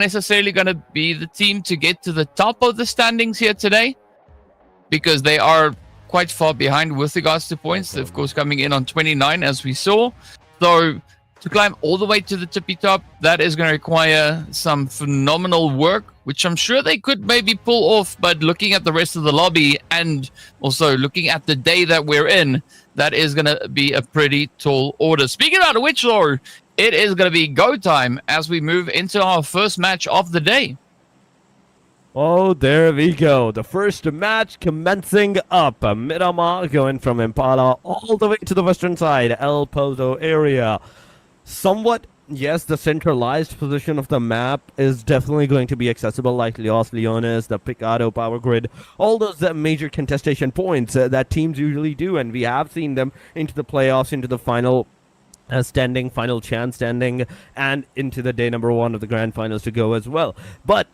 necessarily going to be the team to get to the top of the standings here today, because they are quite far behind with regards to points. Of course, coming in on 29, as we saw. So to climb all the way to the tippy top, that is going to require some phenomenal work, which I'm sure they could maybe pull off. But looking at the rest of the lobby and also looking at the day that we're in, that is going to be a pretty tall order. Speaking about which, though, it is going to be go time as we move into our first match of the day. Oh, there we go. The first match commencing up. Miramar going from Impala all the way to the western side, El Pozo area. Somewhat, yes, the centralized position of the map is definitely going to be accessible, like Los Leones, the Picado power grid, all those major contestation points that teams usually do, and we have seen them into the playoffs, into the final standing, final chance standing, and into the day number 1 of the grand finals to go as well. But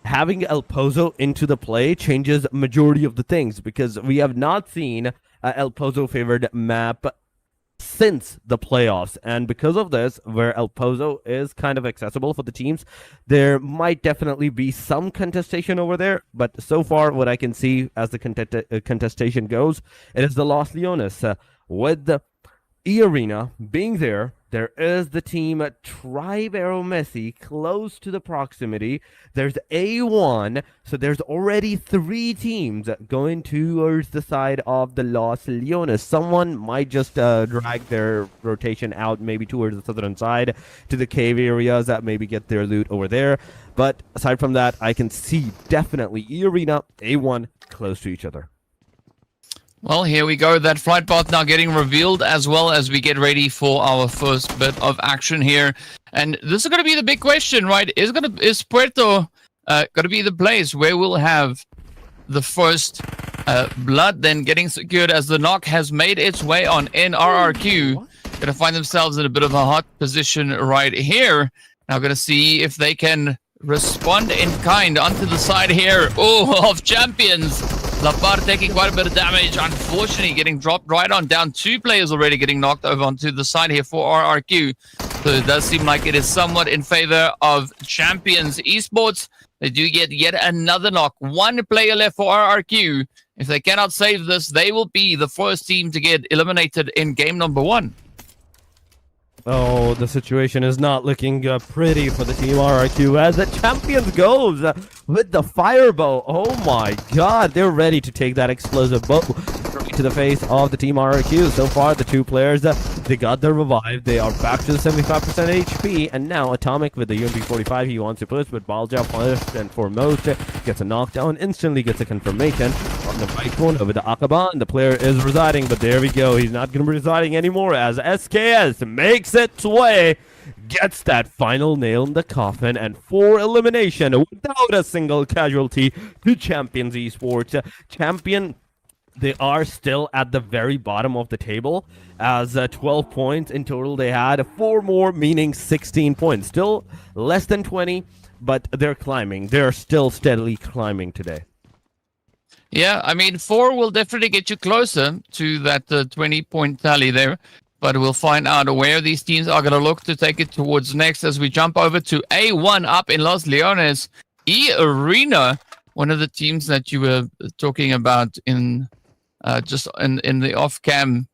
having El Pozo into the play changes majority of the things, because we have not seen El Pozo favored map since the playoffs, and because of this, where El Pozo is kind of accessible for the teams, there might definitely be some contestation over there. But so far, what I can see as the contestation goes, it is the Los Leones with the E-Arena being there. There is the team Tribe Aero Messi close to the proximity. There's A1, so there's already 3 teams going towards the side of the Los Leones. Someone might just drag their rotation out maybe towards the southern side to the cave areas that maybe get their loot over there. But aside from that, I can see definitely E-Arena, A1 close to each other. Well, here we go. That flight path now getting revealed, as well as we get ready for our first bit of action here. And this is going to be the big question, right? Is Puerto going to be the place where we'll have the first blood then getting secured, as the knock has made its way on NRRQ. Going to find themselves in a bit of a hot position right here. Now going to see if they can respond in kind onto the side here. Oh, of champions. Lapar taking quite a bit of damage, unfortunately getting dropped right on down. 2 players already getting knocked over onto the side here for RRQ. So it does seem like it is somewhat in favor of Champions Esports. They do get yet another knock. 1 player left for RRQ. If they cannot save this, they will be the first team to get eliminated in game number 1. Oh, the situation is not looking pretty for the team RRQ as the champions goes with the firebow. Oh my god, they're ready to take that explosive bow straight to the face of the team RRQ. So far, the 2 players, they got their revive. They are back to the 75% HP, and now Atomic with the UMP45 he wants to push, but Balja first and foremost gets a knockdown, instantly gets a confirmation on the right corner with the Akaba, and the player is residing, but there we go. He's not going to be residing anymore as SKS makes its way, gets that final nail in the coffin, and 4 elimination without a single casualty to Champions Esports. Champion, they are still at the very bottom of the table as 12 points in total. They had 4 more, meaning 16 points. Still less than 20, but they're climbing. They're still steadily climbing today. Yeah, I mean, 4 will definitely get you closer to that 20-point tally there. But we'll find out where these teams are going to look to take it towards next as we jump over to A1 up in Los Leones. E-Arena, one of the teams that you were talking about in just in the off-cam,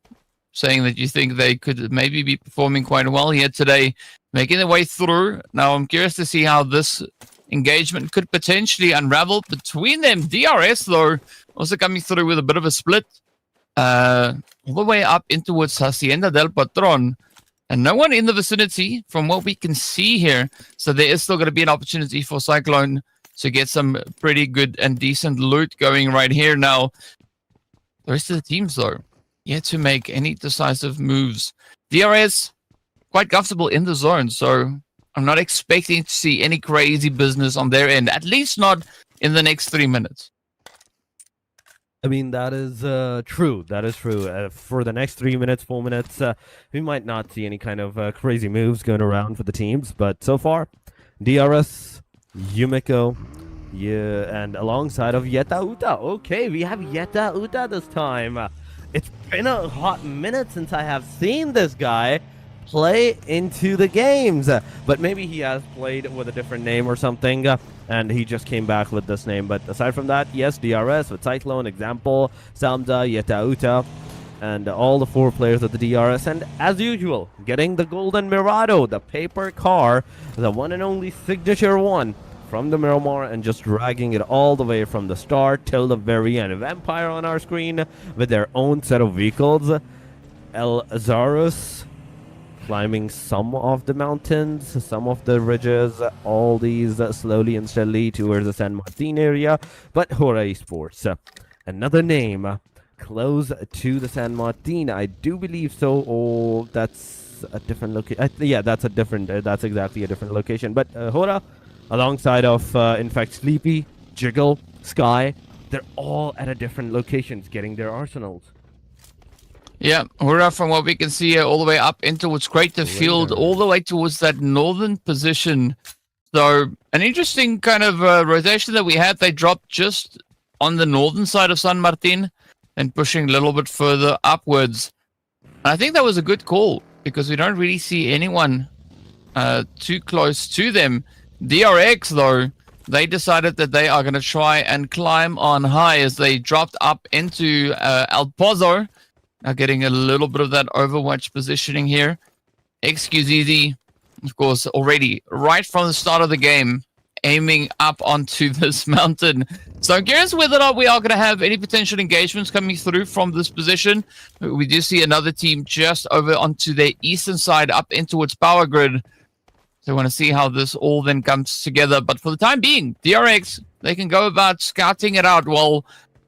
saying that you think they could maybe be performing quite well here today, making their way through. Now, I'm curious to see how this engagement could potentially unravel between them. DRS, though, also coming through with a bit of a split. All the way up in towards Hacienda del Patron, and no one in the vicinity from what we can see here, so there is still going to be an opportunity for Cyclone to get some pretty good and decent loot going right here. Now the rest of the teams, though, yet to make any decisive moves. DRS quite comfortable in the zone, so I'm not expecting to see any crazy business on their end, at least not in the next 3 minutes. I mean, that is true. That is true. For the next 3 minutes, 4 minutes, we might not see any kind of crazy moves going around for the teams. But so far, DRS, Yumiko, yeah, and alongside of Yeta Uta. Okay, we have Yeta Uta this time. It's been a hot minute since I have seen this guy. play into the games. But maybe he has played with a different name or something, and he just came back with this name. But aside from that, yes, DRS with Cyclone, Example, Samza, Yetauta, and all the 4 players of the DRS. And as usual, getting the Golden Mirado, the paper car, the one and only signature one from the Miramar, and just dragging it all the way from the start till the very end. Vampire on our screen with their own set of vehicles. El Zarus climbing some of the mountains, some of the ridges, all these slowly and steadily towards the San Martin area. But Hora Esports, another name close to the San Martin, I do believe so. Oh, that's a different location. Yeah, that's exactly a different location. But Hora, alongside of, in fact, Sleepy, Jiggle, Sky, they're all at a different locations getting their arsenals. Yeah, Hura, from what we can see here, all the way up into what's Crater Field, all the way towards that northern position. So, an interesting kind of rotation that we had. They dropped just on the northern side of San Martin and pushing a little bit further upwards. And I think that was a good call because we don't really see anyone too close to them. DRX, though, they decided that they are going to try and climb on high as they dropped up into El Pozo. Now getting a little bit of that Overwatch positioning here. XQZZ, of course, already right from the start of the game, aiming up onto this mountain. So I'm curious whether or not we are going to have any potential engagements coming through from this position. We do see another team just over onto the eastern side up in towards Power Grid. So I want to see how this all then comes together. But for the time being, DRX, they can go about scouting it out while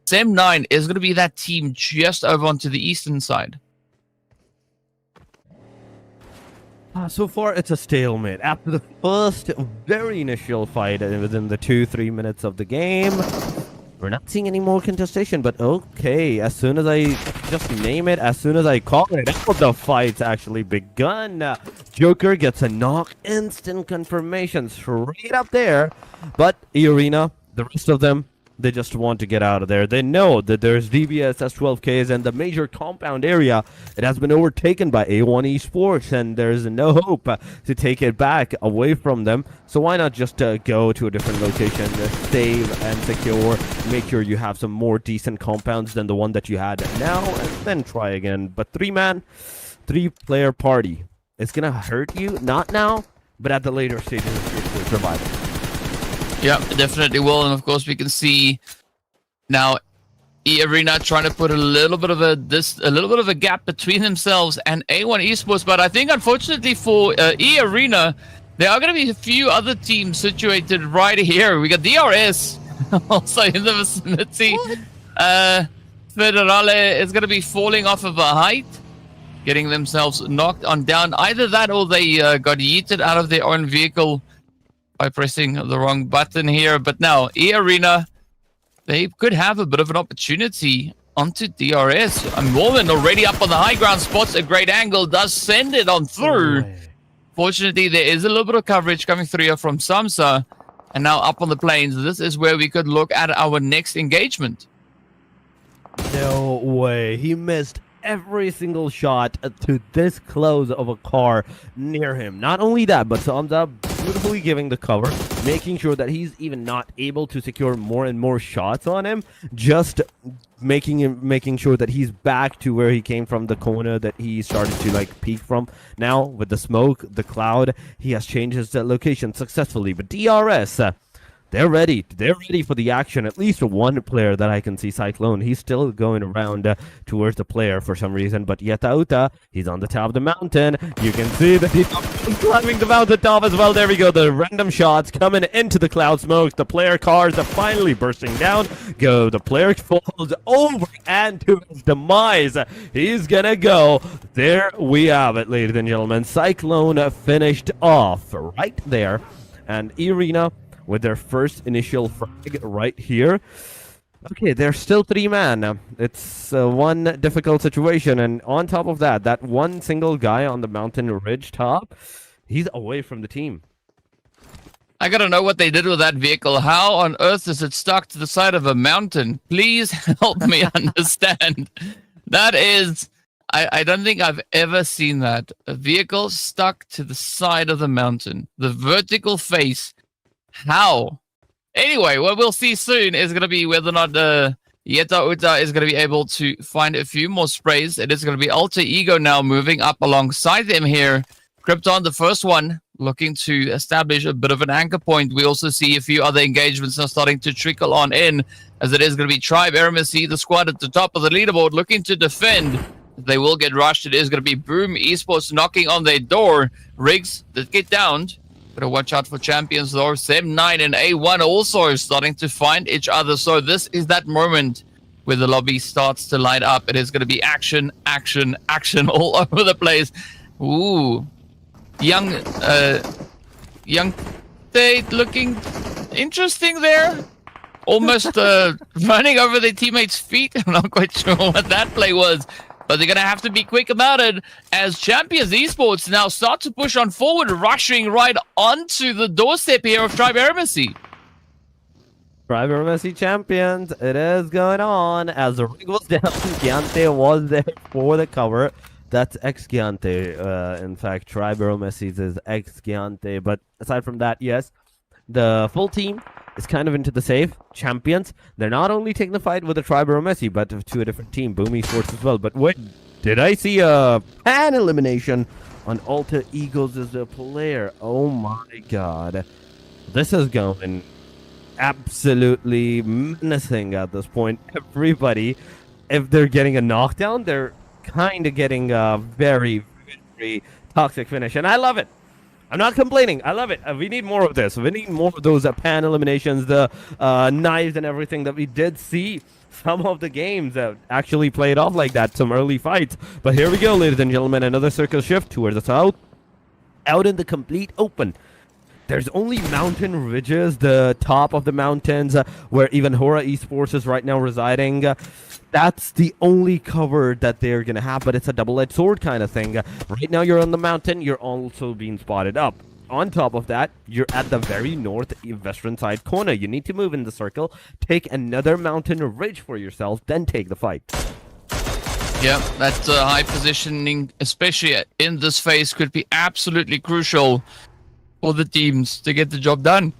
SEM9 is going to be that team just over onto the eastern side. So far, it's a stalemate. After the first very initial fight within the 2-3 minutes of the game, we're not seeing any more contestation. But okay, as soon as I just name it, as soon as I call it, the fight's actually begun. Joker gets a knock, instant confirmation straight up there. But E-Arena, the rest of them, they just want to get out of there. They know that there's DBS, S12Ks, and the major compound area. It has been overtaken by A1 Esports, and there's no hope to take it back away from them. So why not just go to a different location, save and secure, make sure you have some more decent compounds than the one that you had now, and then try again. But 3-player party. It's going to hurt you, not now, but at the later stages of your survival. Yeah, definitely will. And of course, we can see now E-Arena trying to put a little bit of a gap between themselves and A1 Esports. But I think, unfortunately for E-Arena, there are going to be a few other teams situated right here. We got DRS also in the vicinity. Federale is going to be falling off of a height, getting themselves knocked on down. Either that or they got yeeted out of their own vehicle by pressing the wrong button here. But now, E-Arena, they could have a bit of an opportunity onto DRS. And Mormon already up on the high ground, spots a great angle, does send it on through. Fortunately, there is a little bit of coverage coming through here from Samsa. And now up on the plains, this is where we could look at our next engagement. No way. He missed every single shot to this close of a car near him. Not only that, but Samsa beautifully giving the cover, making sure that he's even not able to secure more and more shots on him, just making sure that he's back to where he came from, the corner that he started to like peek from. Now with the smoke, the cloud, he has changed his location successfully. But DRS, they're ready for the action. At least one player that I can see, Cyclone, he's still going around towards the player for some reason. But Yetauta, he's on the top of the mountain. You can see that he's climbing the mountain top as well. There we go. The random shots coming into the cloud smoke. The player cars are finally bursting down. The player falls over and to his demise. He's gonna go. There we have it, ladies and gentlemen. Cyclone finished off right there. And E-Arena with their first initial frag right here. Okay, they're still 3-man. It's one difficult situation, and on top of that, that one single guy on the mountain ridge top, he's away from the team. I gotta know what they did with that vehicle. How on earth is it stuck to the side of a mountain? Please help me understand. That is I don't think I've ever seen that. A vehicle stuck to the side of the mountain. The vertical face. How? Anyway, what we'll see soon is going to be whether or not Yeta Uta is going to be able to find a few more sprays. It is going to be Alter Ego now moving up alongside them here. Krypton, the first one, looking to establish a bit of an anchor point. We also see a few other engagements now starting to trickle on in, as it is going to be Tribe Eremacy, the squad at the top of the leaderboard, looking to defend. They will get rushed. It is going to be Boom Esports knocking on their door. Riggs did get downed. Better watch out for champions though. Sem9 and A1 also starting to find each other. So this is that moment where the lobby starts to light up. It is going to be action, action, action all over the place. Ooh. Young Tate looking interesting there. Almost running over their teammates' feet. I'm not quite sure what that play was. But they're going to have to be quick about it as Champions Esports now start to push on forward, rushing right onto the doorstep here of Tribe Eremacy. Tribe Eremacy champions, it is going on. As the ring was down, Giante was there for the cover. That's ex-Giante. In fact, Tribe Eremacy's is ex-Giante. But aside from that, yes, the full team is kind of into the safe. Champions, they're not only taking the fight with the Tribe Eremacy, but to a different team, Boom Esports as well. But wait, did I see a pan elimination on Alter Egos as a player? Oh my god. This is going absolutely menacing at this point. Everybody, if they're getting a knockdown, they're kind of getting a very, very toxic finish. And I love it. I'm not complaining. I love it. We need more of this. We need more of those pan eliminations, the knives and everything that we did see. Some of the games that actually played off like that, some early fights. But here we go, ladies and gentlemen. Another circle shift towards the south. Out in the complete open. There's only mountain ridges, the top of the mountains, where even Hora Esports is right now residing. That's the only cover that they're going to have, but it's a double-edged sword kind of thing. Right now, you're on the mountain. You're also being spotted up. On top of that, you're at the very northwestern side corner. You need to move in the circle, take another mountain ridge for yourself, then take the fight. Yeah, that high positioning, especially in this phase, could be absolutely crucial for the teams to get the job done.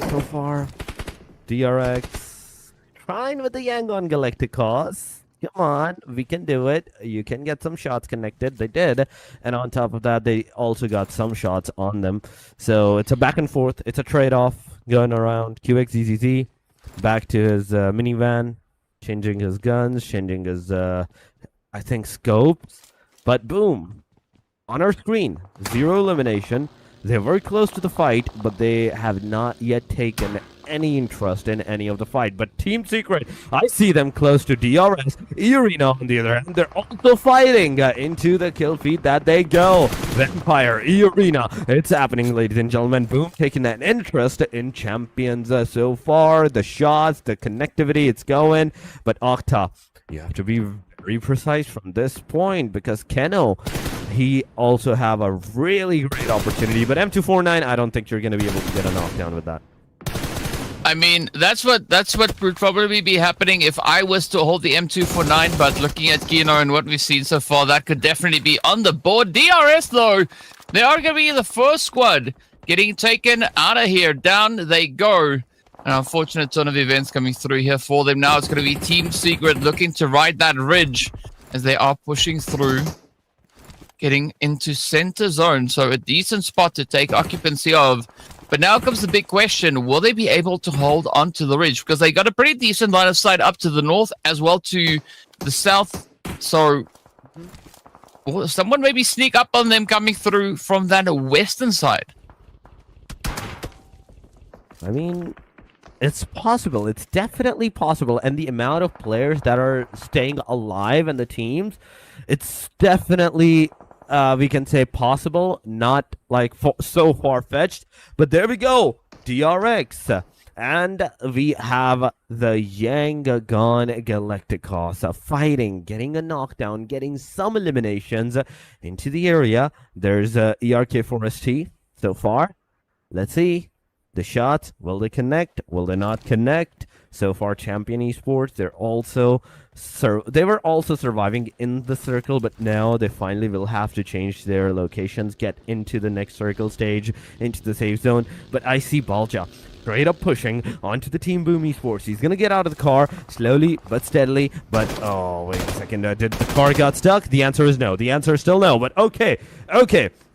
So far, DRX trying with the Yangon Galactic cause. Come on, we can do it. You can get some shots connected. They did. And on top of that, they also got some shots on them. So it's a back and forth. It's a trade-off going around. QXZZZ back to his minivan, changing his guns, changing his, I think, scopes. But boom, on our screen, 0 elimination. They're very close to the fight, but they have not yet taken any interest in any of the fight. But Team Secret, I see them close to DRS. Arena, on the other hand, they're also fighting into the kill feed that they go. Vampire, Arena, it's happening, ladies and gentlemen. Boom, taking an interest in champions so far. The shots, the connectivity, it's going. But Octa, you have to be very precise from this point, because Keno, he also have a really great opportunity. But M249, I don't think you're going to be able to get a knockdown with that. I mean, that's what would probably be happening if I was to hold the M249, but looking at Keno and what we've seen so far, that could definitely be on the board. DRS, though, they are going to be the first squad getting taken out of here. Down they go. An unfortunate turn of events coming through here for them. Now it's going to be Team Secret looking to ride that ridge as they are pushing through, getting into center zone. So a decent spot to take occupancy of. But now comes the big question. Will they be able to hold onto the ridge? Because they got a pretty decent line of sight up to the north as well to the south. So will someone maybe sneak up on them coming through from that western side? I mean, it's possible. It's definitely possible. And the amount of players that are staying alive in the teams, it's definitely, we can say, possible. Not like so far-fetched. But there we go. DRX. And we have the Yangon Galacticos fighting, getting a knockdown, getting some eliminations into the area. There's ERK4ST so far. Let's see The shots, will they connect? Will they not connect? So far, Champion Esports, they were also surviving in the circle, but now they finally will have to change their locations, get into the next circle stage, into the safe zone. But I see Balja straight up pushing onto the Team Boom Esports. He's gonna get out of the car slowly but steadily. But oh, wait a second, did the car got stuck? The answer is no. The answer is still no. But okay,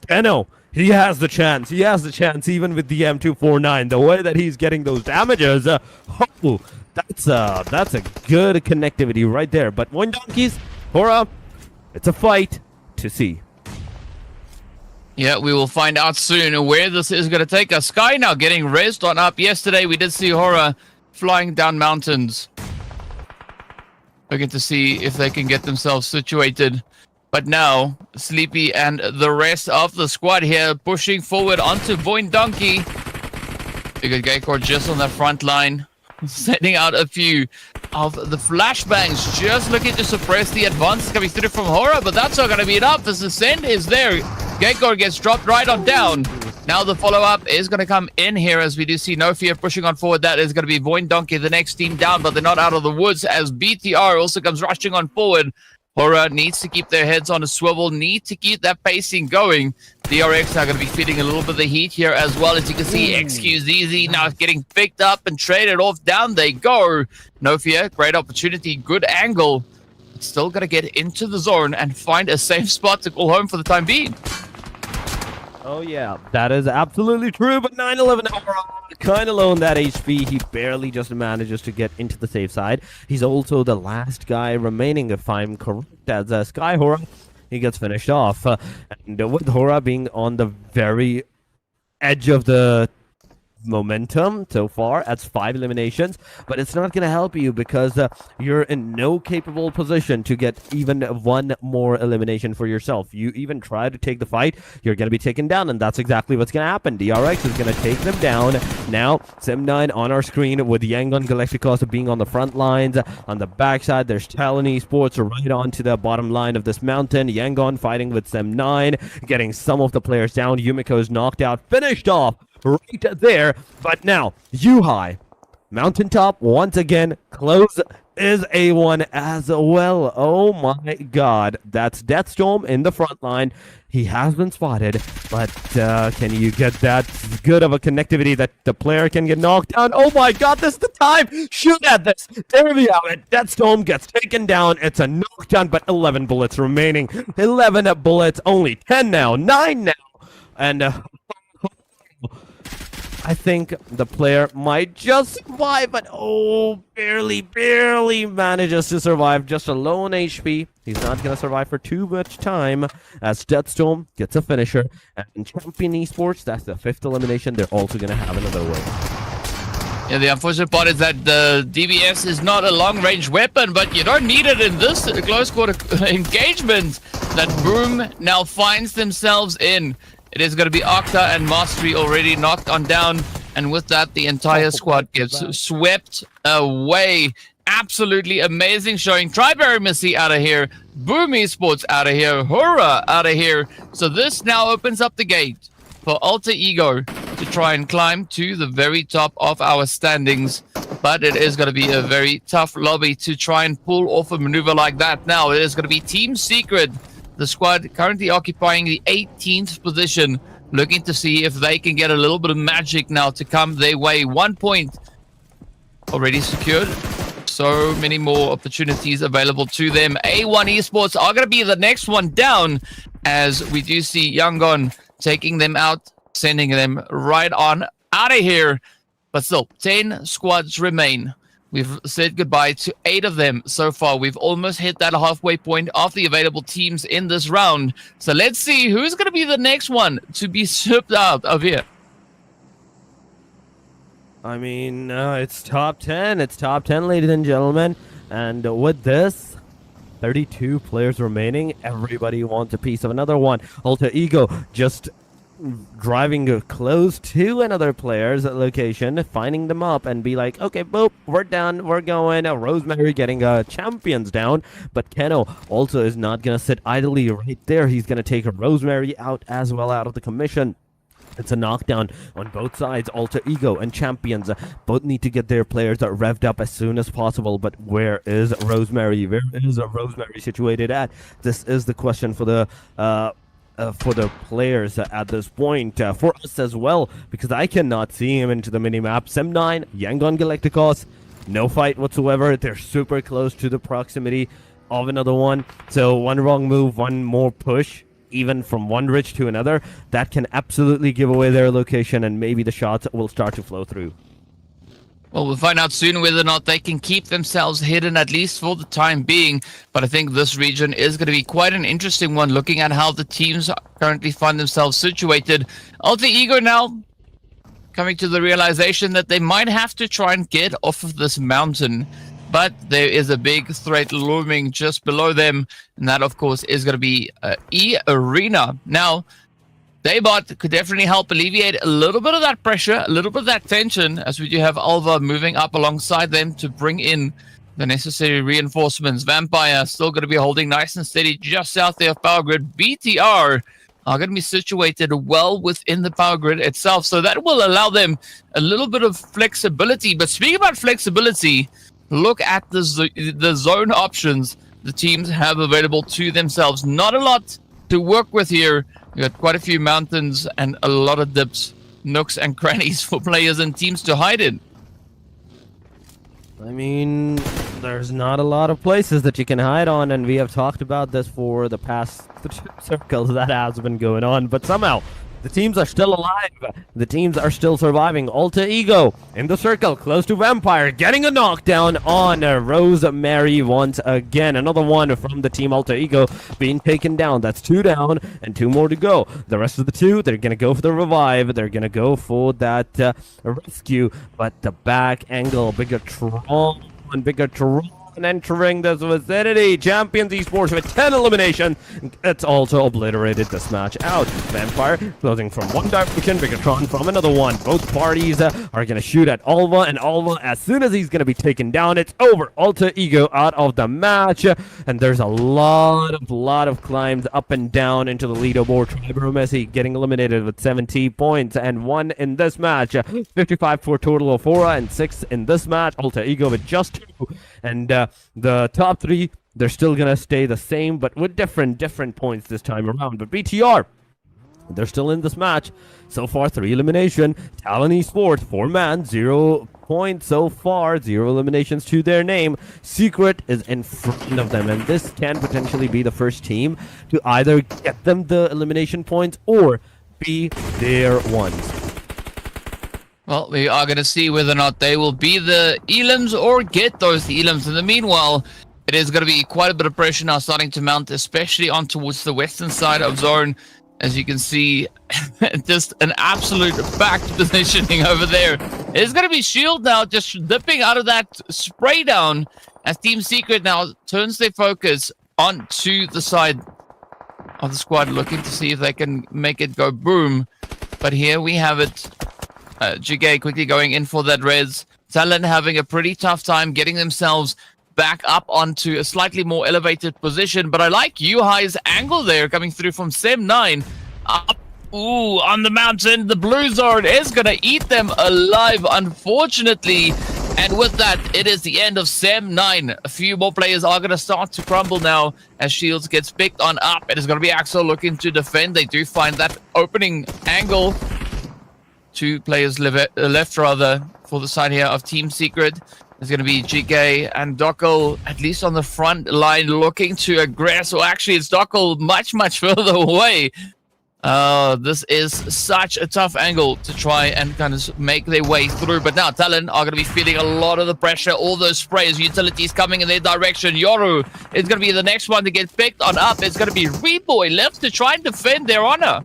Keno. He has the chance. He has the chance, even with the M249. The way that he's getting those damages, that's a good connectivity right there. But one donkeys, Hora, it's a fight to see. Yeah, we will find out soon where this is going to take us. Sky now getting rezzed on up. Yesterday, we did see Hora flying down mountains. Looking to see if they can get themselves situated. But now, Sleepy and the rest of the squad here pushing forward onto Voin Donkey. Bigger Gaycore just on the front line, setting out a few of the flashbangs, just looking to suppress the advances coming through from Hora, but that's not going to be enough as the send is there. Gaycore gets dropped right on down. Now the follow-up is going to come in here as we do see No Fear pushing on forward. That is going to be Voin Donkey, the next team down, but they're not out of the woods as BTR also comes rushing on forward. Hora needs to keep their heads on a swivel, need to keep that pacing going. DRX now going to be feeling a little bit of the heat here as well. As you can see, XQZZ now getting picked up and traded off. Down they go. No Fear, great opportunity, good angle. Still got to get into the zone and find a safe spot to call home for the time being. Oh yeah, that is absolutely true, but 911 kind of low on that HP. He barely just manages to get into the safe side. He's also the last guy remaining, if I'm correct, as Sky Hora. He gets finished off. And with Hora being on the very edge of the momentum so far, that's 5 eliminations, but it's not going to help you because you're in no capable position to get even one more elimination for yourself. You even try to take the fight, you're going to be taken down, and that's exactly what's going to happen. DRX is going to take them down. Now, Sim9 on our screen with Yangon Galacticos being on the front lines. On the backside, there's Talon Esports right onto the bottom line of this mountain. Yangon fighting with Sim9, getting some of the players down. Yumiko is knocked out, finished off right there. But now, Yuhai, mountaintop once again, close is A1 as well. Oh my god, that's Deathstorm in the front line. He has been spotted, but can you get that good of a connectivity that the player can get knocked down? Oh my god, this is the time! Shoot at this! There we have it. Deathstorm gets taken down. It's a knockdown, but 11 bullets remaining. 11 bullets, only 10 now, 9 now. And I think the player might just survive, but barely manages to survive. Just a low on HP. He's not going to survive for too much time as Deathstorm gets a finisher. And Champion Esports, that's the 5th elimination. They're also going to have another win. Yeah, the unfortunate part is that the DBS is not a long-range weapon, but you don't need it in this close-quarter engagement that Boom now finds themselves in. It is going to be Octa and Mastery already knocked on down, and with that, the entire squad gets swept away. Absolutely amazing showing. Triberry Missy out of here, Boom Esports out of here, Hora out of here. So this now opens up the gate for Alter Ego to try and climb to the very top of our standings. But it is going to be a very tough lobby to try and pull off a maneuver like that. Now, it is going to be Team Secret. The squad currently occupying the 18th position, looking to see if they can get a little bit of magic now to come their way. 1 point already secured. So many more opportunities available to them. A1 Esports are going to be the next one down, as we do see Yangon taking them out, sending them right on out of here. But still, 10 squads remain. We've said goodbye to 8 of them so far. We've almost hit that halfway point of the available teams in this round. So let's see who's going to be the next one to be shipped out of here. I mean, it's top 10. It's top 10, ladies and gentlemen. And with this, 32 players remaining. Everybody wants a piece of another one. Alter Ego just driving close to another player's location, finding them up and be like, okay, boop, we're done, we're going. Rosemary getting champions down, but Keno also is not going to sit idly right there. He's going to take Rosemary out as well, out of the commission. It's a knockdown on both sides. Alter Ego and Champions both need to get their players revved up as soon as possible. But where is Rosemary? Where is Rosemary situated at? This is the question for the players at this point. For us as well, because I cannot see him into the minimap. Sim9, Yangon Galacticos, no fight whatsoever. They're super close to the proximity of another one. So one wrong move, one more push, even from one ridge to another, that can absolutely give away their location, and maybe the shots will start to flow through. Well, we'll find out soon whether or not they can keep themselves hidden, at least for the time being. But I think this region is going to be quite an interesting one, looking at how the teams currently find themselves situated. Alter Ego now coming to the realization that they might have to try and get off of this mountain. But there is a big threat looming just below them, and that, of course, is going to be E-Arena. Now, Daybot could definitely help alleviate a little bit of that pressure, a little bit of that tension, as we do have Alva moving up alongside them to bring in the necessary reinforcements. Vampire still going to be holding nice and steady just south there of Power Grid. BTR are going to be situated well within the Power Grid itself, so that will allow them a little bit of flexibility. But speaking about flexibility, look at the zone options the teams have available to themselves. Not a lot to work with here. You got quite a few mountains and a lot of dips, nooks and crannies for players and teams to hide in. I mean, there's not a lot of places that you can hide on, and we have talked about this for the past circles that has been going on, but somehow the teams are still alive. The teams are still surviving. Alter Ego in the circle, close to Vampire, getting a knockdown on Rosemary once again. Another one from the team Alter Ego being taken down. That's 2 down and 2 more to go. The rest of the 2, they're going to go for the revive. They're going to go for that rescue. But the back angle, Bigger Tron entering this vicinity. Champions Esports with 10 eliminations. It's also obliterated this match out. Vampire closing from one direction, Bigatron from another one. Both parties are going to shoot at Alva, and Alva, as soon as he's going to be taken down, it's over. Alter Ego out of the match, and there's a lot of climbs up and down into the leaderboard. Tribro Messi getting eliminated with 70 points and 1 in this match. 55 for total of 4 and 6 in this match. Alter Ego with just 2, and the top 3, they're still gonna stay the same, but with different points this time around. But BTR, they're still in this match. So far, 3 elimination. Talon Esports, 4-man, 0 points so far, 0 eliminations to their name. Secret is in front of them, and this can potentially be the first team to either get them the elimination points or be their ones. Well, we are going to see whether or not they will be the elims or get those elims. In the meanwhile, it is going to be quite a bit of pressure now starting to mount, especially on towards the western side of zone. As you can see, just an absolute backed positioning over there. It's going to be Shield now just dipping out of that spray down as Team Secret now turns their focus onto the side of the squad, looking to see if they can make it go boom. But here we have it. Jigay quickly going in for that res. Talon having a pretty tough time getting themselves back up onto a slightly more elevated position. But I like Yuhai's angle there coming through from Sem9 up. Ooh, on the mountain. The blue zone is going to eat them alive, unfortunately. And with that, it is the end of Sem9. A few more players are going to start to crumble now as Shields gets picked on up. It is going to be Axel looking to defend. They do find that opening angle. 2 players left rather for the side here of Team Secret. There's going to be GK and Dockel at least on the front line looking to aggress. Or actually, it's Dockel much further away. This is such a tough angle to try and kind of make their way through. But now Talon are going to be feeling a lot of the pressure. All those sprays, utilities coming in their direction. Yoru is going to be the next one to get picked on up. It's going to be Reboy left to try and defend their honor.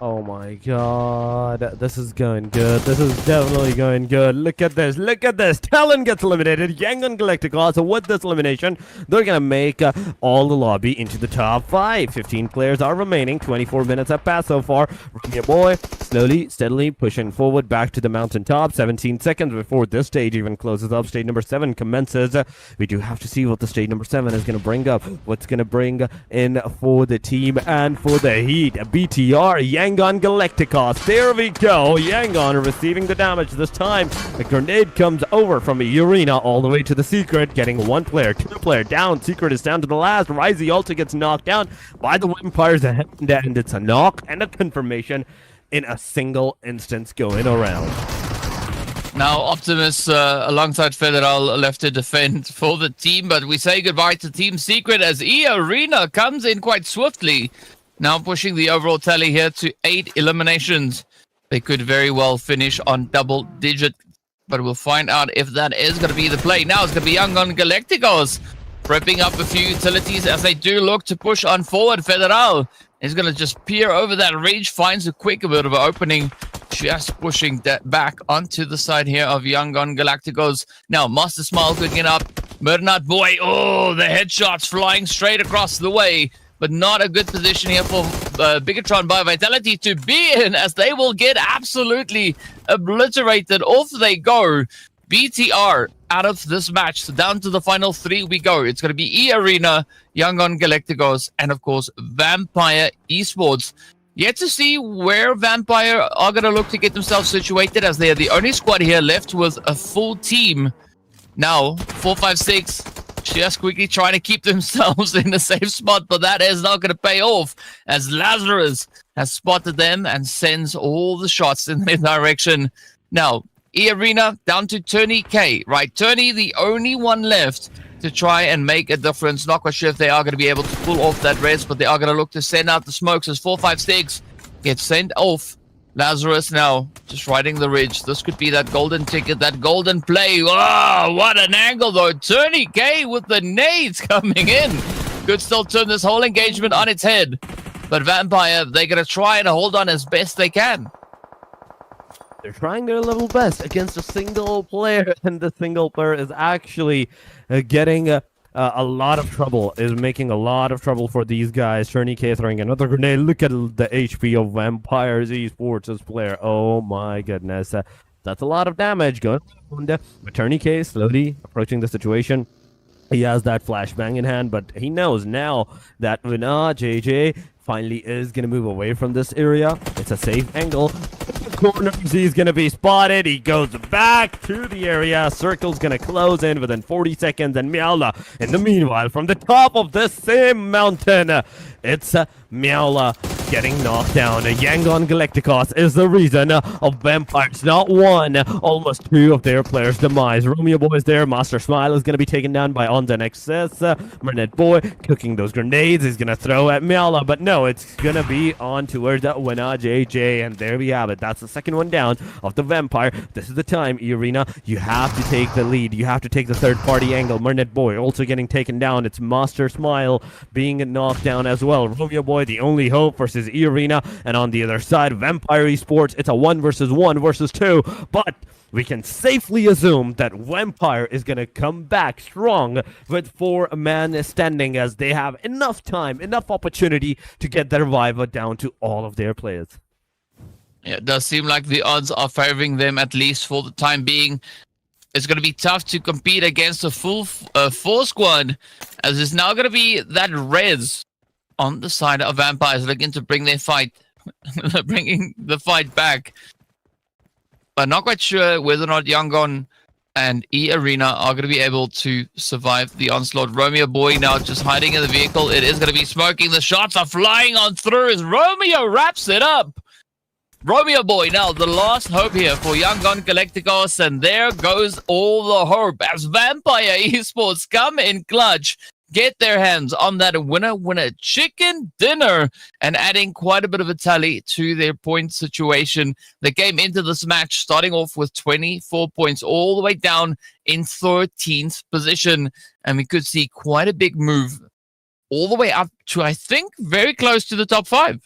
Oh my god, this is going good. This is definitely going good. Look at this, look at this. Talon gets eliminated. Yangon Galactic also with this elimination, they're going to make all the lobby into the top 5. 15 players are remaining. 24 minutes have passed so far. Romeo Boy slowly, steadily pushing forward back to the mountaintop. 17 seconds before this stage even closes up. Stage number 7 commences. We do have to see what the stage number 7 is going to bring up. What's going to bring in for the team and for the Heat. BTR, Yangon Yangon Galacticos. There we go. Yangon receiving the damage this time. The grenade comes over from Arena all the way to the Secret, getting one player, two player down. Secret is down to the last. Risey also gets knocked down by the Vampires, and it's a knock and a confirmation in a single instance going around. Now Optimus alongside Federal left to defend for the team, but we say goodbye to Team Secret as Arena comes in quite swiftly. Now pushing the overall tally here to 8 eliminations. They could very well finish on double digit, but we'll find out if that is going to be the play. Now it's going to be Yangon Galacticos prepping up a few utilities as they do look to push on forward. Federal is going to just peer over that ridge, finds a quick bit of an opening, just pushing that back onto the side here of Yangon Galacticos. Now Master Smile cooking up. Bernard Boy, oh, the headshots flying straight across the way, but not a good position here for Bigatron by Vitality to be in, as they will get absolutely obliterated. Off they go. BTR out of this match. So down to the final 3 we go. It's going to be Arena, Yangon Galacticos, and of course Vampire Esports. Yet to see where Vampire are going to look to get themselves situated, as they are the only squad here left with a full team. Now 456 just quickly trying to keep themselves in a safe spot, but that is not going to pay off, as Lazarus has spotted them and sends all the shots in their direction. Now Arena down to Turney K, right? Turney, the only one left to try and make a difference. Not quite sure if they are going to be able to pull off that res, but they are going to look to send out the smokes as 456 gets sent off. Lazarus now just riding the ridge. This could be that golden ticket, that golden play. Oh, what an angle though. Turney K with the nades coming in. Could still turn this whole engagement on its head. But Vampire, they're going to try and hold on as best they can. They're trying their level best against a single player, and the single player is actually getting a lot of trouble, is making a lot of trouble for these guys. Turney K throwing another grenade. Look at the HP of Vampires Esports' player. Oh my goodness. That's a lot of damage going on. But Turney K slowly approaching the situation. He has that flashbang in hand, but he knows now that JJ finally is going to move away from this area. It's a safe angle. Corners, he's going to be spotted. He goes back to the area. Circle's going to close in within 40 seconds. And Miaula, in the meanwhile, from the top of this same mountain, it's Miaula getting knocked down. Yangon Galacticos is the reason of Vampires not one, almost 2 of their players' demise. Romeo Boy is there. Master Smile is going to be taken down by On the Nexus. Mernet Boy cooking those grenades. He's going to throw at Miaula, but no, it's going to be on towards that winner, JJ. And there we have it. That's the second one down of the Vampire. This is the time, Arena. You have to take the lead. You have to take the third-party angle. Mernet Boy also getting taken down. It's Master Smile being knocked down as well. Romeo Boy, the only hope, versus Arena. And on the other side, Vampire Esports, it's a 1 versus 1 versus 2. But we can safely assume that Vampire is going to come back strong with 4 men standing, as they have enough time, enough opportunity to get their revival down to all of their players. Yeah, it does seem like the odds are favoring them, at least for the time being. It's going to be tough to compete against a full 4 squad, as it's now going to be that res on the side of Vampires looking to bring their fight, bringing the fight back. But not quite sure whether or not Yangon and Arena are going to be able to survive the onslaught. Romeo Boy now just hiding in the vehicle. It is going to be smoking. The shots are flying on through as Romeo wraps it up. Romeo Boy now the last hope here for Yangon Galacticos, and there goes all the hope as Vampire Esports come in clutch, get their hands on that winner chicken dinner, and adding quite a bit of a tally to their point situation. They came into this match starting off with 24 points, all the way down in 13th position, and we could see quite a big move all the way up to, I think, very close to the top 5.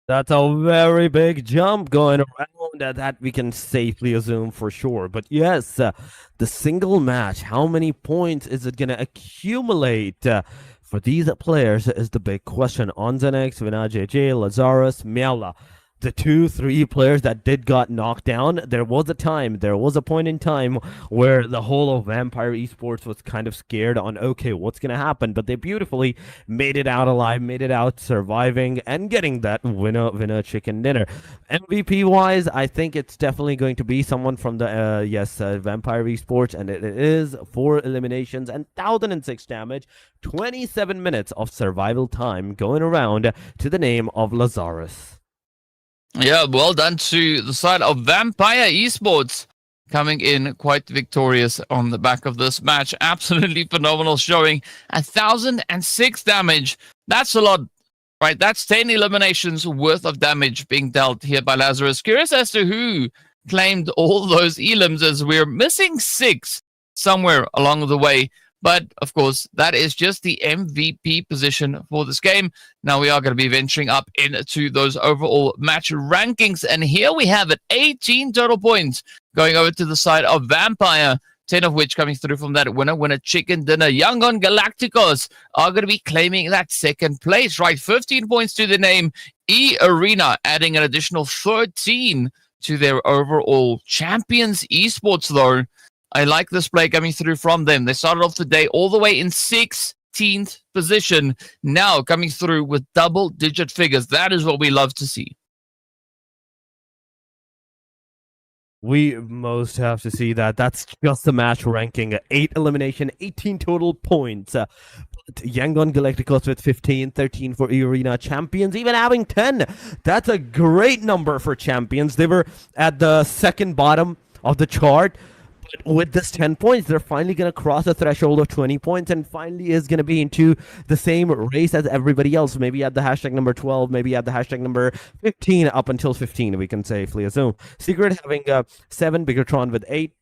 That's a very big jump going around that we can safely assume for sure. But yes, the single match, how many points is it going to accumulate for these players is the big question. On the next, JJ, Lazarus, Miaula. the 2-3 players that did got knocked down, there was a point in time where the whole of Vampire Esports was kind of scared on, okay, what's going to happen? But they beautifully made it out alive, made it out surviving, and getting that winner chicken dinner. MVP-wise, I think it's definitely going to be someone from the, Vampire Esports, and it is 4 eliminations and 1,006 damage, 27 minutes of survival time going around to the name of Lazarus. Yeah, well done to the side of Vampire Esports, coming in quite victorious on the back of this match. Absolutely phenomenal showing. 1,006 damage. That's a lot, right? That's 10 eliminations worth of damage being dealt here by Lazarus. Curious as to who claimed all those elims, as we're missing 6 somewhere along the way. But, of course, that is just the MVP position for this game. Now we are going to be venturing up into those overall match rankings. And here we have it, 18 total points going over to the side of Vampire, 10 of which coming through from that winner chicken dinner. Young on Galacticos are going to be claiming that second place, right? 15 points to the name. E-Arena adding an additional 13 to their overall Champions Esports, though. I like this play coming through from them. They started off the day all the way in 16th position. Now coming through with double-digit figures. That is what we love to see. We most have to see that. That's just the match ranking. 8 elimination, 18 total points. Yangon Galacticos with 15, 13 for Arena. Champions even having 10. That's a great number for Champions. They were at the second bottom of the chart. But with this 10 points, they're finally going to cross the threshold of 20 points and finally is going to be into the same race as everybody else. Maybe at the hashtag number 12, maybe at the hashtag number 15, up until 15, we can safely assume. Secret having 7, Bigatron with 8.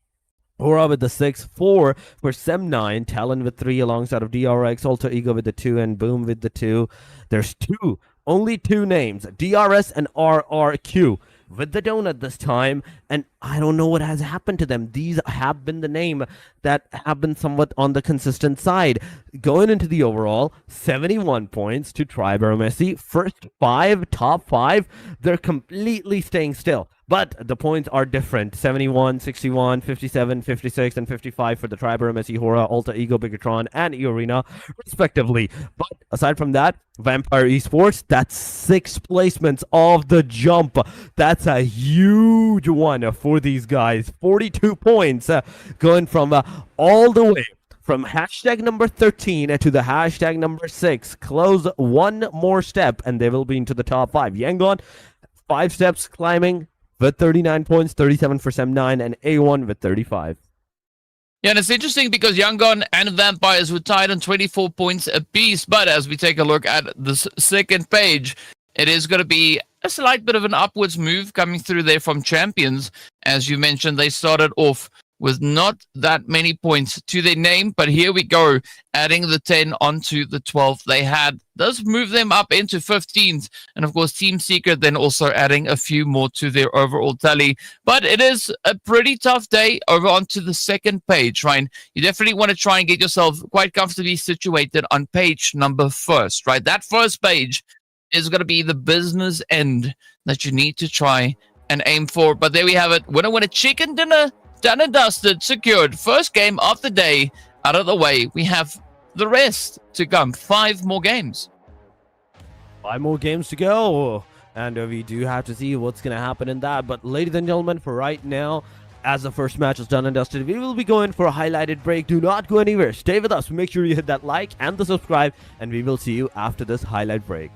Aura with the 6, 4 for Sem9, Talon with 3 alongside of DRX, Alter Ego with the 2, and Boom with the 2. There's only 2 names, DRS and RRQ. With the donut this time, and I don't know what has happened to them. These have been the name that have been somewhat on the consistent side. Going into the overall, 71 points to Tribor Messi. First 5, top 5, they're completely staying still. But the points are different. 71, 61, 57, 56, and 55 for the Tribor Messi, Hora, Alter Ego, Bigatron, and Arena, respectively. But aside from that, Vampire Esports, that's 6 placements of the jump. That's a huge one for these guys. 42 points going from all the way from hashtag number 13 to the hashtag number 6. Close one more step and they will be into the top 5. Yangon, 5 steps climbing with 39 points, 37 for Sem9, and A1 with 35. Yeah, and it's interesting because Yangon and Vampires were tied on 24 points apiece. But as we take a look at the second page, it is going to be a slight bit of an upwards move coming through there from Champions. As you mentioned, they started off with not that many points to their name, but here we go, adding the 10 onto the 12 they had. Does move them up into 15th, and of course Team Secret then also adding a few more to their overall tally. But it is a pretty tough day over onto the second page, right? You definitely want to try and get yourself quite comfortably situated on page number 1, right? That first page is going to be the business end that you need to try and aim for. But there we have it. Winner chicken dinner. Done and dusted, secured. First game of the day out of the way. We have the rest to come. 5 more games. 5 more games to go. And we do have to see what's going to happen in that. But ladies and gentlemen, for right now, as the first match is done and dusted, we will be going for a highlighted break. Do not go anywhere. Stay with us. Make sure you hit that like and the subscribe. And we will see you after this highlight break.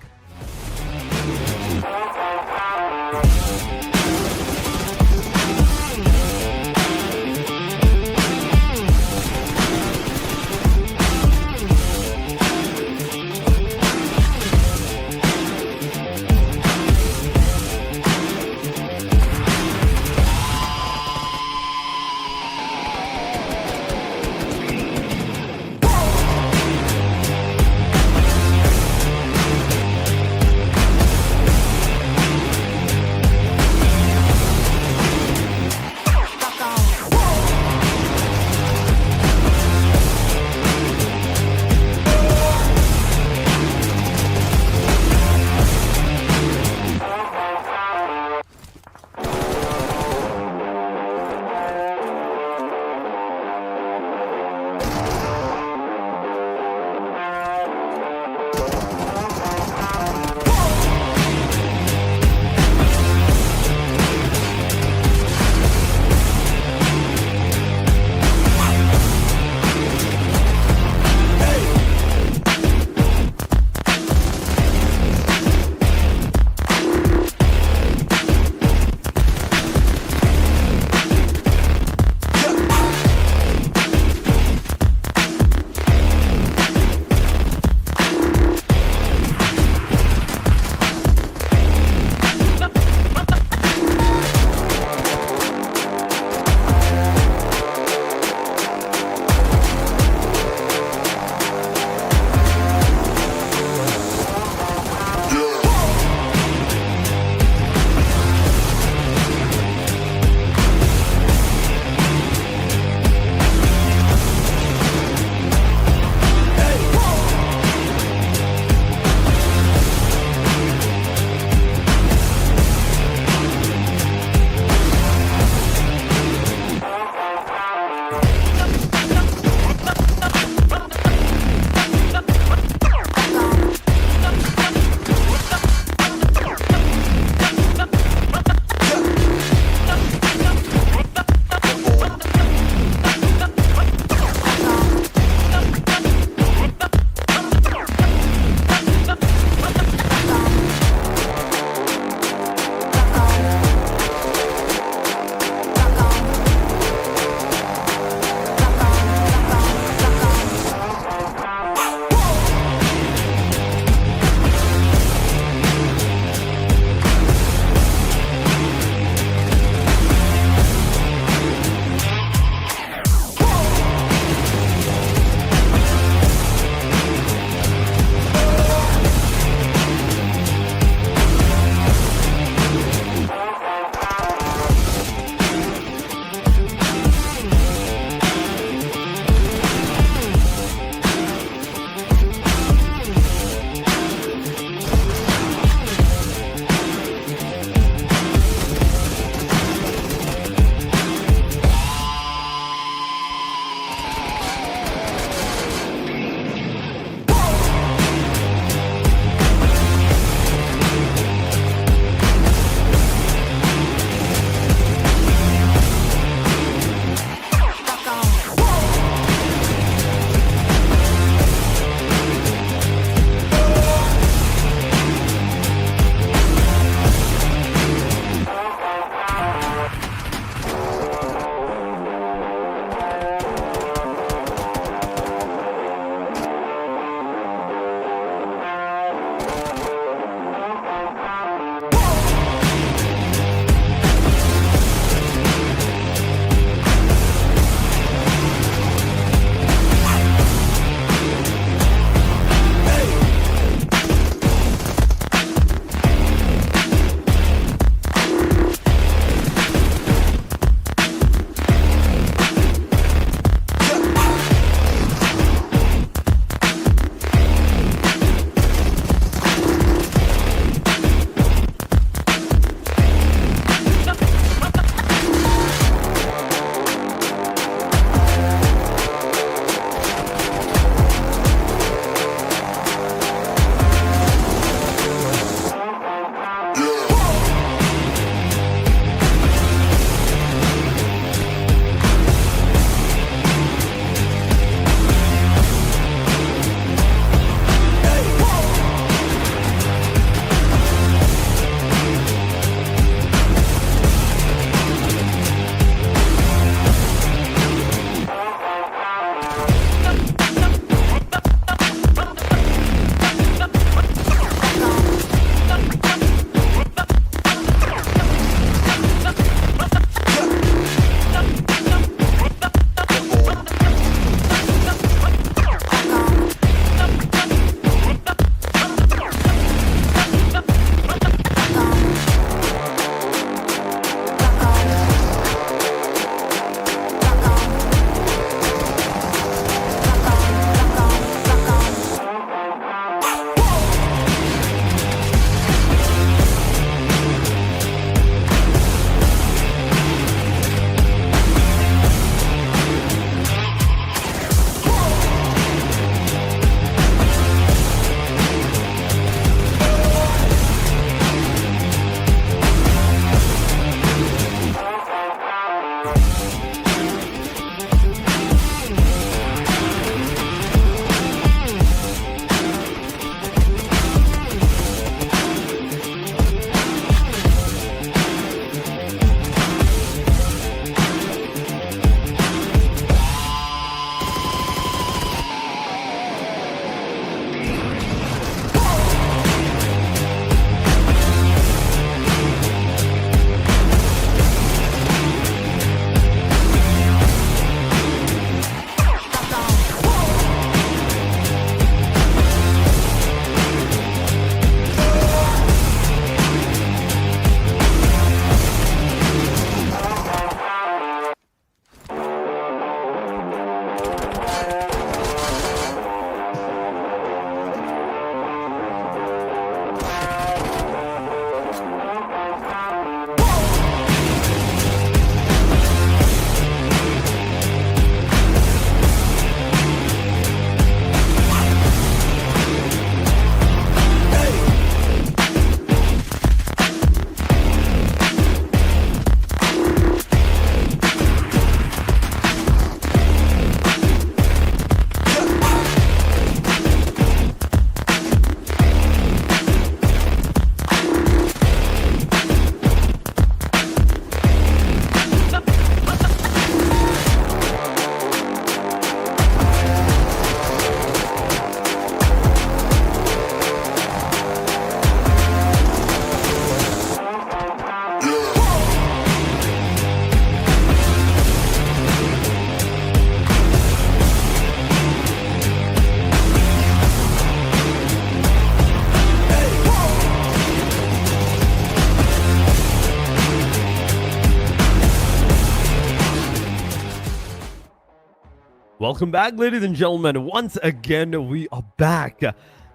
Welcome back, ladies and gentlemen. Once again, we are back.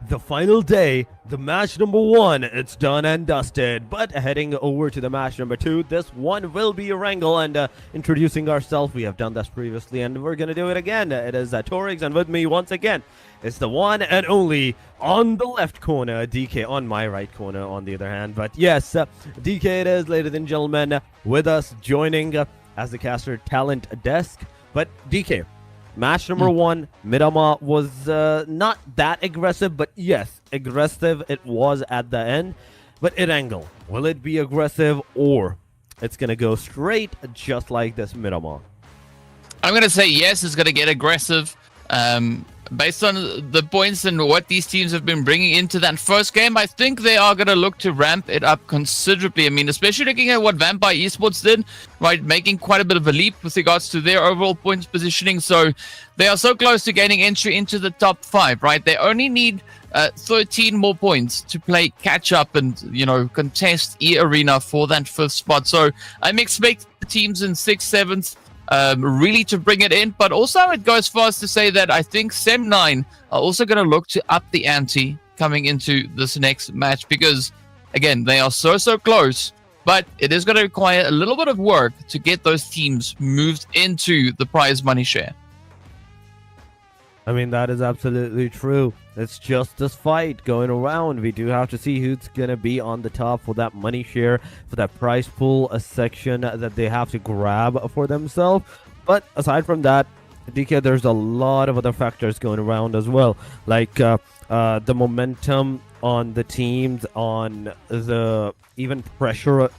The final day, the match number 1, it's done and dusted. But heading over to the match number 2, this one will be a wrangle. And introducing ourselves, we have done this previously and we're going to do it again. It is Torix, and with me once again, it's the one and only on the left corner, DK, on my right corner on the other hand. But yes, DK it is, ladies and gentlemen, with us joining as the caster talent desk. But DK, match number 1, Miramar was not that aggressive, but yes, aggressive it was at the end. But Erangel, will it be aggressive or it's going to go straight just like this Miramar? I'm going to say yes, it's going to get aggressive. Based on the points and what these teams have been bringing into that first game, I think they are going to look to ramp it up considerably. I mean, especially looking at what Vampire Esports did, right, making quite a bit of a leap with regards to their overall points positioning. So they are so close to gaining entry into the top 5, right? They only need 13 more points to play catch up and, you know, contest E-Arena for that 5th spot. So I'm expecting the teams in 6th, 7th, really to bring it in, but also it goes far as to say that I think Sem9 are also going to look to up the ante coming into this next match, because again, they are so close, but it is going to require a little bit of work to get those teams moved into the prize money share. I mean, that is absolutely true. It's just this fight going around. We do have to see who's going to be on the top for that money share, for that prize pool, a section that they have to grab for themselves. But aside from that, DK, there's a lot of other factors going around as well. Like the momentum on the teams, on the even pressure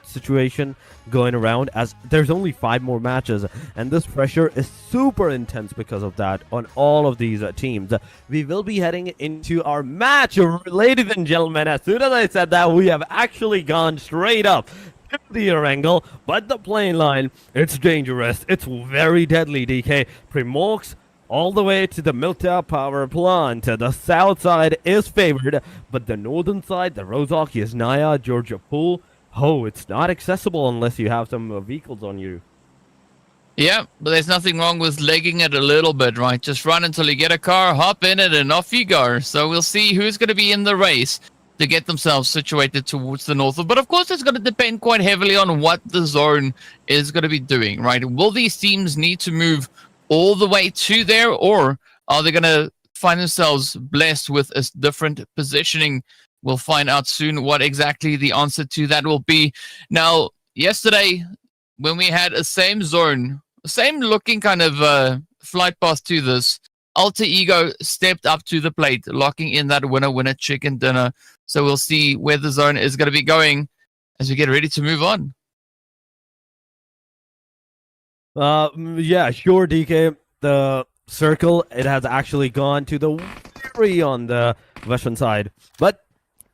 situation going around, as there's only 5 more matches and this pressure is super intense because of that on all of these teams. We will be heading into our match, ladies and gentlemen. As soon as I said that, we have actually gone straight up to the angle, but the plane line, it's dangerous, it's very deadly. DK, Primox all the way to the Milta power plant. The south side is favored, but the northern side, the Rozhok, Yasnaya, Georgia Pool, oh, it's not accessible unless you have some vehicles on you. Yeah, but there's nothing wrong with legging it a little bit, right? Just run until you get a car, hop in it, and off you go. So we'll see who's going to be in the race to get themselves situated towards the north. But of course, it's going to depend quite heavily on what the zone is going to be doing, right? Will these teams need to move all the way to there, or are they going to find themselves blessed with a different positioning? We'll find out soon what exactly the answer to that will be. Now, yesterday, when we had a same zone, same looking kind of flight path to this, Alter Ego stepped up to the plate, locking in that winner chicken dinner. So we'll see where the zone is going to be going as we get ready to move on. Yeah, sure, DK. The circle, it has actually gone to the very on the western side. But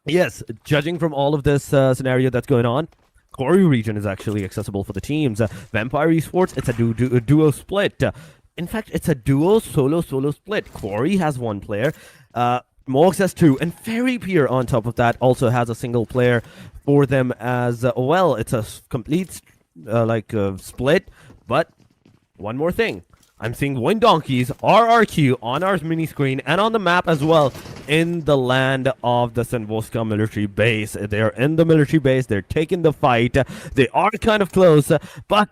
yes, judging from all of this scenario that's going on, Quarry region is actually accessible for the teams. Vampire Esports, it's a duo split. In fact, it's a duo solo split. Quarry has 1 player. Morgs has 2, and Fairy Pier on top of that also has a single player for them as well. It's a complete split. But one more thing. I'm seeing Wind Donkeys, RRQ on our mini screen and on the map as well in the land of the Senvoska military base. They're in the military base. They're taking the fight. They are kind of close, but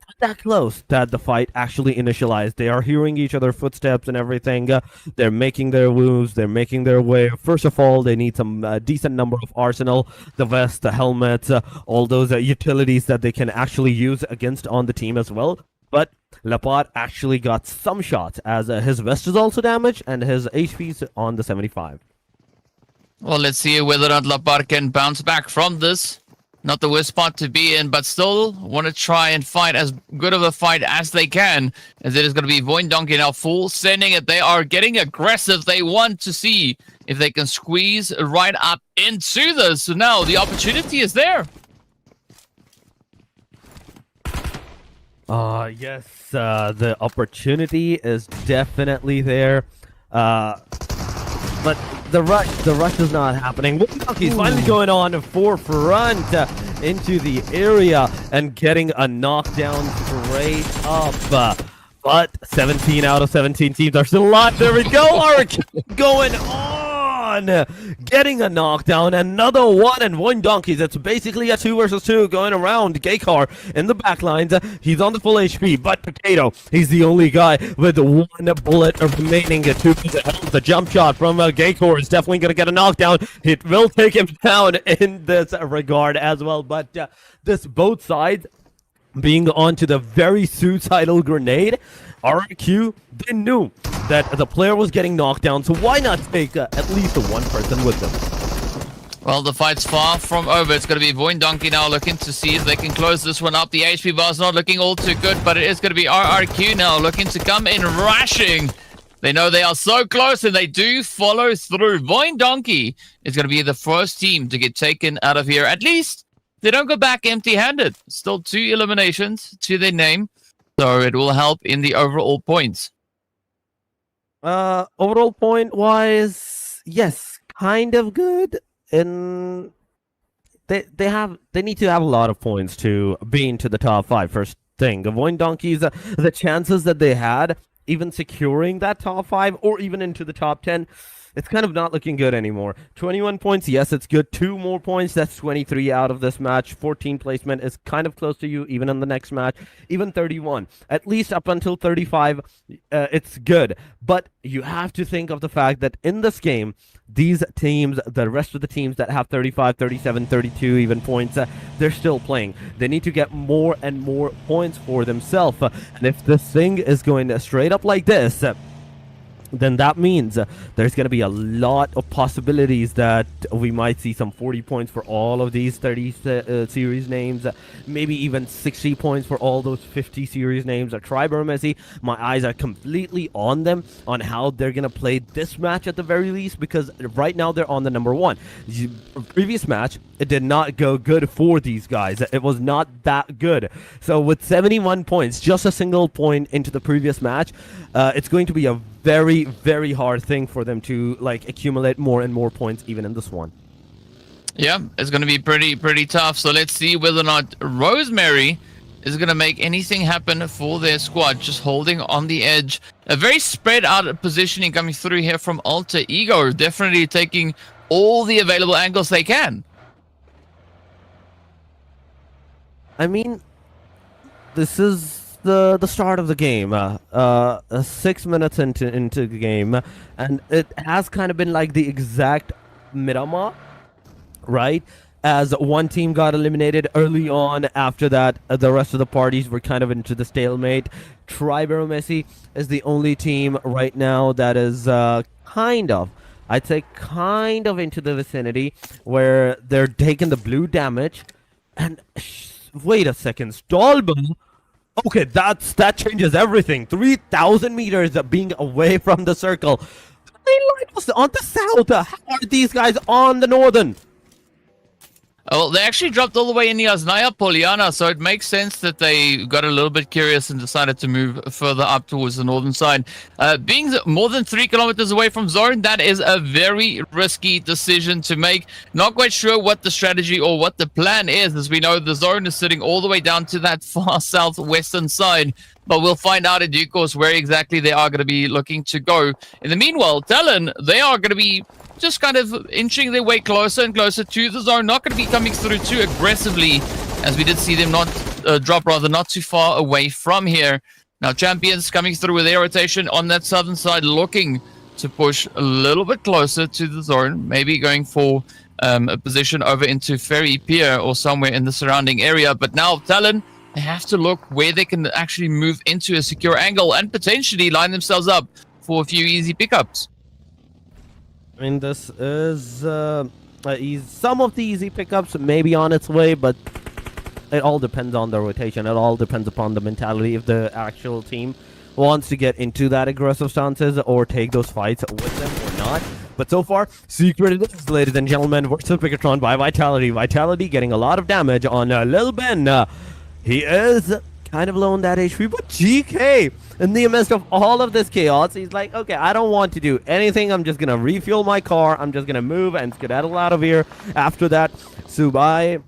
not that close that the fight actually initialized. They are hearing each other's footsteps and everything. They're making their moves. They're making their way. First of all, they need some decent number of arsenal, the vest, the helmets, all those utilities that they can actually use against on the team as well. But Lapat actually got some shots, as his vest is also damaged and his HP's on the 75. Well, let's see whether or not Lapat can bounce back from this. Not the worst spot to be in, but still want to try and fight as good of a fight as they can. As it is going to be Voin Donkey now full sending it. They are getting aggressive. They want to see if they can squeeze right up into this. So now the opportunity is there. Yes, the opportunity is definitely there. But the rush is not happening. He's finally going on forefront into the area and getting a knockdown straight up. But 17 out of 17 teams are still alive. There we go. Ark going on. Getting a knockdown. Another one and one donkeys. It's basically a 2 versus 2 going around. Gaykar in the back lines. He's on the full HP. But Potato, he's the only guy with 1 bullet remaining. The jump shot from Gaykar is definitely going to get a knockdown. It will take him down in this regard as well. But this both sides being onto the very suicidal grenade, RRQ, they knew that the player was getting knocked down, so why not take at least one person with them? Well, the fight's far from over. It's going to be Voin Donkey now looking to see if they can close this one up. The HP bar's not looking all too good, but it is going to be RRQ now looking to come in rushing. They know they are so close, and they do follow through. Voin Donkey is going to be the first team to get taken out of here. At least they don't go back empty-handed. Still 2 eliminations to their name, so it will help in the overall points. Overall point-wise, yes, kind of good. And they need to have a lot of points to be into the top 5. First thing, the Voin Donkeys, the chances that they had, even securing that top 5 or even into the top 10. It's kind of not looking good anymore. 21 points, yes, it's good. 2 more points, that's 23 out of this match. 14 placement is kind of close to you, even in the next match. Even 31. At least up until 35, it's good. But you have to think of the fact that in this game, these teams, the rest of the teams that have 35, 37, 32 even points, they're still playing. They need to get more and more points for themselves. And if this thing is going straight up like this, then that means there's going to be a lot of possibilities that we might see some 40 points for all of these 30 series names, maybe even 60 points for all those 50 series names. Messi, my eyes are completely on them, on how they're going to play this match at the very least, because right now they're on the number 1. Previous match, it did not go good for these guys. It was not that good. So with 71 points, just a single point into the previous match, it's going to be a very, very hard thing for them to accumulate more and more points even in this one. Yeah, it's going to be pretty tough. So let's see whether or not Rosemary is going to make anything happen for their squad. Just holding on the edge. A very spread out positioning coming through here from Alter Ego. Definitely taking all the available angles they can. I mean, this is the start of the game, 6 minutes into the game, and it has kind of been like the exact Miramar, right? As one team got eliminated early on, after that, the rest of the parties were kind of into the stalemate. Messi is the only team right now that is I'd say kind of into the vicinity, where they're taking the blue damage, and wait a second, Stallball. Okay, that changes everything. 3,000 meters of being away from the circle. The main line was on the south. How are these guys on the northern? Well, they actually dropped all the way in the Aznaya Poliana, so it makes sense that they got a little bit curious and decided to move further up towards the northern side. Being more than 3 kilometers away from zone, that is a very risky decision to make. Not quite sure what the strategy or what the plan is, as we know the zone is sitting all the way down to that far southwestern side. But we'll find out in due course where exactly they are going to be looking to go. In the meanwhile, Talon, they are going to be just kind of inching their way closer and closer to the zone. Not going to be coming through too aggressively, as we did see them not too far away from here. Now, Champions coming through with their rotation on that southern side, looking to push a little bit closer to the zone, maybe going for a position over into Ferry Pier or somewhere in the surrounding area. But now, Talon, they have to look where they can actually move into a secure angle and potentially line themselves up for a few easy pickups. I mean, this is some of the easy pickups may be on its way, but it all depends on the rotation. It all depends upon the mentality if the actual team wants to get into that aggressive stances or take those fights with them or not. But so far, Secret it is, ladies and gentlemen, versus Picatron by Vitality. Vitality getting a lot of damage on Lil Ben. He is kind of low on that HP, but GK, in the midst of all of this chaos, he's like, okay, I don't want to do anything. I'm just going to refuel my car. I'm just going to move and skedaddle out of here. After that, Subai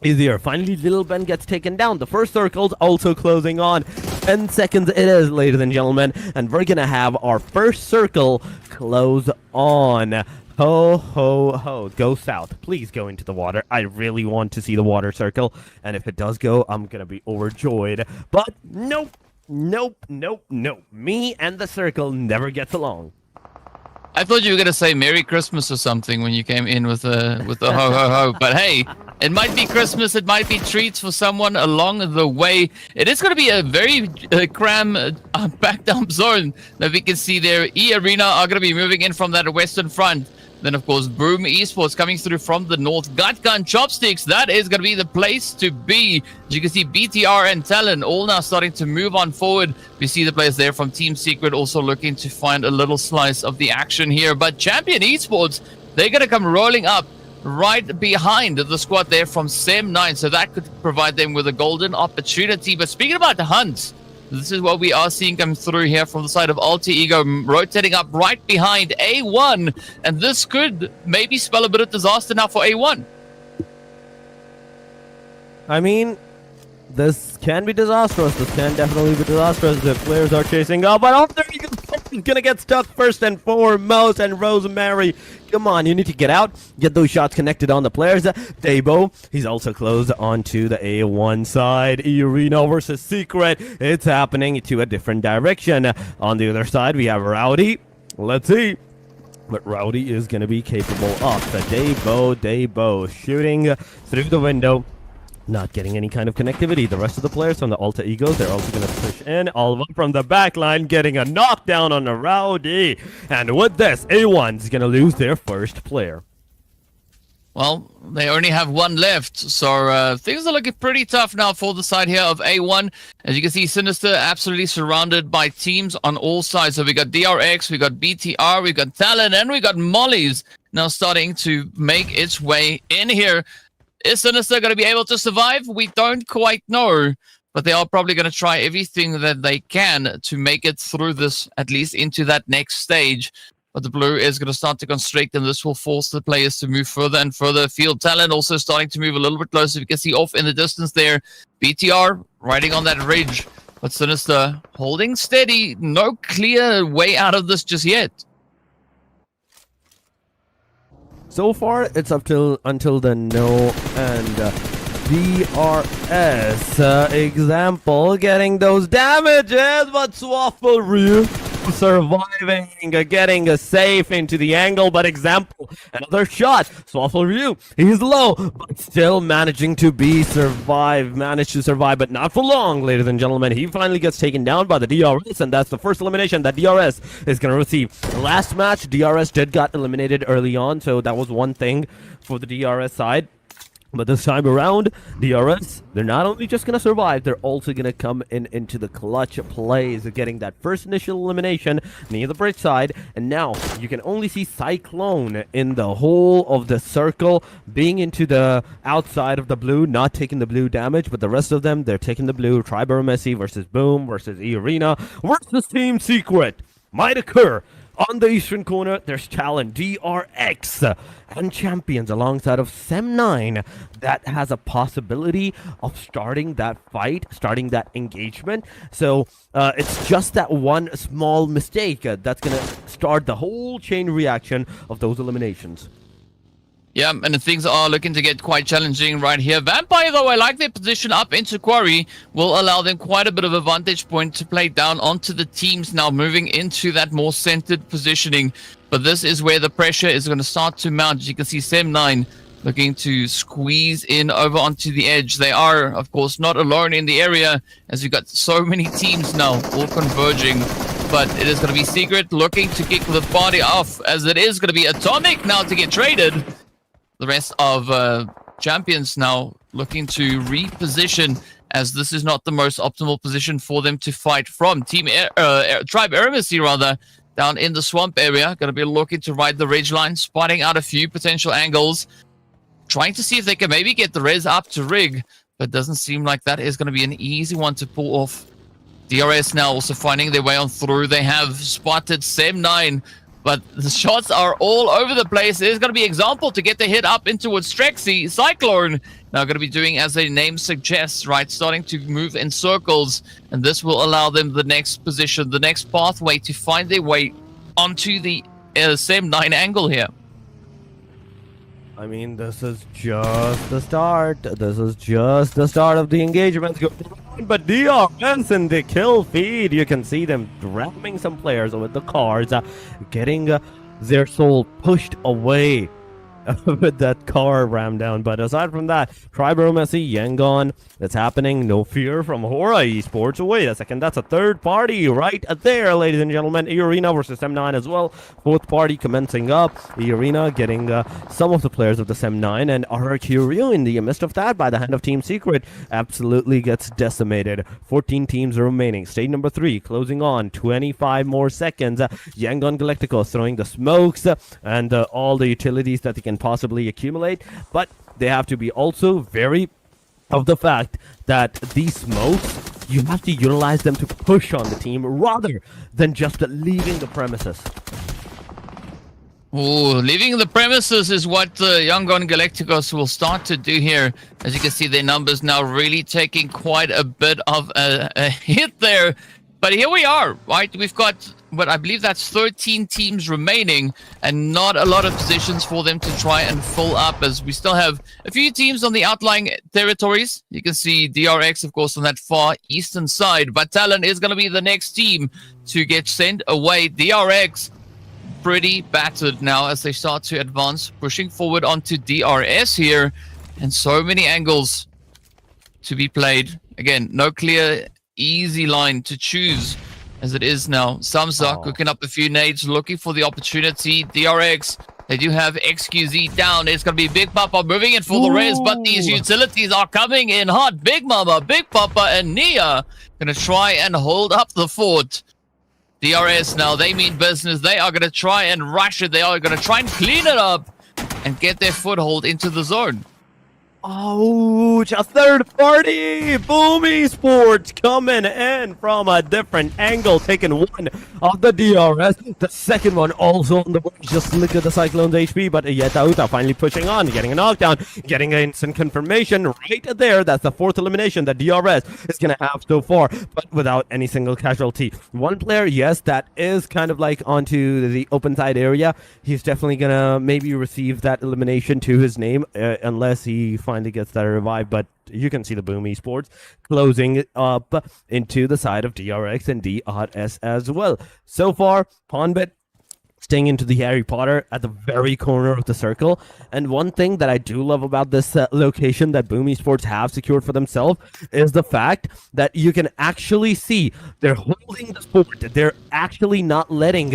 is here. Finally, Little Ben gets taken down. The first circle's also closing on. 10 seconds it is, ladies and gentlemen, and we're gonna have our first circle close on. Ho, ho, ho. Go south. Please go into the water. I really want to see the water circle, and if it does go, I'm gonna be overjoyed. But nope, nope, nope, nope. Me and the circle never gets along. I thought you were gonna say Merry Christmas or something when you came in with the ho ho ho. But hey, it might be Christmas. It might be treats for someone along the way. It is gonna be a very back dump zone that we can see there. E Arena are gonna be moving in from that western front. Then, of course, Boom Esports coming through from the north. Gut Gun Chopsticks, that is going to be the place to be. As you can see, BTR and Talon all now starting to move on forward. We see the players there from Team Secret also looking to find a little slice of the action here. But Champion Esports, they're going to come rolling up right behind the squad there from Sem9. So that could provide them with a golden opportunity. But speaking about the hunts, this is what we are seeing come through here from the side of Alter Ego, rotating up right behind A1. And this could maybe spell a bit of disaster now for A1. I mean, this can be disastrous. This can definitely be disastrous if players are chasing up. But Alter Ego is going to get stuck first and foremost. And Rosemary, come on, you need to get out. Get those shots connected on the players. Debo, he's also closed onto the A1 side. Arena versus Secret. It's happening to a different direction. On the other side, we have Rowdy. Let's see what Rowdy is going to be capable of. The Debo shooting through the window. Not getting any kind of connectivity. The rest of the players on the Alter Egos, they're also going to push in. All from the back line, getting a knockdown on the Rowdy. And with this, A1's going to lose their first player. Well, they only have one left, so things are looking pretty tough now for the side here of A1. As you can see, Sinister absolutely surrounded by teams on all sides. So we got DRX, we got BTR, we got Talon, and we got Molly's now starting to make its way in here. Is Sinister going to be able to survive? We don't quite know, but they are probably going to try everything that they can to make it through this, at least into that next stage. But the blue is going to start to constrict, and this will force the players to move further and further afield. Talent also starting to move a little bit closer. You can see off in the distance there. BTR riding on that ridge, but Sinister holding steady. No clear way out of this just yet. So far, it's up until the no and DRS example getting those damages, but Swaffle Ryu surviving, getting a safe into the angle, but example, another shot. Swaffle Ryu, he's low, but still managing to manage to survive, but not for long, ladies and gentlemen. He finally gets taken down by the DRS, and that's the first elimination that DRS is going to receive. Last match, DRS did got eliminated early on, so that was one thing for the DRS side. But this time around, DRS, they're not only just going to survive, they're also going to come into the clutch plays, getting that first initial elimination near the bridge side. And now you can only see Cyclone in the whole of the circle being into the outside of the blue, not taking the blue damage, but the rest of them, they're taking the blue. Triber Messi versus Boom versus E-Arena versus Team Secret might occur. On the eastern corner, there's Talon, DRX, and Champions alongside of Sem9 that has a possibility of starting that fight, starting that engagement. So it's just that one small mistake that's going to start the whole chain reaction of those eliminations. Yeah, and things are looking to get quite challenging right here. Vampire, though, I like their position up into Quarry, will allow them quite a bit of a vantage point to play down onto the teams now moving into that more centered positioning. But this is where the pressure is going to start to mount. As you can see, Sem9 looking to squeeze in over onto the edge. They are, of course, not alone in the area, as you've got so many teams now all converging. But it is going to be Secret looking to kick the party off, as it is going to be Atomic now to get traded. The rest of Champions now looking to reposition, as this is not the most optimal position for them to fight from. Tribe Eremacy, rather, down in the swamp area. Going to be looking to ride the ridge line, spotting out a few potential angles. Trying to see if they can maybe get the res up to rig, but doesn't seem like that is going to be an easy one to pull off. DRS now also finding their way on through. They have spotted Sem9 but the shots are all over the place. There's going to be example to get the hit up in towards Strexy. Cyclone now going to be doing as their name suggests, right? Starting to move in circles, and this will allow them the next position, the next pathway to find their way onto the SEM9 angle here. I mean, this is just the start. This is just the start of the engagement. But DRS in the kill feed, you can see them ramming some players with the cars, getting their soul pushed away with that car ram down. But aside from that, Tribro Messi, Yangon, that's happening. No fear from Hora Esports. Wait a second, that's a third party right there, ladies and gentlemen. E-Arena versus SEM9 as well. Fourth party commencing up. E-Arena getting some of the players of the SEM9, and RRQ in the midst of that by the hand of Team Secret absolutely gets decimated. 14 teams remaining. Stage number 3 closing on. 25 more seconds. Yangon Galacticos throwing the smokes and all the utilities that they can possibly accumulate, but they have to be also very of the fact that these smokes, you have to utilize them to push on the team rather than just leaving the premises. Ooh, leaving the premises is what Yangon Galacticos will start to do here. As you can see, their numbers now really taking quite a bit of a hit there. But here we are, right? We've got, but I believe that's 13 teams remaining and not a lot of positions for them to try and fill up, as we still have a few teams on the outlying territories. You can see DRX, of course, on that far eastern side. But Talon is going to be the next team to get sent away. DRX pretty battered now as they start to advance, pushing forward onto DRS here. And so many angles to be played. Again, no clear easy line to choose as it is now. Samza cooking up a few nades, looking for the opportunity. DRX, they do have XQZ down. It's going to be Big Papa moving in for the res, but these utilities are coming in hot. Big Mama, Big Papa, and Nia going to try and hold up the fort. DRS now, they mean business. They are going to try and rush it. They are going to try and clean it up and get their foothold into the zone. Ouch, a third party! Boom Esports coming in from a different angle, taking one of the DRS. The second one also on the board. Just look at the Cyclone's HP, but Yetauta finally pushing on, getting a knockdown, getting an instant confirmation right there. That's the fourth elimination that DRS is going to have so far, but without any single casualty. One player, yes, that is kind of like onto the open side area. He's definitely going to maybe receive that elimination to his name, unless he finally gets that revive. But you can see the Boom Esports closing up into the side of DRX and DRS as well. So far, Pawnbit staying into the Harry Potter at the very corner of the circle. And one thing that I do love about this location that Boom Esports have secured for themselves is the fact that you can actually see they're holding the fort. They're actually not letting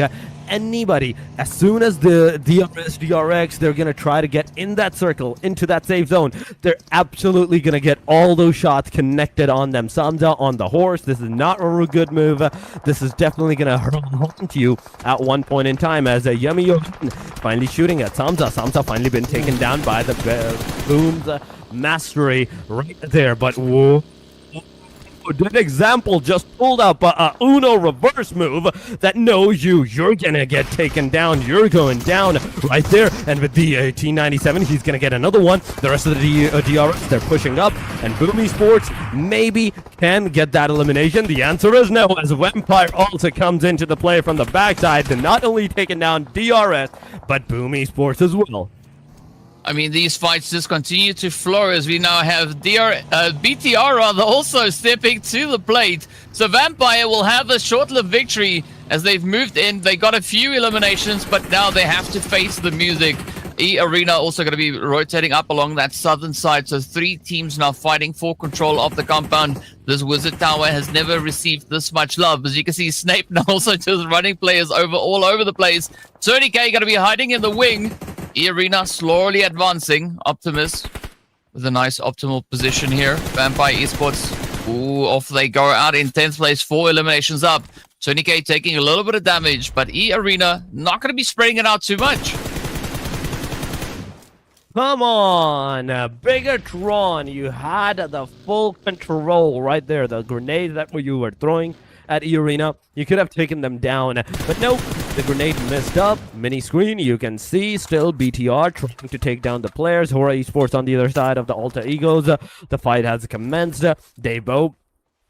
anybody. As soon as the DRX, they're going to try to get in that circle, into that safe zone. They're absolutely going to get all those shots connected on them. Samza on the horse. This is not a good move. This is definitely going to haunt you at one point in time, as Yummy Yohin finally shooting at Samza. Samza finally been taken down by the Boom's mastery right there. But whoa. That example just pulled up a Uno reverse move that knows you're gonna get taken down. You're going down right there. And with the T97, he's gonna get another one. The rest of the DRS, they're pushing up. And Boom Esports maybe can get that elimination. The answer is no, as Vampire also comes into the play from the backside to not only taking down DRS, but Boom Esports as well. I mean, these fights just continue to flow as we now have BTR rather also stepping to the plate. So Vampire will have a short-lived victory as they've moved in. They got a few eliminations, but now they have to face the music. E-Arena also going to be rotating up along that southern side. So 3 teams now fighting for control of the compound. This Wizard Tower has never received this much love. As you can see, Snape now also just running players all over the place. 30k going to be hiding in the wing. E-Arena slowly advancing. Optimus with a nice optimal position here. Vampire Esports. Ooh, off they go out in 10th place. 4 eliminations up. 20k taking a little bit of damage, but E-Arena not going to be spreading it out too much. Come on, Bigatron, you had the full control right there. The grenades that you were throwing at E-Arena, you could have taken them down. But nope, The grenade missed up. Mini screen, you can see still BTR trying to take down the players. Hora Esports on the other side of the Alter Egos. The fight has commenced. Debo,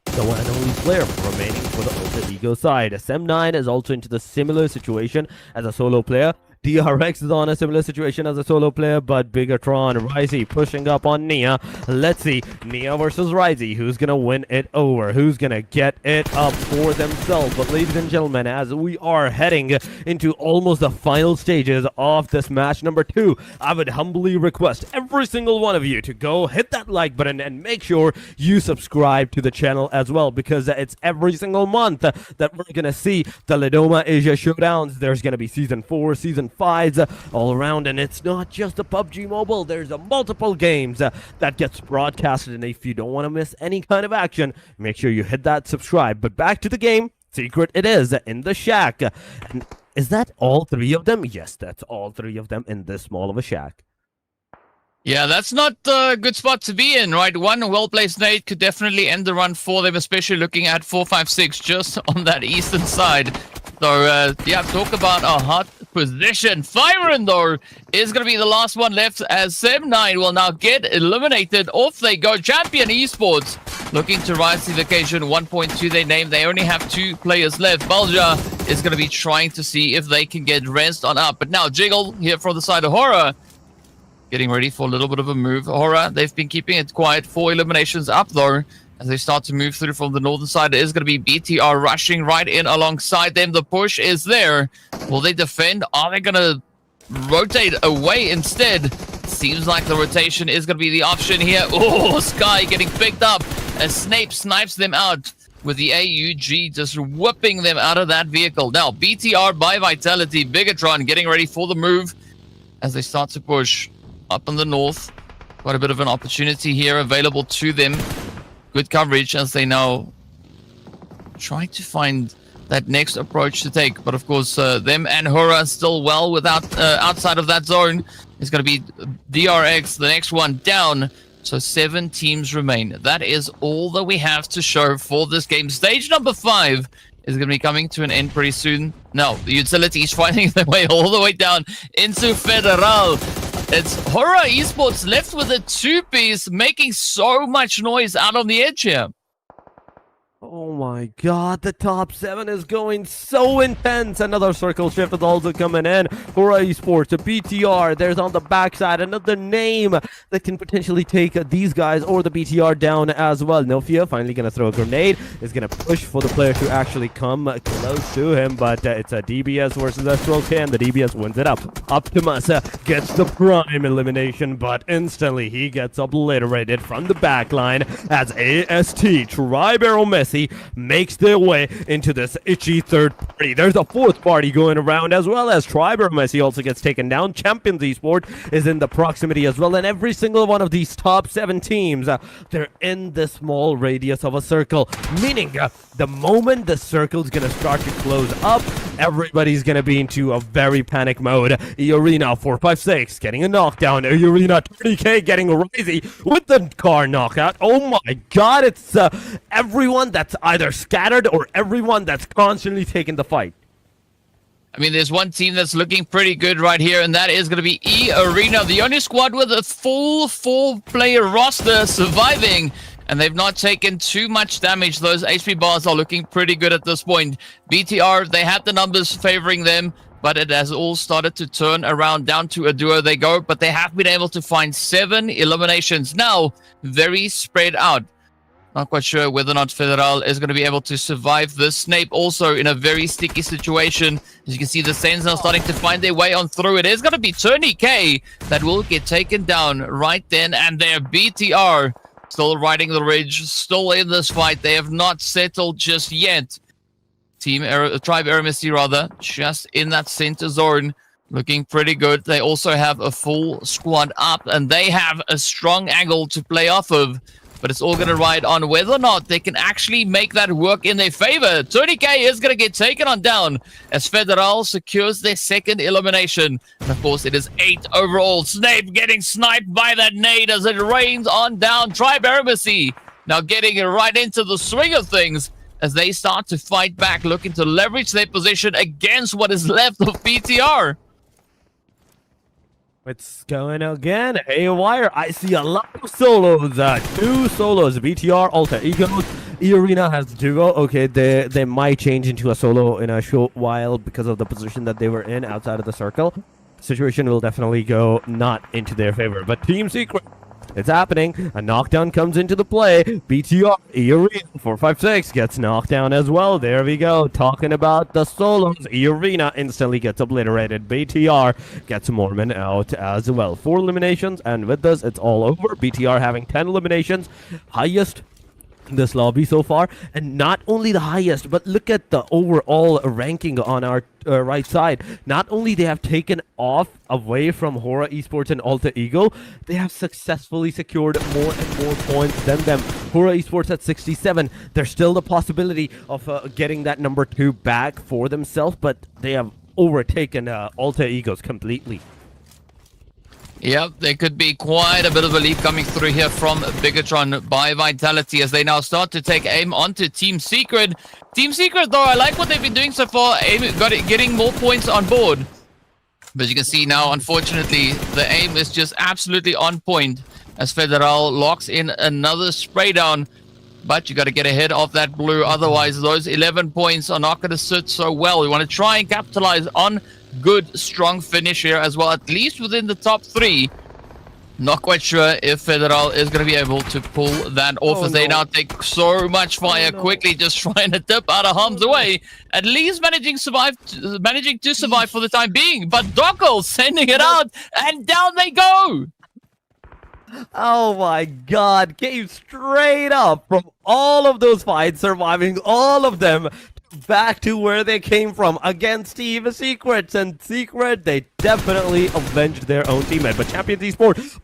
the one and only player remaining for the Alter Ego side. SM9 is also into the similar situation as a solo player. DRX is on a similar situation as a solo player, but Bigatron, Ryzy pushing up on Nia. Let's see, Nia versus Ryzy. Who's gonna win it over? Who's gonna get it up for themselves? But ladies and gentlemen, as we are heading into almost the final stages of this match number 2, I would humbly request every single one of you to go hit that like button and make sure you subscribe to the channel as well, because it's every single month that we're gonna see the Lidoma Asia Showdowns. There's gonna be Season 4, Season 5s all around, and it's not just the PUBG Mobile. There's multiple games that gets broadcasted, and if you don't want to miss any kind of action, make sure you hit that subscribe. But back to the game. Secret it is in the shack. And is that all 3 of them? Yes, that's all 3 of them in this small of a shack. Yeah, that's not a good spot to be in, right? One well-placed nade could definitely end the run for them, especially looking at 456 just on that eastern side. So, yeah, talk about a hot position. Firen, though, is going to be the last one left, as SM9 will now get eliminated. Off they go. Champion Esports looking to rise to the occasion. 1.2 they name. They only have 2 players left. Balja is going to be trying to see if they can get rest on up. But now Jiggle here from the side of Hora, getting ready for a little bit of a move. Hora, they've been keeping it quiet. 4 eliminations up, though. As they start to move through from the northern side, it is going to be BTR rushing right in alongside them. The push is there. Will they defend? Are they going to rotate away instead? Seems like the rotation is going to be the option here. Oh, Sky getting picked up as Snape snipes them out with the AUG, just whipping them out of that vehicle. Now, BTR by Vitality. Bigatron getting ready for the move as they start to push up in the north. Quite a bit of an opportunity here available to them. Good coverage as they now try to find that next approach to take. But of course, them and Hora still well without outside of that zone. It's going to be DRX, the next one down. So 7 teams remain. That is all that we have to show for this game. Stage number 5 is going to be coming to an end pretty soon. Now, the utility is finding their way all the way down into Federal. It's Hora Esports left with a 2-piece, making so much noise out on the edge here. Oh my god, the top 7 is going so intense. Another circle shift is also coming in. Hora Esports, a BTR. There's on the backside another name that can potentially take these guys or the BTR down as well. Nofia finally going to throw a grenade. Is going to push for the player to actually come close to him, but it's a DBS versus a Stroke, and the DBS wins it up. Optimus gets the prime elimination, but instantly he gets obliterated from the backline as AST, Tri-Barrel Messi, makes their way into this itchy third party. There's a 4th party going around as well, as Tri-Barrel Messi also gets taken down. Champions Esports is in the proximity as well, and every single one of these top 7 teams, they're in the small radius of a circle, meaning the moment the circle's gonna start to close up, everybody's gonna be into a very panic mode. Eorina 456 getting a knockdown. Eorina 30k getting a Ryzy with the car knockout. Oh my god, it's everyone that's either scattered or everyone that's constantly taking the fight. I mean, there's one team that's looking pretty good right here, and that is going to be E-Arena, the only squad with a full 4-player roster surviving, and they've not taken too much damage. Those HP bars are looking pretty good at this point. BTR, they had the numbers favoring them, but it has all started to turn around. Down to a duo they go, but they have been able to find 7 eliminations. Now, very spread out. Not quite sure whether or not Federal is going to be able to survive this. Snape also in a very sticky situation. As you can see, the Sentinel starting to find their way on through. It is going to be Tony K that will get taken down right then and there. BTR still riding the ridge, still in this fight. They have not settled just yet. Tribe Eremisi rather, just in that center zone. Looking pretty good. They also have a full squad up, and they have a strong angle to play off of. But it's all going to ride on whether or not they can actually make that work in their favor. 30k is going to get taken on down as Federal secures their 2nd elimination. And of course, it is 8 overall. Snape getting sniped by that nade as it rains on down. Tribe Eremisi now getting right into the swing of things. as they start to fight back, looking to leverage their position against what is left of BTR. It's going again. Haywire. I see a lot of solos. 2 solos. BTR, Alter Egos. E-Arena has duo. Okay, they might change into a solo in a short while because of the position that they were in outside of the circle. Situation will definitely go not into their favor. But Team Secret, it's happening. A knockdown comes into the play. BTR, E-Arena, 456 gets knocked down as well. There we go. Talking about the solos. E-Arena instantly gets obliterated. BTR gets Mormon out as well. 4 eliminations, and with this, it's all over. BTR having 10 eliminations. Highest in this lobby so far, and not only the highest, but look at the overall ranking on our right side. Not only they have taken off away from Hora Esports and Alter Ego, they have successfully secured more and more points than them. Hora Esports at 67. There's still the possibility of getting that number 2 back for themselves, but they have overtaken Alter Egos completely. Yep, there could be quite a bit of a leap coming through here from Bigatron by Vitality as they now start to take aim onto Team Secret. Team Secret, though, I like what they've been doing so far, getting more points on board. But you can see now, unfortunately, the aim is just absolutely on point as Federal locks in another spray down. But you got to get ahead of that blue, otherwise those 11 points are not going to sit so well. We want to try and capitalize on good, strong finish here as well, at least within the top 3. Not quite sure if Federal is going to be able to pull that off as they now take so much fire quickly, just trying to dip out of harm's way. At least managing to survive for the time being. But Dockel sending it out, and down they go. Oh my god, came straight up from all of those fights, surviving all of them, back to where they came from against Team Secrets. And Secret, they definitely avenged their own teammate. But Champions Esports,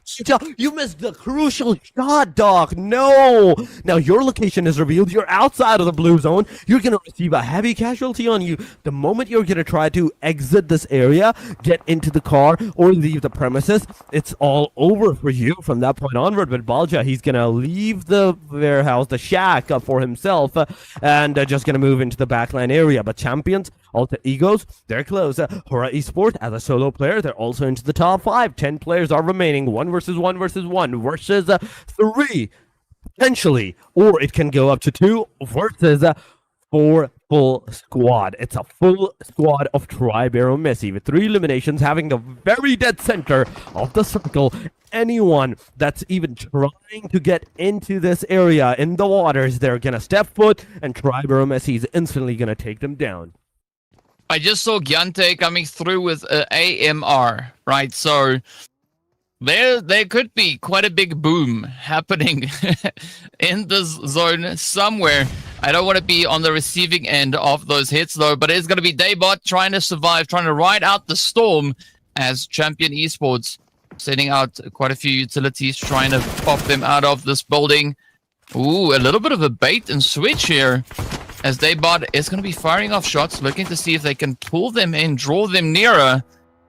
you missed the crucial shot, Doc. No! Now your location is revealed. You're outside of the blue zone. You're going to receive a heavy casualty on you. The moment you're going to try to exit this area, get into the car, or leave the premises, it's all over for you from that point onward. But Balja, he's going to leave the warehouse, the shack, for himself, and just going to move into the backline area. But Champions, Alter Egos, they're close. Hora Esports, as a solo player, they're also into the top 5. 10 players are remaining. 1 versus 1 versus 1 versus 3, potentially. Or it can go up to 2 versus 4 full squad. It's a full squad of Tribe Arrow Messi with 3 eliminations, having the very dead center of the circle. Anyone that's even trying to get into this area in the waters, they're gonna step foot, and Tribe Arrow Messi is instantly gonna take them down. I just saw Gyante coming through with AMR, right? So there could be quite a big boom happening in this zone somewhere. I don't want to be on the receiving end of those hits, though, but it's going to be Daybot trying to survive, trying to ride out the storm as Champion Esports sending out quite a few utilities, trying to pop them out of this building. Ooh, a little bit of a bait and switch here, as Daybot is going to be firing off shots, looking to see if they can pull them in, draw them nearer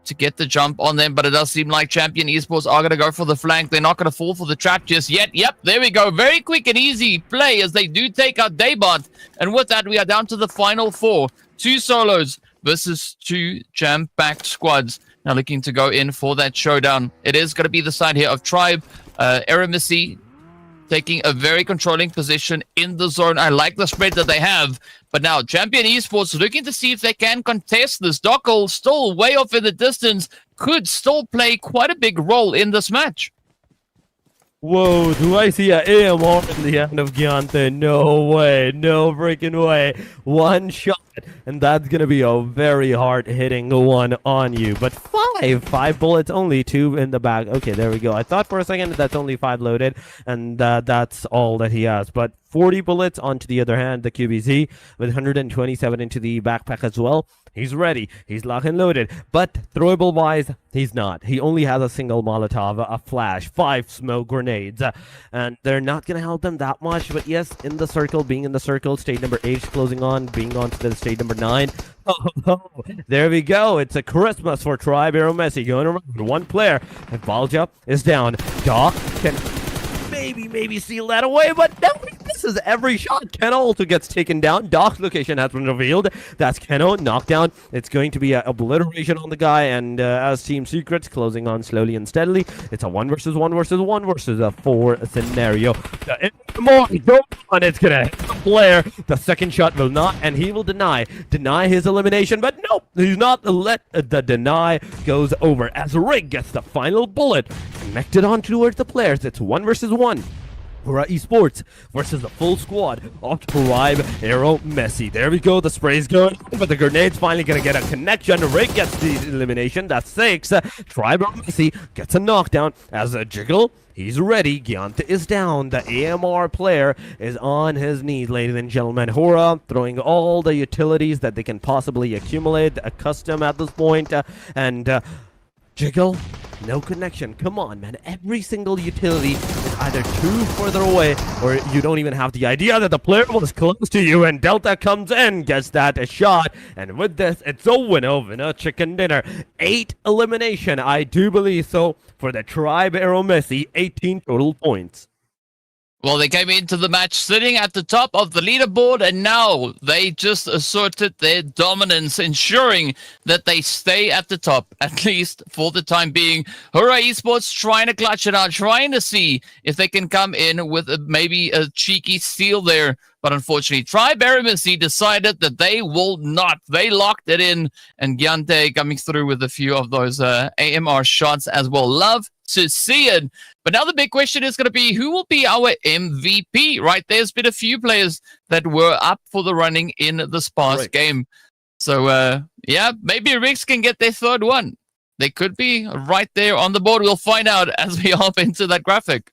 to get the jump on them. But it does seem like Champion Esports are going to go for the flank. They're not going to fall for the trap just yet. Yep, there we go. Very quick and easy play as they do take out Daybot. And with that, we are down to the final 4. 2 solos versus 2 jam-packed squads. Now looking to go in for that showdown. It is going to be the side here of Tribe. Eremisi taking a very controlling position in the zone. I like the spread that they have. But now Champion Esports looking to see if they can contest this. Dockel still way off in the distance. Could still play quite a big role in this match. Whoa, do I see an AMR in the hand of Gyante? No way, no freaking way. 1 shot, and that's going to be a very hard-hitting one on you. But 5 bullets only, 2 in the back. Okay, there we go. I thought for a second that's only 5 loaded, and that's all that he has. But 40 bullets onto the other hand, the QBZ, with 127 into the backpack as well. He's ready. He's locked and loaded. But throwable-wise, he's not. He only has a single Molotov, a flash, 5 smoke grenades. And they're not going to help them that much. But yes, in the circle, being in the circle, stage number 8 is closing on, being on to the stage number 9. Oh, there we go. It's a Christmas for Tribe Arrow Messi going around. 1 player. And Balja is down. Doc can maybe seal that away, but no, he misses every shot. Keno also gets taken down. Doc's location has been revealed. That's Keno, knockdown. It's going to be an obliteration on the guy, and as Team Secrets closing on slowly and steadily, it's a 1 versus 1 versus 1 versus a 4 scenario. More go on, it's gonna hit the player. The second shot will not, and he will deny his elimination, but nope, he's not let the deny goes over as Rig gets the final bullet connected on towards the players. It's 1 versus 1. Hura Esports versus the full squad of Tribe, Arrow, Messi. There we go. The spray's going, but the grenade's finally going to get a connection. Rig gets the elimination. That's 6. Tribe, Arrow, Messi gets a knockdown as a jiggle. He's ready. Gyanta is down. The AMR player is on his knees, ladies and gentlemen. Hura throwing all the utilities that they can possibly accumulate, a custom at this point, and Jiggle, no connection. Come on, man. Every single utility is either too further away or you don't even have the idea that the player was close to you, and Delta comes in, gets that a shot, and with this, it's a winner chicken dinner. 8 elimination, I do believe so, for the Tribe Arrow Messi, 18 total points. Well, they came into the match sitting at the top of the leaderboard, and now they just asserted their dominance, ensuring that they stay at the top, at least for the time being. Hura Esports trying to clutch it out, trying to see if they can come in with maybe a cheeky steal there. But unfortunately, Tribe Arrow Messi decided that they will not. They locked it in, and Gyante coming through with a few of those AMR shots as well. Love to see it. But now the big question is going to be, who will be our MVP, right? There's been a few players that were up for the running in this past game. So, yeah, maybe Riggs can get their third one. They could be right there on the board. We'll find out as we hop into that graphic.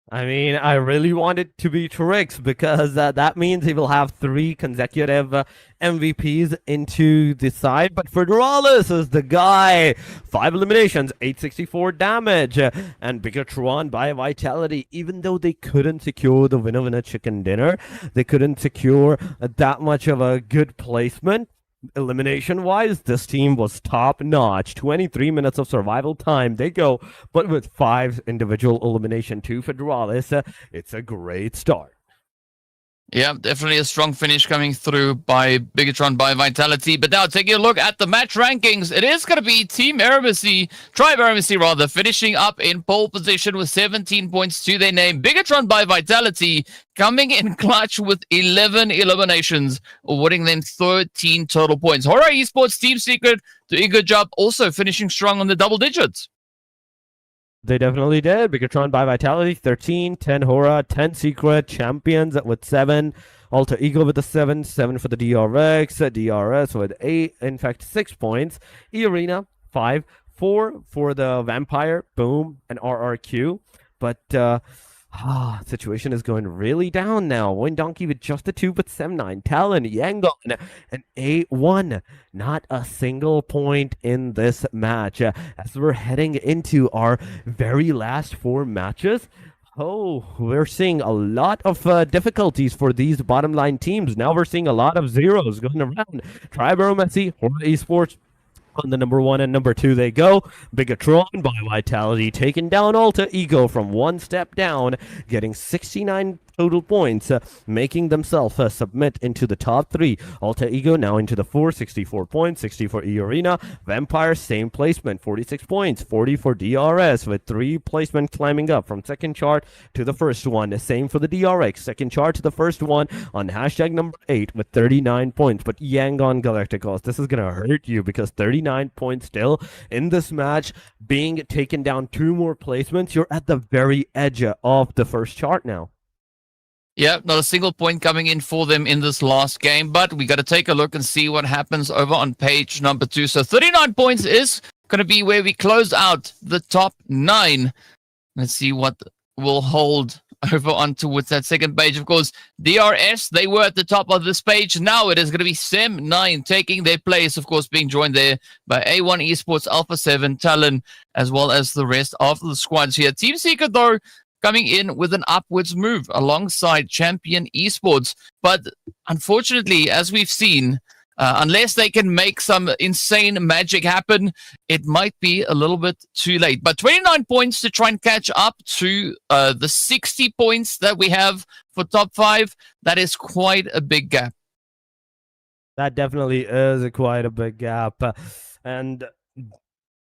I mean, I really want it to be Trix because that means he will have 3 consecutive MVPs into the side. But Federalis is the guy. 5 eliminations, 864 damage, and Bigatron by Vitality. Even though they couldn't secure the winner chicken dinner, they couldn't secure that much of a good placement. Elimination wise, this team was top notch. 23 minutes of survival time they go, but with 5 individual elimination to Federalis, it's a great start. Yeah, definitely a strong finish coming through by Bigatron by Vitality. But now taking a look at the match rankings, it is going to be Team Arrow Messi, Tribe Arrow Messi rather, finishing up in pole position with 17 points to their name. Bigatron by Vitality coming in clutch with 11 eliminations, awarding them 13 total points. Hura Esports, Team Secret, doing a good job, also finishing strong on the double digits. They definitely did. Bigatron by Vitality, 13, 10 Hora, 10 Secret, Champions with 7, Alter Ego with the 7, 7 for the DRX, DRS with 8, in fact 6 points, E-Arena, 5, 4 for the Vampire, Boom, and RRQ. But situation is going really down now. Donkey with just a 2, but 7-9. Talon, Yangon, and 8-1. Not a single point in this match. As we're heading into our very last 4 matches, we're seeing a lot of difficulties for these bottom line teams. Now we're seeing a lot of zeros going around. Tribe Arrow Messi, Hora Esports, on the number 1 and number 2 they go. Bigatron by Vitality taking down Alter Ego from 1 step down, getting 69 total points, making themselves submit into the top 3. Alter Ego now into the 4, 64 points, 60 for E-Arena. Vampire, same placement, 46 points, 40 for DRS, with 3 placement climbing up from second chart to the first one. Same for the DRX, second chart to the first one on hashtag number 8 with 39 points. But Yangon Galacticos, this is going to hurt you because 39 points still in this match, being taken down 2 more placements. You're at the very edge of the first chart now. Yeah, not a single point coming in for them in this last game, but we got to take a look and see what happens over on page number 2. So 39 points is going to be where we close out the top 9. Let's see what will hold over on towards that second page. Of course, DRS, they were at the top of this page. Now it is going to be SEM9 taking their place, of course, being joined there by A1 Esports, Alpha 7, Talon, as well as the rest of the squads here. Team Secret, though, coming in with an upwards move alongside Champion Esports. But unfortunately, as we've seen, Unless they can make some insane magic happen, it might be a little bit too late. But 29 points to try and catch up to the 60 points that we have for top 5, that is quite a big gap. That definitely is quite a big gap. And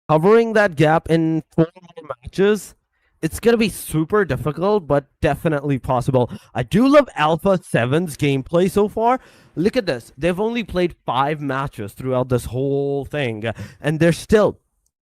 covering that gap in 4 more matches, it's going to be super difficult, but definitely possible. I do love Alpha 7's gameplay so far. Look at this. They've only played 5 matches throughout this whole thing, and they're still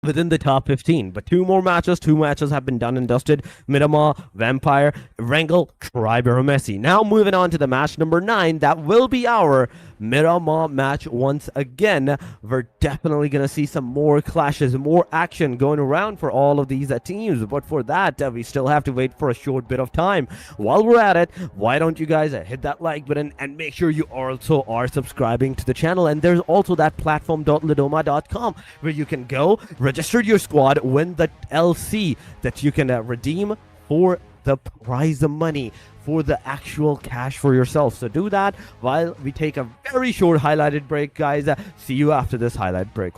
within the top 15. But 2 more matches. 2 matches have been done and dusted. Miramar, Vampire, Wrangle, Cryber, Messi. Now moving on to the match number 9. That will be our Miramar match once again. We're definitely going to see some more clashes, more action going around for all of these teams. But for that, we still have to wait for a short bit of time. While we're at it, why don't you guys hit that like button and make sure you also are subscribing to the channel. And there's also that platform.ledoma.com where you can go, register your squad, win the LC that you can redeem for the prize of money, for the actual cash for yourself. So do that while we take a very short highlighted break, guys. See you after this highlight break.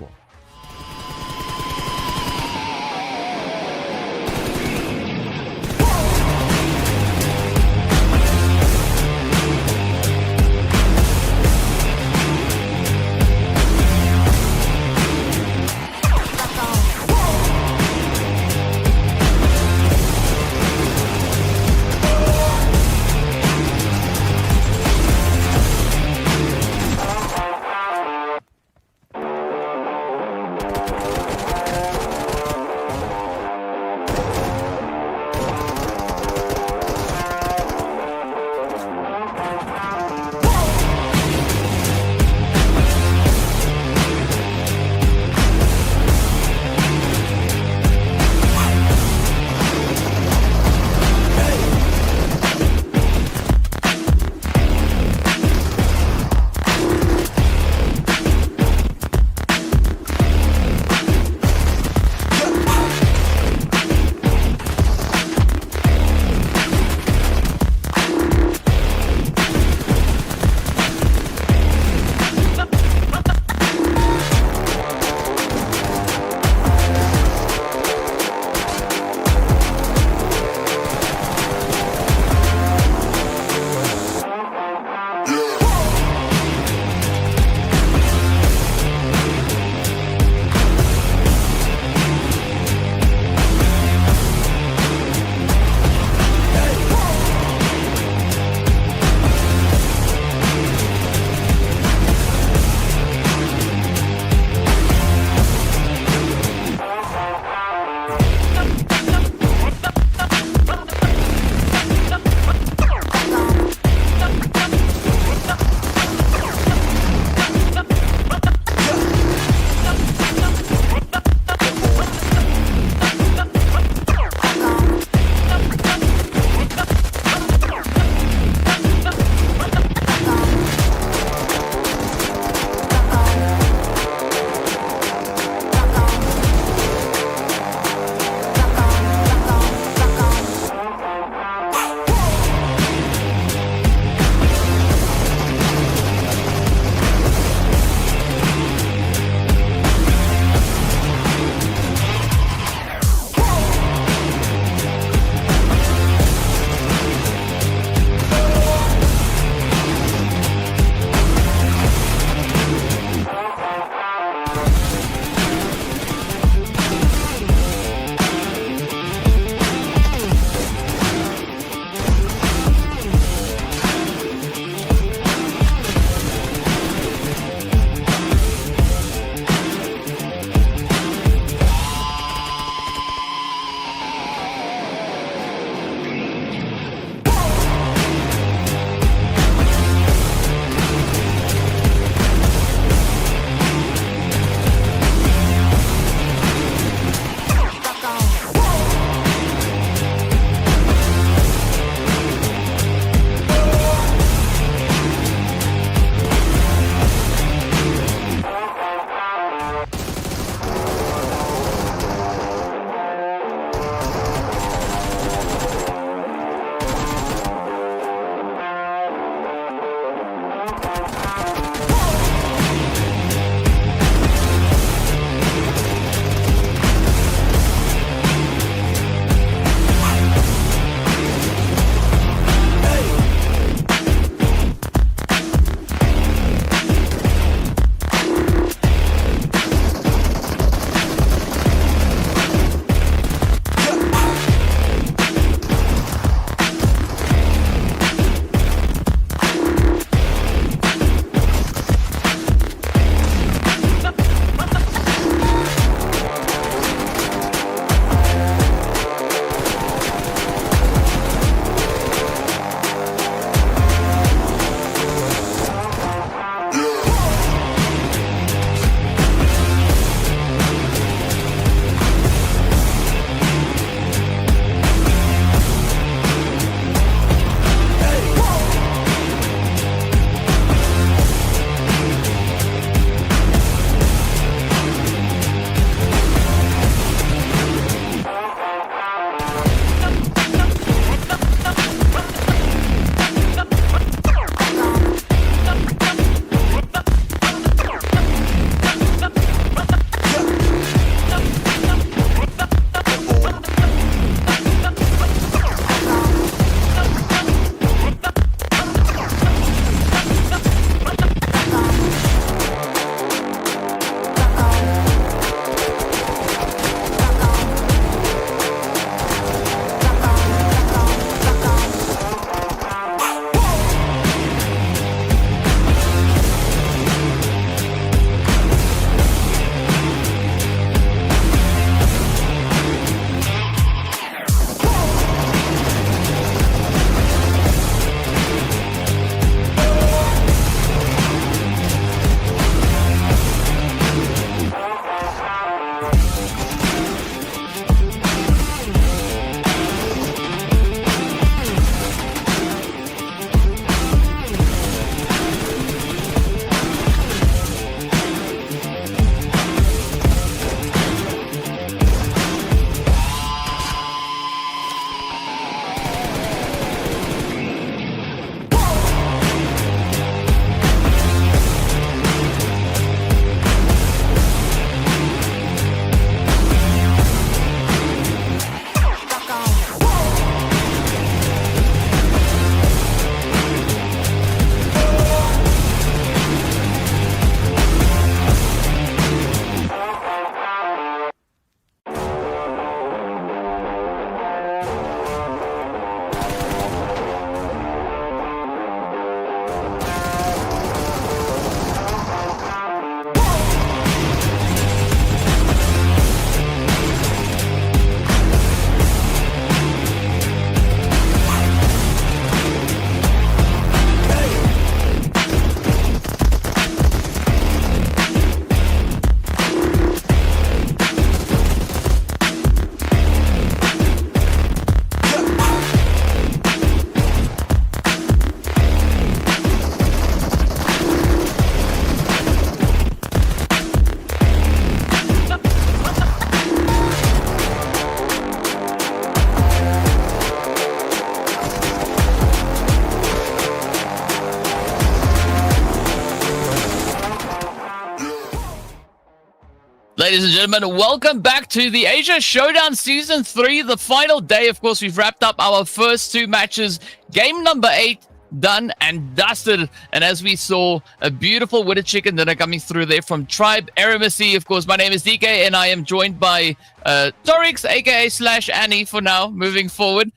ladies and gentlemen. Welcome back to the Asia Showdown Season 3, the final day. Of course, we've wrapped up our first 2 matches. Game number 8, done and dusted. And as we saw, a beautiful winter chicken dinner coming through there from Tribe Eremisi. Of course, my name is DK, and I am joined by Torix, aka /Annie for now, moving forward.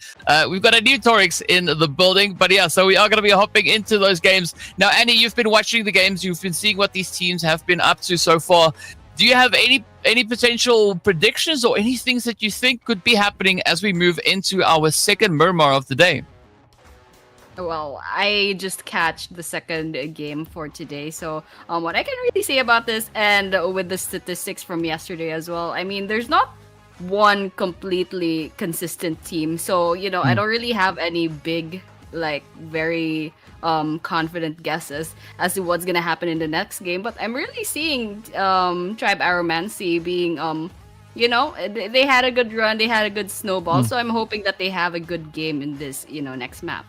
We've got a new Torix in the building, but yeah, so we are going to be hopping into those games. Now, Annie, you've been watching the games. You've been seeing what these teams have been up to so far. Do you have any potential predictions or any things that you think could be happening as we move into our second Murmur of the day? Well, I just catch the second game for today, so what I can really say about this, and with the statistics from yesterday as well, I mean, there's not one completely consistent team, so, you know, I don't really have any big, like, very confident guesses as to what's gonna happen in the next game, but I'm really seeing Tribe Aromancy being you know, they had a good run, they had a good snowball, so I'm hoping that they have a good game in this, you know, next map.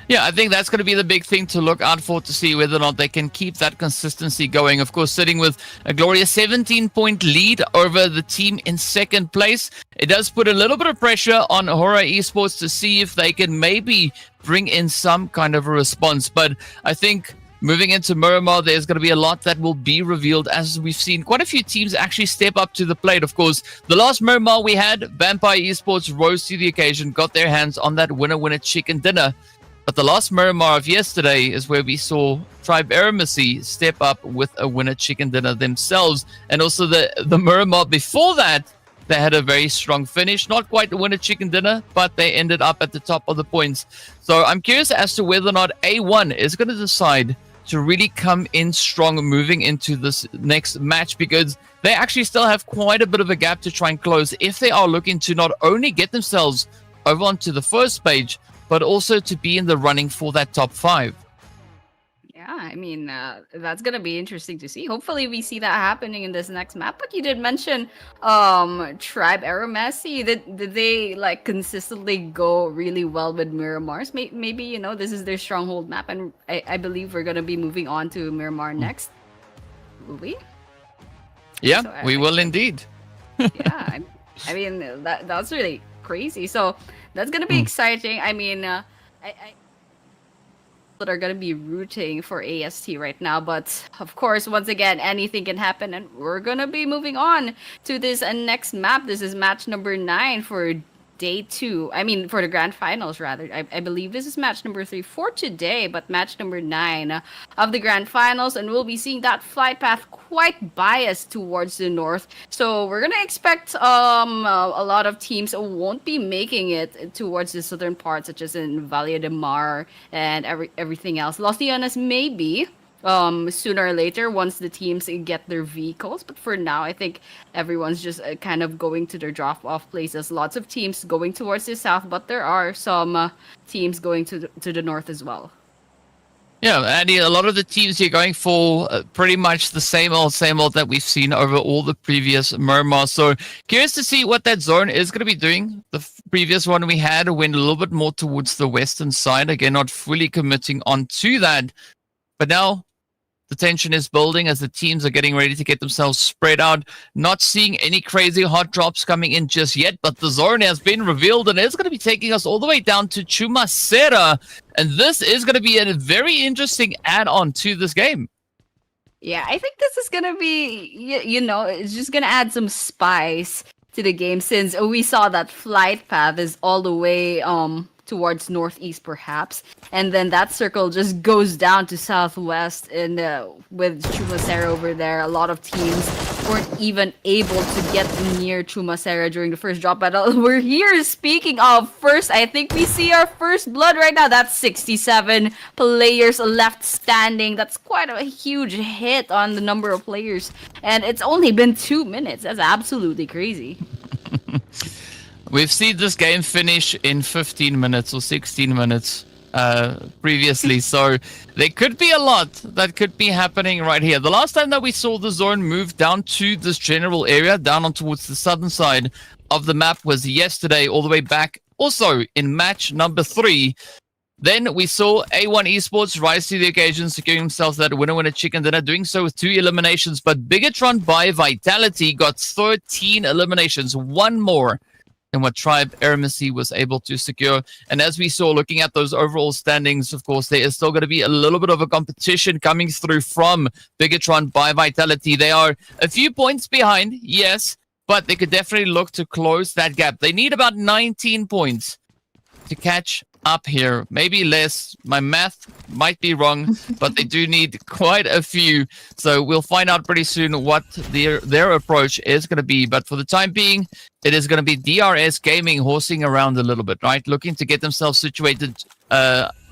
Yeah, I think that's going to be the big thing to look out for, to see whether or not they can keep that consistency going. Of course, sitting with a glorious 17-point lead over the team in second place. It does put a little bit of pressure on Hora Esports to see if they can maybe bring in some kind of a response. But I think moving into Miramar, there's going to be a lot that will be revealed, as we've seen quite a few teams actually step up to the plate. Of course, the last Miramar we had, Vampire Esports rose to the occasion, got their hands on that winner chicken dinner. But the last Miramar of yesterday is where we saw Tribe Eremisi step up with a winner chicken dinner themselves. And also the Miramar before that, they had a very strong finish. Not quite the winner chicken dinner, but they ended up at the top of the points. So I'm curious as to whether or not A1 is going to decide to really come in strong moving into this next match, because they actually still have quite a bit of a gap to try and close if they are looking to not only get themselves over onto the first page, but also to be in the running for that top 5. Yeah, I mean, that's gonna be interesting to see. Hopefully we see that happening in this next map. But you did mention Tribe Aromancy. Did they like consistently go really well with Miramars? Maybe, you know, this is their stronghold map, and I believe we're gonna be moving on to Miramar next. Will we? Yeah, So we will indeed. Yeah, I mean, that's really crazy. So that's gonna be exciting. I mean, I that are gonna be rooting for AST right now, but of course, once again, anything can happen, and we're gonna be moving on to this next map. This is match number 9 for day 2. I mean, for the grand finals, rather. I believe this is match number 3 for today, but match number 9 of the grand finals, and we'll be seeing that flight path quite biased towards the north. So we're gonna expect a lot of teams won't be making it towards the southern part, such as in Valle de Mar and everything else. Los Llanos maybe sooner or later once the teams get their vehicles, but for now I think everyone's just kind of going to their drop-off places. Lots of teams going towards the south, but there are some teams going to the north as well. Yeah, Andy, a lot of the teams here going for pretty much the same old that we've seen over all the previous Miramars. So curious to see what that zone is going to be doing. The previous one we had went a little bit more towards the western side. Again, not fully committing onto that. But now the tension is building as the teams are getting ready to get themselves spread out. Not seeing any crazy hot drops coming in just yet, but the zone has been revealed, and it's going to be taking us all the way down to Chumacera. And this is going to be a very interesting add-on to this game. Yeah, I think this is going to be, you know, it's just going to add some spice to the game, since we saw that flight path is all the way towards northeast perhaps, and then that circle just goes down to southwest, and with Chumacera over there, a lot of teams weren't even able to get near Chumacera during the first drop battle. We're here, speaking of first, I think we see our first blood right now. That's 67 players left standing. That's quite a huge hit on the number of players, and it's only been 2 minutes. That's absolutely crazy. We've seen this game finish in 15 minutes or 16 minutes previously, so there could be a lot that could be happening right here. The last time that we saw the zone move down to this general area, down on towards the southern side of the map, was yesterday, all the way back also in match number 3. Then we saw A1 Esports rise to the occasion, securing themselves that winner-winner chicken dinner, doing so with 2 eliminations. But Bigatron by Vitality got 13 eliminations, one more than what Tribe Eremacy was able to secure. And as we saw, looking at those overall standings, of course, there is still going to be a little bit of a competition coming through from Bigatron by Vitality. They are a few points behind, yes, but they could definitely look to close that gap. They need about 19 points to catch up here, maybe less. My math might be wrong, but they do need quite a few. So we'll find out pretty soon what their approach is going to be. But for the time being, it is going to be DRS Gaming horsing around a little bit, right? Looking to get themselves situated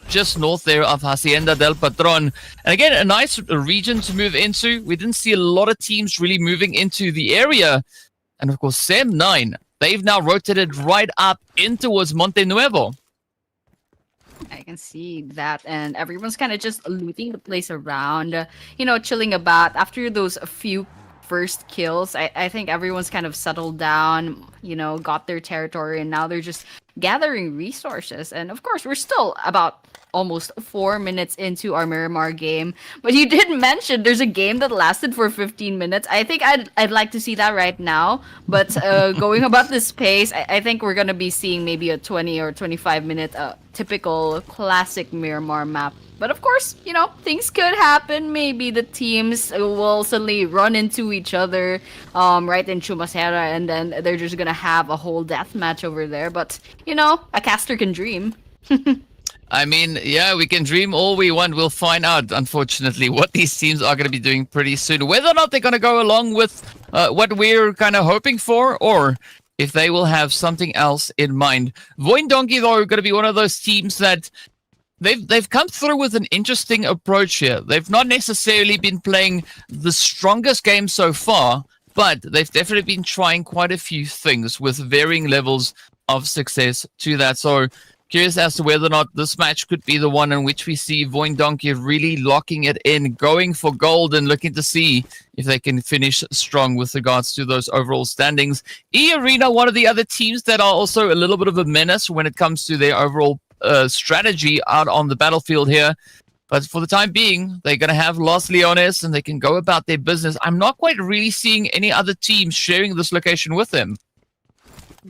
just north there of Hacienda del Patron. And again, a nice region to move into. We didn't see a lot of teams really moving into the area. And of course, SEM9, they've now rotated right up in towards Monte Nuevo. I can see that, and everyone's kind of just looting the place around, chilling about. After those few first kills, I think everyone's kind of settled down, got their territory, and now they're just gathering resources. And of course, we're still about almost 4 minutes into our Miramar game. But you did mention there's a game that lasted for 15 minutes. I think I'd like to see that right now. But going about this pace, I think we're going to be seeing maybe a 20 or 25 minute typical classic Miramar map. But of course, things could happen. Maybe the teams will suddenly run into each other right in Chumacera, and then they're just going to have a whole death match over there. But, a caster can dream. I mean, yeah, we can dream all we want. We'll find out, unfortunately, what these teams are going to be doing pretty soon. Whether or not they're going to go along with what we're kind of hoping for, or if they will have something else in mind. Voin Donkey, though, are going to be one of those teams that they've come through with an interesting approach here. They've not necessarily been playing the strongest game so far, but they've definitely been trying quite a few things with varying levels of success to that. So curious as to whether or not this match could be the one in which we see Voin Donkey really locking it in, going for gold, and looking to see if they can finish strong with regards to those overall standings. E-Arena, one of the other teams that are also a little bit of a menace when it comes to their overall strategy out on the battlefield here. But for the time being, they're going to have Los Leones and they can go about their business. I'm not quite really seeing any other teams sharing this location with them.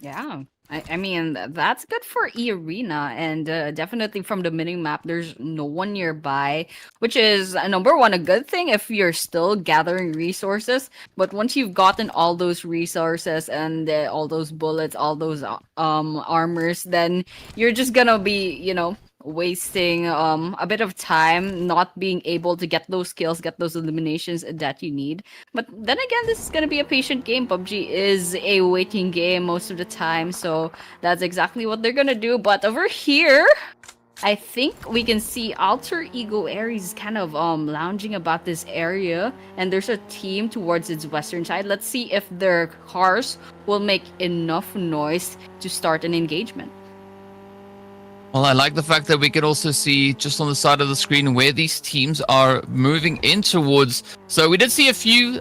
Yeah. I mean, that's good for E-Arena, and definitely from the mini-map, there's no one nearby, which is, number one, a good thing if you're still gathering resources, but once you've gotten all those resources and all those bullets, all those armors, then you're just gonna be, wasting a bit of time not being able to get those kills, get those eliminations that you need. But then again, this is gonna be a patient game. PUBG is a waiting game most of the time, so that's exactly what they're gonna do. But over here, I think we can see Alter Ego Aries kind of lounging about this area, and there's a team towards its western side. Let's see if their cars will make enough noise to start an engagement. Well, I like the fact that we can also see just on the side of the screen where these teams are moving in towards. So we did see a few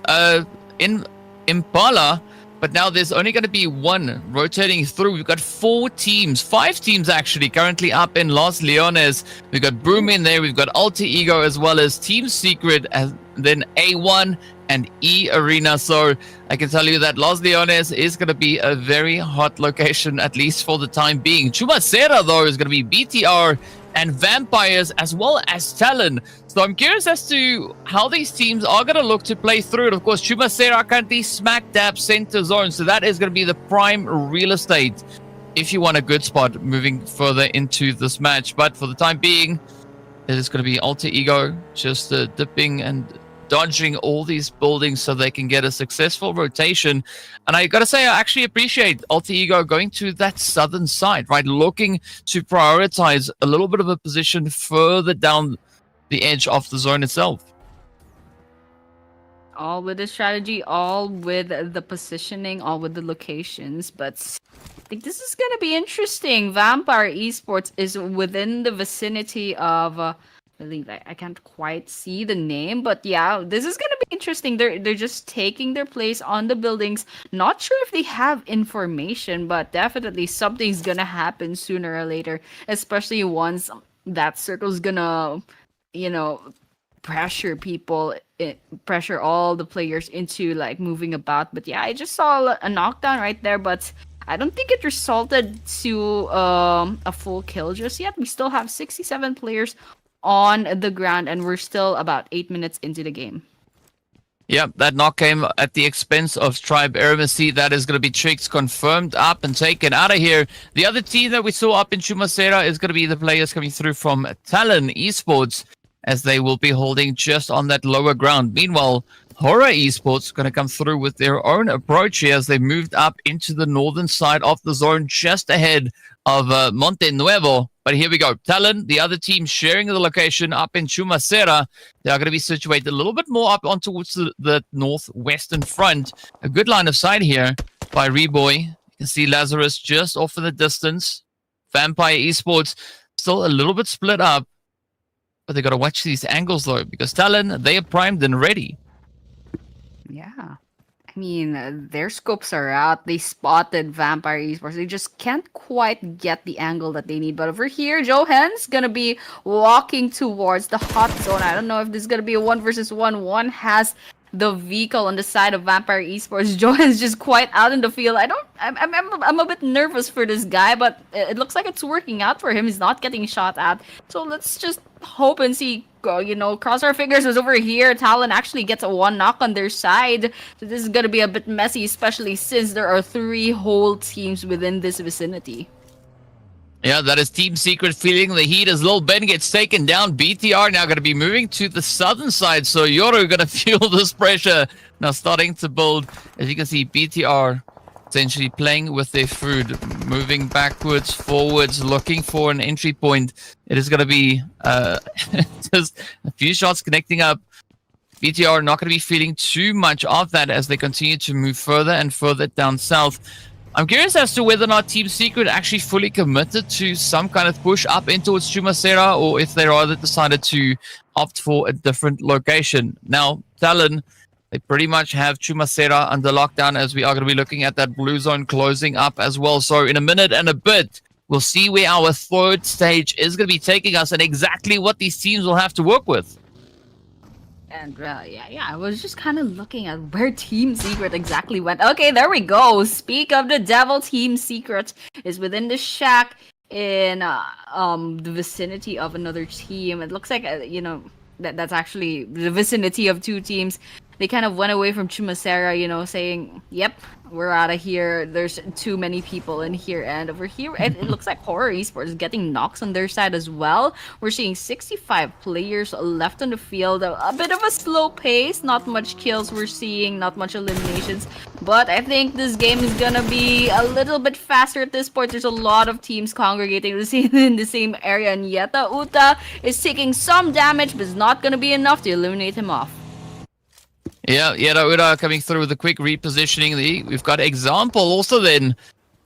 in Impala, but now there's only going to be one rotating through. We've got 5 teams actually currently up in Los Leones. We've got Boom in there, we've got Alter Ego as well as Team Secret, and then A1 and E-Arena. So I can tell you that Los Leones is going to be a very hot location, at least for the time being. Chumacera, though, is going to be BTR and Vampires as well as Talon. So I'm curious as to how these teams are going to look to play through it. Of course, Chumacera currently smack dab center zone, so that is going to be the prime real estate if you want a good spot moving further into this match. But for the time being, it is going to be Alter Ego just dipping and dodging all these buildings so they can get a successful rotation. And I gotta say, I actually appreciate Alter Ego going to that southern side, right? Looking to prioritize a little bit of a position further down the edge of the zone itself. All with the strategy, all with the positioning, all with the locations. But I think this is going to be interesting. Vampire Esports is within the vicinity of... I can't quite see the name, but yeah, this is gonna be interesting. They're just taking their place on the buildings. Not sure if they have information, but definitely something's gonna happen sooner or later, especially once that circle's gonna, you know, pressure people, pressure all the players into like moving about. But yeah, I just saw a knockdown right there, but I don't think it resulted to a full kill just yet. We still have 67 players on the ground, and we're still about 8 minutes into the game. Yep, that knock came at the expense of Tribe Eremasi. That is going to be Tricks confirmed up and taken out of here. The other team that we saw up in Chumacera is going to be the players coming through from Talon Esports, as they will be holding just on that lower ground. Meanwhile, Horror Esports going to come through with their own approach here as they moved up into the northern side of the zone just ahead of Monte Nuevo. But here we go. Talon, the other team sharing the location up in Chumacera. They are going to be situated a little bit more up on towards the northwestern front. A good line of sight here by Reboy. You can see Lazarus just off in the distance. Vampire Esports still a little bit split up. But they got to watch these angles though, because Talon, they are primed and ready. Yeah. I mean, their scopes are out. They spotted Vampire Esports. They just can't quite get the angle that they need. But over here, Johan's gonna be walking towards the hot zone. I don't know if this is gonna be a 1v1. One has the vehicle on the side of Vampire Esports. Johan's just quite out in the field. I'm a bit nervous for this guy, but it looks like it's working out for him. He's not getting shot at. So let's just hope and see. Cross our fingers. Was over here. Talon actually gets a one knock on their side. So this is gonna be a bit messy, especially since there are 3 whole teams within this vicinity. Yeah, that is Team Secret feeling the heat as Lil Ben gets taken down. BTR now going to be moving to the southern side. So Yoru going to feel this pressure now starting to build. As you can see, BTR essentially playing with their food, moving backwards, forwards, looking for an entry point. It is going to be just a few shots connecting up. BTR not going to be feeling too much of that as they continue to move further and further down south. I'm curious as to whether or not Team Secret actually fully committed to some kind of push up in towards Chumacera, or if they rather decided to opt for a different location. Now, Talon, they pretty much have Chumacera under lockdown, as we are going to be looking at that blue zone closing up as well. So in a minute and a bit, we'll see where our third stage is going to be taking us and exactly what these teams will have to work with. And I was just kind of looking at where Team Secret exactly went. Okay, there we go. Speak of the devil, Team Secret is within the shack in the vicinity of another team. It looks like that's actually the vicinity of 2 teams. They kind of went away from Chumacera, saying, yep, we're out of here. There's too many people in here. And over here, it looks like Horror Esports is getting knocks on their side as well. We're seeing 65 players left on the field. A bit of a slow pace. Not much kills we're seeing. Not much eliminations. But I think this game is going to be a little bit faster at this point. There's a lot of teams congregating in the same area. And Yeta Uta is taking some damage, but it's not going to be enough to eliminate him off. Yeah, Uda coming through with a quick repositioning. We've got Example also then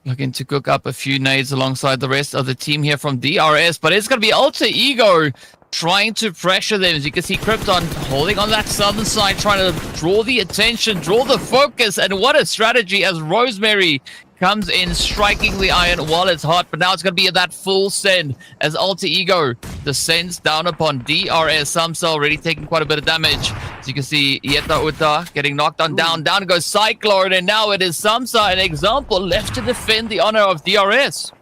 looking to cook up a few nades alongside the rest of the team here from DRS. But it's going to be Alter Ego trying to pressure them. As you can see, Krypton holding on that southern side, trying to draw the attention, draw the focus. And what a strategy as Rosemary comes in, striking the iron while it's hot. But now it's going to be that full send as Alter Ego descends down upon DRS. Samsa already taking quite a bit of damage. As you can see, Yeta Uta getting knocked on down. Down goes Cyclone. And now it is Samsa, an Example, left to defend the honor of DRS.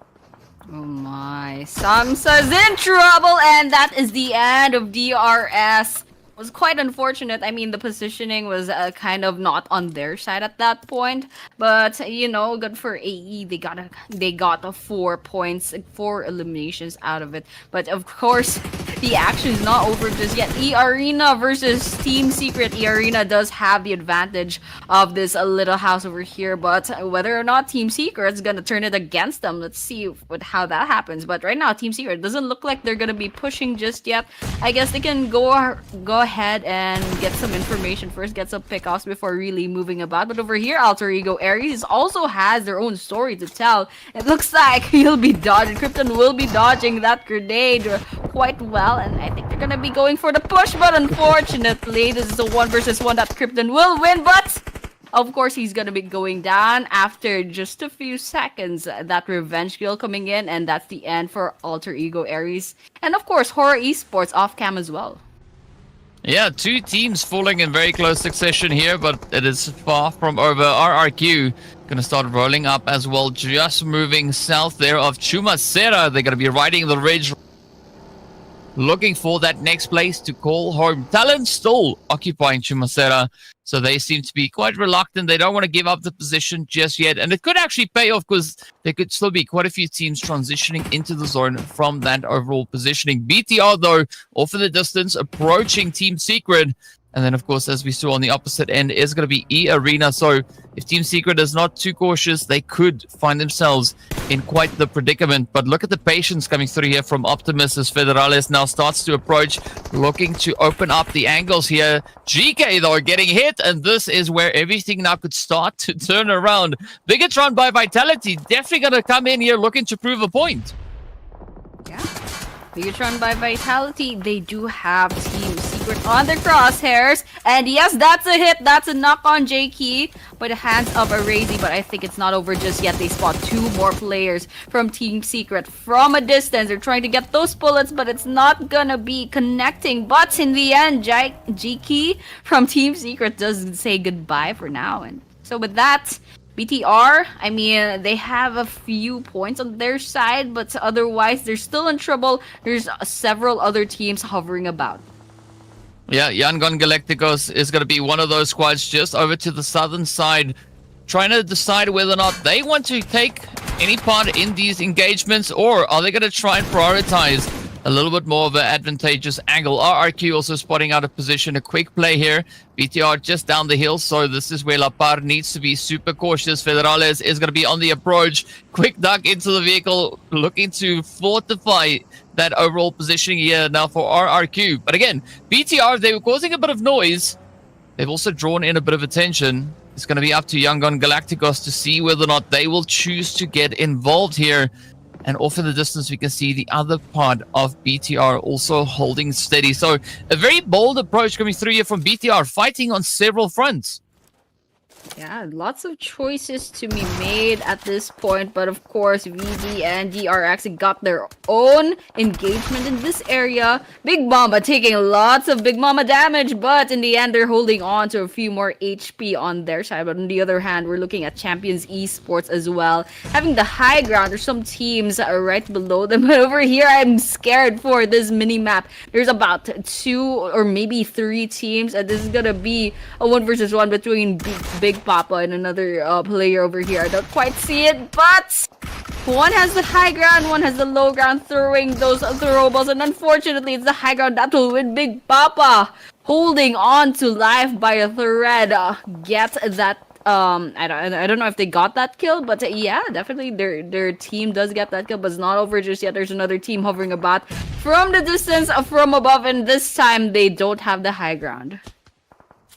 Oh my. Samsa's in trouble. And that is the end of DRS. Was quite unfortunate. I mean, the positioning was kind of not on their side at that point, but good for AE. They got 4 points, 4 eliminations out of it. But of course, the action is not over just yet. E-Arena versus Team Secret. E-Arena does have the advantage of this little house over here, but whether or not Team Secret's gonna turn it against them, let's see how that happens. But right now, Team Secret doesn't look like they're gonna be pushing just yet. I guess they can go ahead and get some information first, get some pickoffs before really moving about. But over here, Alter Ego Ares also has their own story to tell. It looks like he'll be dodging. Krypton will be dodging that grenade quite well, and I think they're gonna be going for the push, but unfortunately, this is a 1 versus 1 that Krypton will win, but Of course, he's gonna be going down after just a few seconds. That revenge kill coming in, and that's the end for Alter Ego Aries. And of course, Horror Esports off cam as well. Yeah, two teams falling in very close succession here, but it is far from over. RRQ gonna start rolling up as well, just moving south there of Chumacera. They're gonna be riding the ridge, looking for that next place to call home. Talon still occupying Chumacera, so they seem to be quite reluctant. They don't want to give up the position just yet, and it could actually pay off because there could still be quite a few teams transitioning into the zone from that overall positioning. BTR, though, off in the distance, approaching Team Secret. And then, of course, as we saw on the opposite end, is going to be E Arena. So if Team Secret is not too cautious, they could find themselves in quite the predicament. But look at the patience coming through here from Optimus as Federales now starts to approach, looking to open up the angles here. GK, though, getting hit, and this is where everything now could start to turn around. Bigatron by Vitality, definitely going to come in here looking to prove a point. Yeah. Bigatron by Vitality, they do have Team Secret on their crosshairs. And yes, that's a hit. That's a knock on J-Key by the hands of Arazi. But I think it's not over just yet. They spot two more players from Team Secret from a distance. They're trying to get those bullets, but it's not gonna be connecting. But in the end, J-Key from Team Secret does say goodbye for now. And so with that, BTR, I mean, they have a few points on their side, but otherwise, they're still in trouble. There's several other teams hovering about. Yeah, Yangon Galacticos is going to be one of those squads just over to the southern side, trying to decide whether or not they want to take any part in these engagements, or are they going to try and prioritize a little bit more of an advantageous angle. RRQ also spotting out of position. A quick play here. BTR just down the hill, so this is where La Par needs to be super cautious. Federales is going to be on the approach. Quick duck into the vehicle, looking to fortify that overall positioning here now for RRQ. But again, BTR, they were causing a bit of noise. They've also drawn in a bit of attention. It's going to be up to Yangon Galacticos to see whether or not they will choose to get involved here. And off in the distance, we can see the other part of BTR also holding steady. So a very bold approach coming through here from BTR, fighting on several fronts. Yeah, lots of choices to be made at this point, but of course, VD and DRX got their own engagement in this area. Big Mama taking lots of Big Mama damage, but in the end, they're holding on to a few more HP on their side. But on the other hand, we're looking at Champions Esports as well, having the high ground. There's some teams right below them, but over here, I'm scared for this mini map. There's about 2 or maybe 3 teams, and this is gonna be a 1 versus 1 between Big Papa and another player over here. I don't quite see it, but one has the high ground, one has the low ground, throwing those throw balls, and unfortunately, it's the high ground that will win. Big Papa holding on to life by a thread. Get that. I don't know if they got that kill, but yeah, definitely their team does get that kill, but it's not over just yet. There's another team hovering about from the distance, from above, and this time they don't have the high ground.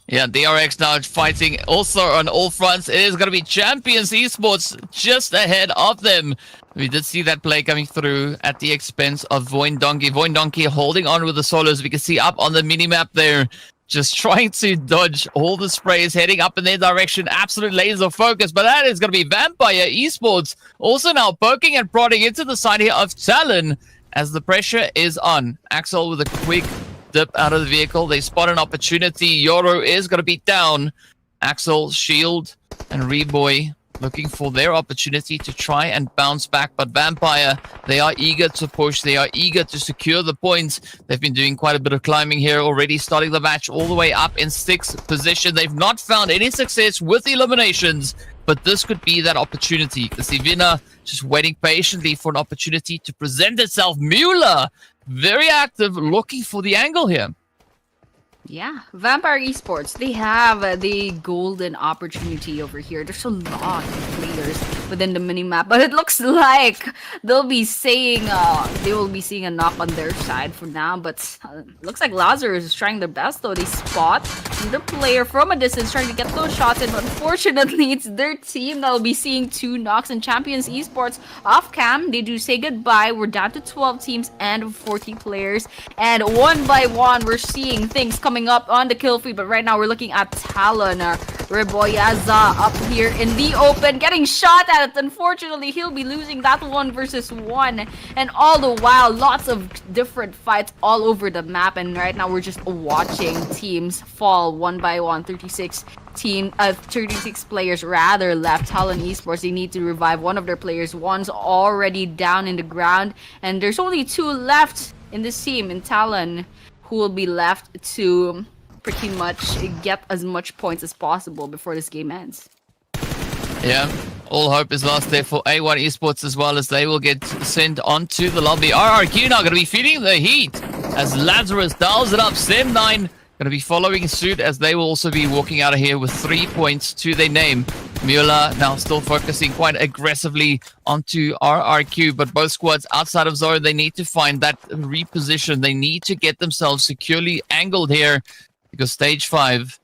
Yeah, DRX now fighting also on all fronts. It is going to be Champions Esports just ahead of them. We did see that play coming through at the expense of Voin Donkey. Voin Donkey holding on with the solos. We can see up on the minimap there, just trying to dodge all the sprays heading up in their direction. Absolute laser focus, but that is going to be Vampire Esports also now poking and prodding into the side here of Talon as the pressure is on. Axel with a quick dip out of the vehicle. They spot an opportunity. Yoro is going to be down. Axel, Shield, and Reboy looking for their opportunity to try and bounce back. But Vampire, they are eager to push. They are eager to secure the points. They've been doing quite a bit of climbing here already, starting the match all the way up in 6th position. They've not found any success with eliminations, but this could be that opportunity. The Sivina just waiting patiently for an opportunity to present itself. Mueller, very active, looking for the angle here. Yeah, Vampire Esports, they have the golden opportunity over here. There's a lot of players within the mini map. But it looks like they'll be saying they will be seeing a knock on their side for now. But looks like Lazarus is trying their best though. They spot the player from a distance trying to get those shots in. But unfortunately, it's their team that will be seeing 2 knocks. And Champions Esports off cam, they do say goodbye. We're down to 12 teams and 40 players. And one by one, we're seeing things coming up on the kill feed. But right now, we're looking at Talon. Reboyaza up here in the open, getting shot at. Unfortunately, he'll be losing that 1 versus 1. And all the while, lots of different fights all over the map. And right now, we're just watching teams fall one by one. 36 players rather left. Talon Esports, they need to revive one of their players. One's already down in the ground. And there's only 2 left in this team in Talon who will be left to pretty much get as much points as possible before this game ends. Yeah, all hope is lost there for A1 Esports as well, as they will get sent onto the lobby. RRQ now going to be feeding the heat as Lazarus dials it up. Sem9 going to be following suit, as they will also be walking out of here with 3 points to their name. Mueller now still focusing quite aggressively onto RRQ, but both squads outside of zone, they need to find that reposition. They need to get themselves securely angled here, because stage 5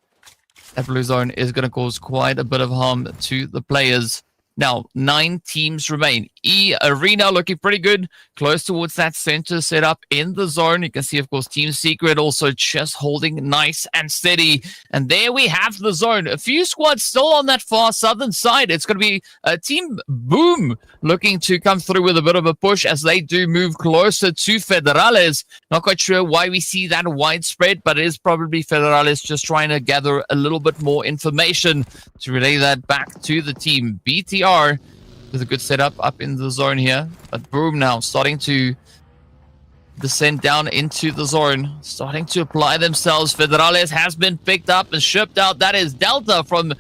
at blue zone is going to cause quite a bit of harm to the players. Now, 9 teams remain. E Arena looking pretty good, close towards that center setup in the zone. You can see, of course, Team Secret also just holding nice and steady. And there we have the zone. A few squads still on that far southern side. It's going to be Team Boom looking to come through with a bit of a push as they do move closer to Federales. Not quite sure why we see that widespread, but it is probably Federales just trying to gather a little bit more information to relay that back to the team. BTR with a good setup up in the zone here, but Boom now starting to descend down into the zone, starting to apply themselves. Federales has been picked up and shipped out. That is Delta from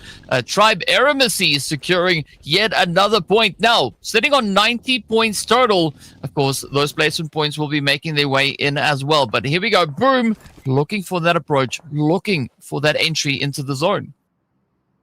Tribe Eremacy securing yet another point. Now, sitting on 90 points total. Of course, those placement points will be making their way in as well. But here we go. Boom, looking for that approach, looking for that entry into the zone.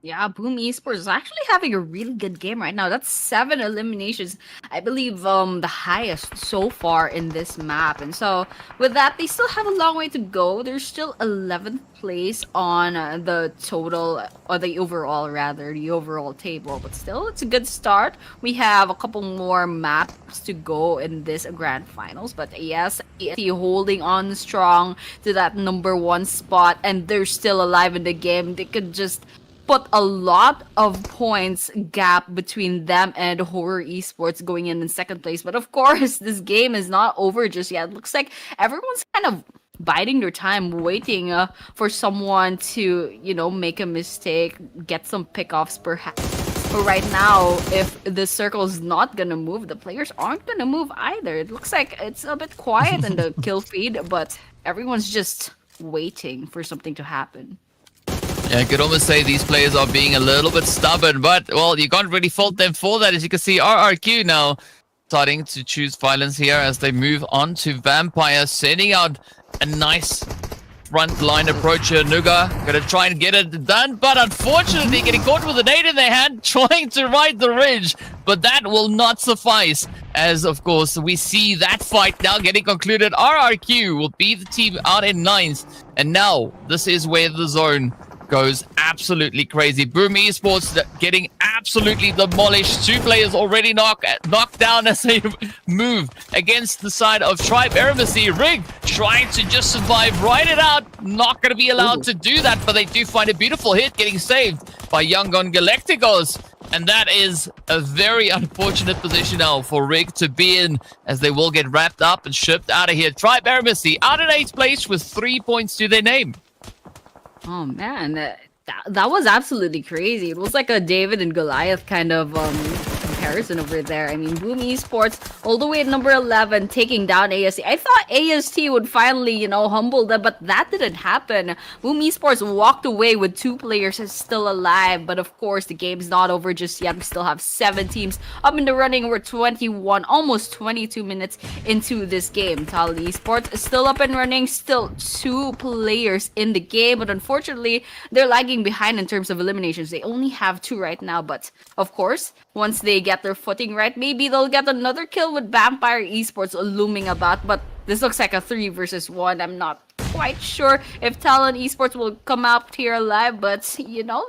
Yeah, Boom Esports is actually having a really good game right now. That's 7 eliminations. I believe the highest so far in this map. And so with that, they still have a long way to go. They're still 11th place on the total, or the overall table. But still, it's a good start. We have a couple more maps to go in this grand finals. But yes, EST holding on strong to that #1 spot. And they're still alive in the game. They could just put a lot of points gap between them and Horror Esports going in second place. But of course, this game is not over just yet. Looks like everyone's kind of biding their time, waiting for someone to, make a mistake, get some pickoffs perhaps. But right now, if the circle is not gonna move, the players aren't gonna move either. It looks like it's a bit quiet in the kill feed, but everyone's just waiting for something to happen. Yeah, I could almost say these players are being a little bit stubborn, but, well, you can't really fault them for that. As you can see, RRQ now starting to choose violence here as they move on to Vampire, sending out a nice front line approach here. Nuga gonna try and get it done, but unfortunately getting caught with a nade in their hand, trying to ride the ridge, but that will not suffice, as of course we see that fight now getting concluded. RRQ will be the team out in 9th, and now this is where the zone goes absolutely crazy. Boom Esports getting absolutely demolished. 2 players already knocked down as they move against the side of Tribe Eremacy. Rig trying to just survive, ride it out. Not going to be allowed to do that, but they do find a beautiful hit getting saved by Young on Galacticos. And that is a very unfortunate position now for Rig to be in, as they will get wrapped up and shipped out of here. Tribe Eremacy out in 8th place with 3 points to their name. Oh man, that was absolutely crazy. It was like a David and Goliath kind of comparison over there. I mean, Boom Esports all the way at number 11, taking down AST. I thought AST would finally, humble them, but that didn't happen. Boom Esports walked away with 2 players still alive, but of course, the game's not over just yet. We still have 7 teams up in the running. We're 21, almost 22 minutes into this game. Talon Esports is still up and running, still 2 players in the game, but unfortunately, they're lagging behind in terms of eliminations. They only have 2 right now, but of course, once they get get their footing right. Maybe they'll get another kill with Vampire Esports looming about, but this looks like a 3 versus 1. I'm not quite sure if Talon Esports will come out here alive, but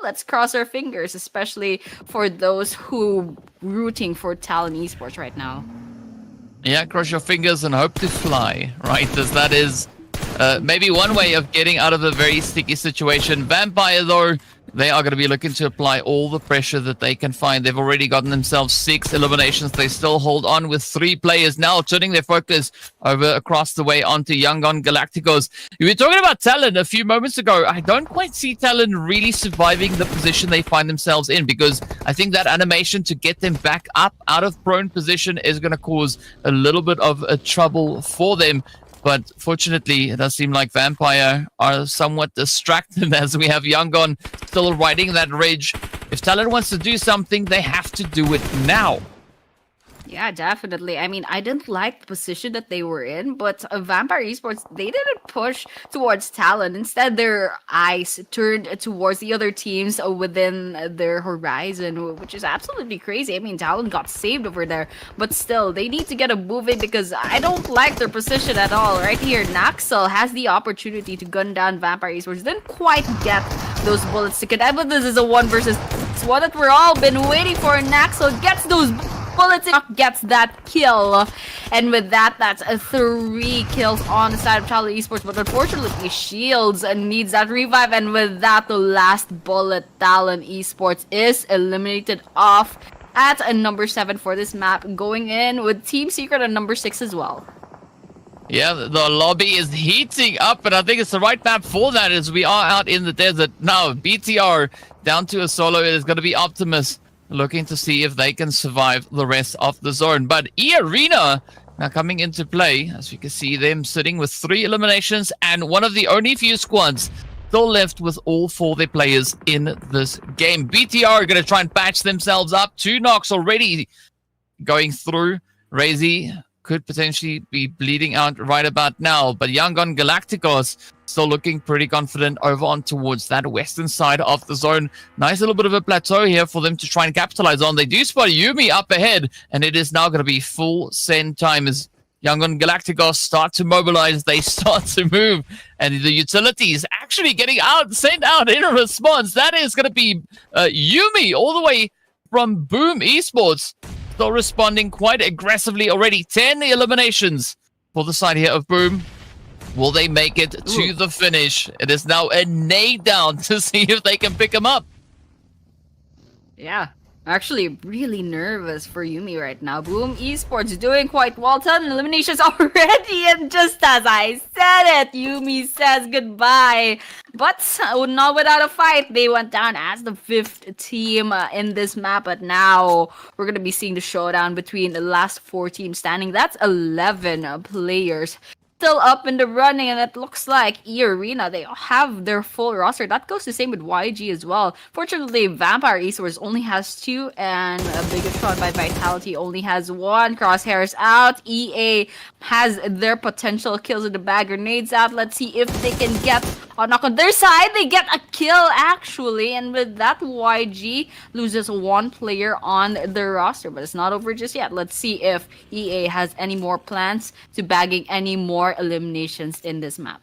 let's cross our fingers, especially for those who rooting for Talon Esports right now. Yeah, cross your fingers and hope to fly, right? As that is maybe one way of getting out of a very sticky situation. Vampire, though, they are going to be looking to apply all the pressure that they can find. They've already gotten themselves 6 eliminations. They still hold on with 3 players now, turning their focus over across the way onto Yangon Galacticos. We were talking about Talon a few moments ago. I don't quite see Talon really surviving the position they find themselves in, because I think that animation to get them back up out of prone position is going to cause a little bit of a trouble for them. But fortunately, it does seem like Vampire are somewhat distracted as we have Yangon still riding that ridge. If Talon wants to do something, they have to do it now. Yeah, definitely. I mean, I didn't like the position that they were in, but Vampire Esports, they didn't push towards Talon. Instead, their eyes turned towards the other teams within their horizon, which is absolutely crazy. I mean, Talon got saved over there, but still, they need to get a move in because I don't like their position at all. Right here, Naxel has the opportunity to gun down Vampire Esports. Didn't quite get those bullets to connect, but this is a 1 versus 1 that we're all been waiting for. Naxel gets those bullets, gets that kill, and with that, that's a 3 kills on the side of Talon Esports. But unfortunately, Shields needs that revive, and with that, the last bullet, Talon Esports is eliminated off at a number 7 for this map, going in with Team Secret at number 6 as well. Yeah, the lobby is heating up, and I think it's the right map for that as we are out in the desert. Now, BTR down to a solo. It is going to be Optimus looking to see if they can survive the rest of the zone. But E-Arena now coming into play, as we can see them sitting with 3 eliminations and one of the only few squads still left with all 4 of their players in this game. BTR are going to try and patch themselves up. 2 knocks already going through. Razy could potentially be bleeding out right about now, but Yangon Galacticos still looking pretty confident over on towards that western side of the zone. Nice little bit of a plateau here for them to try and capitalize on. They do spot Yumi up ahead, and it is now going to be full send time as Yangon Galacticos start to mobilize. They start to move, and the utilities actually getting out, sent out in a response. That is going to be Yumi all the way from Boom Esports. Still responding quite aggressively already. 10 eliminations for the side here of Boom. Will they make it to the finish? It is now a nade down to see if they can pick him up. Yeah, actually really nervous for Yumi right now. Boom Esports doing quite well. 10 eliminations already, and just as I said it, Yumi says goodbye. But not without a fight. They went down as the 5th team in this map, but now we're going to be seeing the showdown between the last 4 teams standing. That's 11 players still up in the running, and it looks like E-Arena, they have their full roster. That goes the same with YG as well. Fortunately, Vampire Esports only has 2, and Bigatron by Vitality only has 1. Crosshairs out. EA has their potential kills in the bag. Grenades out. Let's see if they can get a knock on their side. They get a kill, actually, and with that, YG loses 1 player on their roster, but it's not over just yet. Let's see if EA has any more plans to bagging any more eliminations in this map.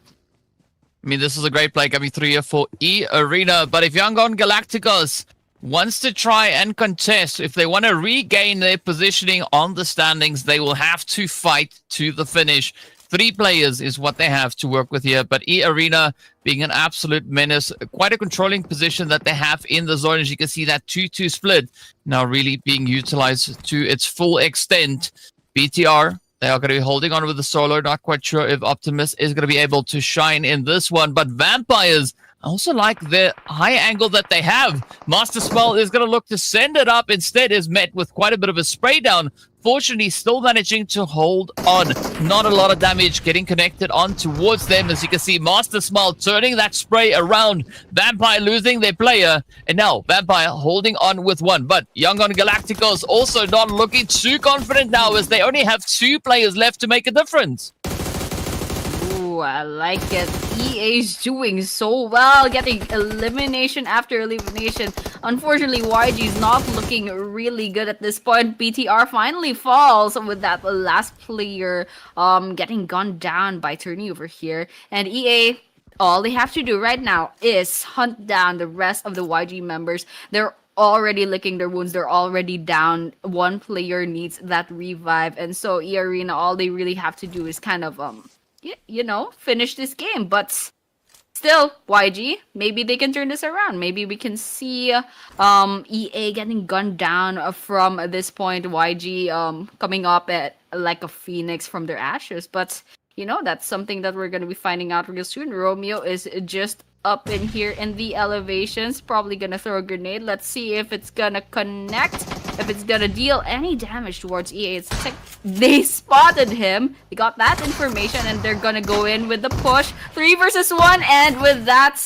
I mean, this is a great play coming through here for E-Arena, but if Yangon Galacticos wants to try and contest, if they want to regain their positioning on the standings, they will have to fight to the finish. 3 players is what they have to work with here, but E-Arena being an absolute menace, quite a controlling position that they have in the zone. As you can see, that 2-2 split now really being utilized to its full extent. BTR, they are going to be holding on with the solo. Not quite sure if Optimus is going to be able to shine in this one. But Vampires, I also like the high angle that they have. Master Spell is going to look to send it up. Instead is met with quite a bit of a spray down. Fortunately, still managing to hold on. Not a lot of damage getting connected on towards them. As you can see, Master Smile turning that spray around. Vampire losing their player. And now, Vampire holding on with 1. But Yangon Galacticos also not looking too confident now, as they only have 2 players left to make a difference. Ooh, Ooh, I like it. EA's doing so well, getting elimination after elimination. Unfortunately, YG is not looking really good at this point. BTR finally falls with that last player getting gunned down by Turney over here. And EA, all they have to do right now is hunt down the rest of the YG members. They're already licking their wounds. They're already down. One player needs that revive. And so E Arena, all they really have to do is kind of finish this game. But still, YG, maybe they can turn this around. Maybe we can see EA getting gunned down from this point. YG coming up at like a phoenix from their ashes. But that's something that we're gonna be finding out real soon. Romeo is just up in here in the elevations, probably gonna throw a grenade. Let's see if it's gonna connect, if it's gonna deal any damage towards EA. It's like they spotted him, they got that information, and they're gonna go in with the push. 3 versus 1, and with that,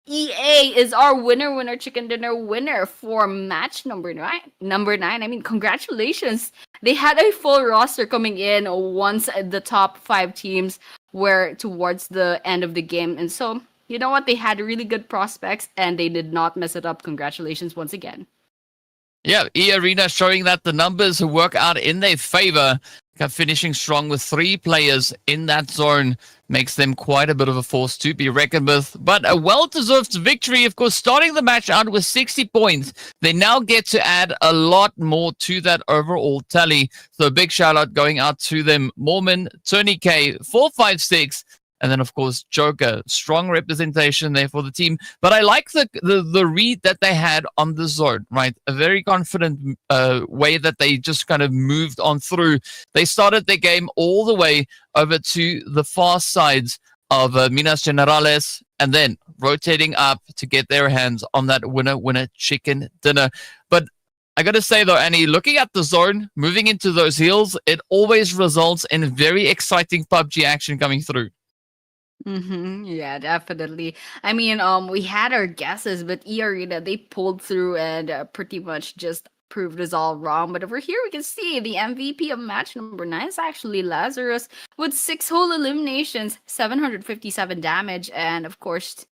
EA is our winner chicken dinner winner for match number 9. I mean, congratulations. They had a full roster coming in once the top 5 teams were towards the end of the game. And so, you know what? They had really good prospects and they did not mess it up. Congratulations once again. Yeah, E Arena showing that the numbers work out in their favor. Finishing strong with 3 players in that zone makes them quite a bit of a force to be reckoned with. But a well-deserved victory, of course, starting the match out with 60 points. They now get to add a lot more to that overall tally. So a big shout-out going out to them. Mormon, Tony K, 456. And then, of course, Joker. Strong representation there for the team. But I like the read that they had on the zone, right? A very confident way that they just kind of moved on through. They started their game all the way over to the far sides of Minas Generales and then rotating up to get their hands on that winner chicken dinner. But I got to say, though, Annie, looking at the zone, moving into those hills, it always results in very exciting PUBG action coming through. Yeah, definitely. I mean, we had our guesses, but E Arena, they pulled through and pretty much just proved us all wrong. But over here, we can see the MVP of match number 9 is actually Lazarus with 6 whole eliminations, 757 damage, and of course,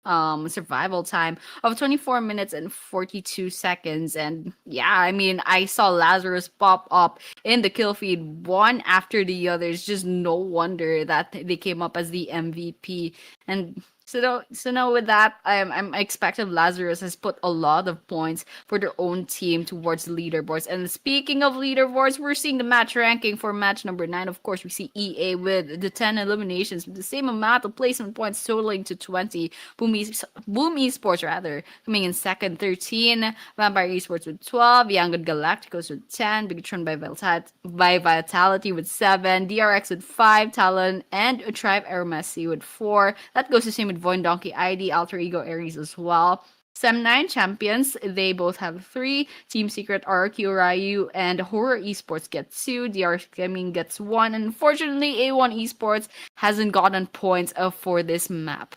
survival time of 24 minutes and 42 seconds. And yeah, I mean, I saw Lazarus pop up in the kill feed one after the other. It's just no wonder that they came up as the MVP. And so now with that, I'm expecting Lazarus has put a lot of points for their own team towards the leaderboards. And speaking of leaderboards, we're seeing the match ranking for match number 9. Of course, we see EA with the 10 eliminations, with the same amount of placement points totaling to 20. Boom Esports rather coming in second, 13. Vampire Esports with 12. Young and Galacticos with 10. Bigatron by Vitality with 7. DRX with 5. Talon and Tribe Aeromessi with 4. That goes the same with Void Donkey ID, Alter Ego Ares as well. Sem9 champions, they both have 3. Team Secret, RQ Ryu, and Horror Esports gets 2. DR Gaming gets 1. And unfortunately, A1 Esports hasn't gotten points for this map.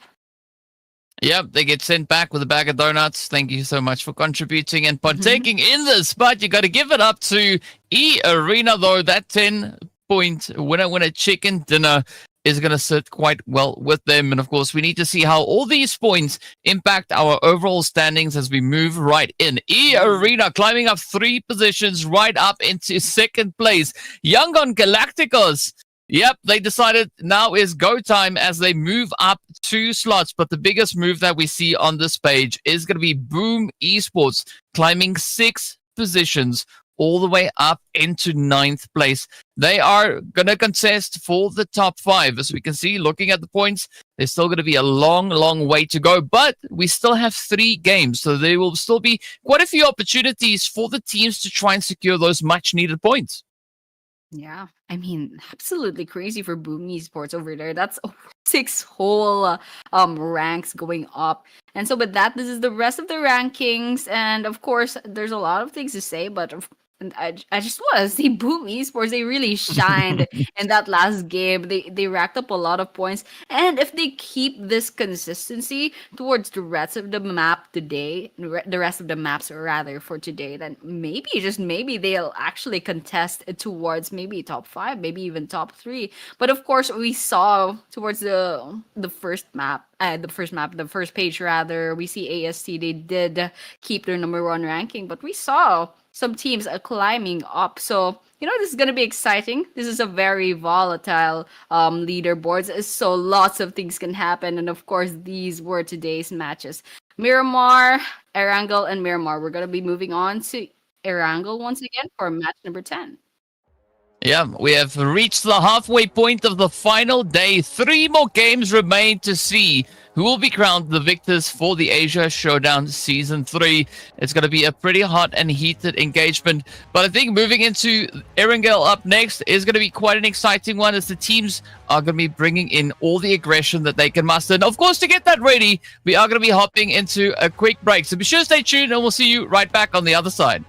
Yep, they get sent back with a bag of donuts. Thank you so much for contributing and partaking in this. But you got to give it up to E Arena, though. That 10-point winner chicken dinner is going to sit quite well with them. And of course, we need to see how all these points impact our overall standings as we move right in. E Arena climbing up 3 positions right up into second place. Young on Galacticos. Yep, they decided now is go time as they move up 2 slots. But the biggest move that we see on this page is going to be Boom Esports climbing 6 positions all the way up into 9th place. They are going to contest for the top 5. As we can see, looking at the points, there's still going to be a long, long way to go. But we still have 3 games, so there will still be quite a few opportunities for the teams to try and secure those much-needed points. Yeah, I mean, absolutely crazy for Boom Esports over there. That's 6 whole ranks going up. And so with that, this is the rest of the rankings. And of course, there's a lot of things to say, but And I just want to see Boom Esports. They really shined in that last game. They racked up a lot of points. And if they keep this consistency towards the rest of the map today, the rest of the maps rather for today, then maybe, just maybe, they'll actually contest towards maybe top 5, maybe even top 3. But of course, we saw towards the first map, the first page rather, we see AST, they did keep their number 1 ranking, but we saw some teams are climbing up. So, this is going to be exciting. This is a very volatile leaderboards, so lots of things can happen. And of course, these were today's matches. Miramar, Erangel, and Miramar. We're going to be moving on to Erangel once again for match number 10. Yeah, we have reached the halfway point of the final day. 3 more games remain to see who will be crowned the victors for the Asia Showdown Season 3. It's going to be a pretty hot and heated engagement. But I think moving into Erangel up next is going to be quite an exciting one, as the teams are going to be bringing in all the aggression that they can muster. And of course, to get that ready, we are going to be hopping into a quick break. So be sure to stay tuned, and we'll see you right back on the other side.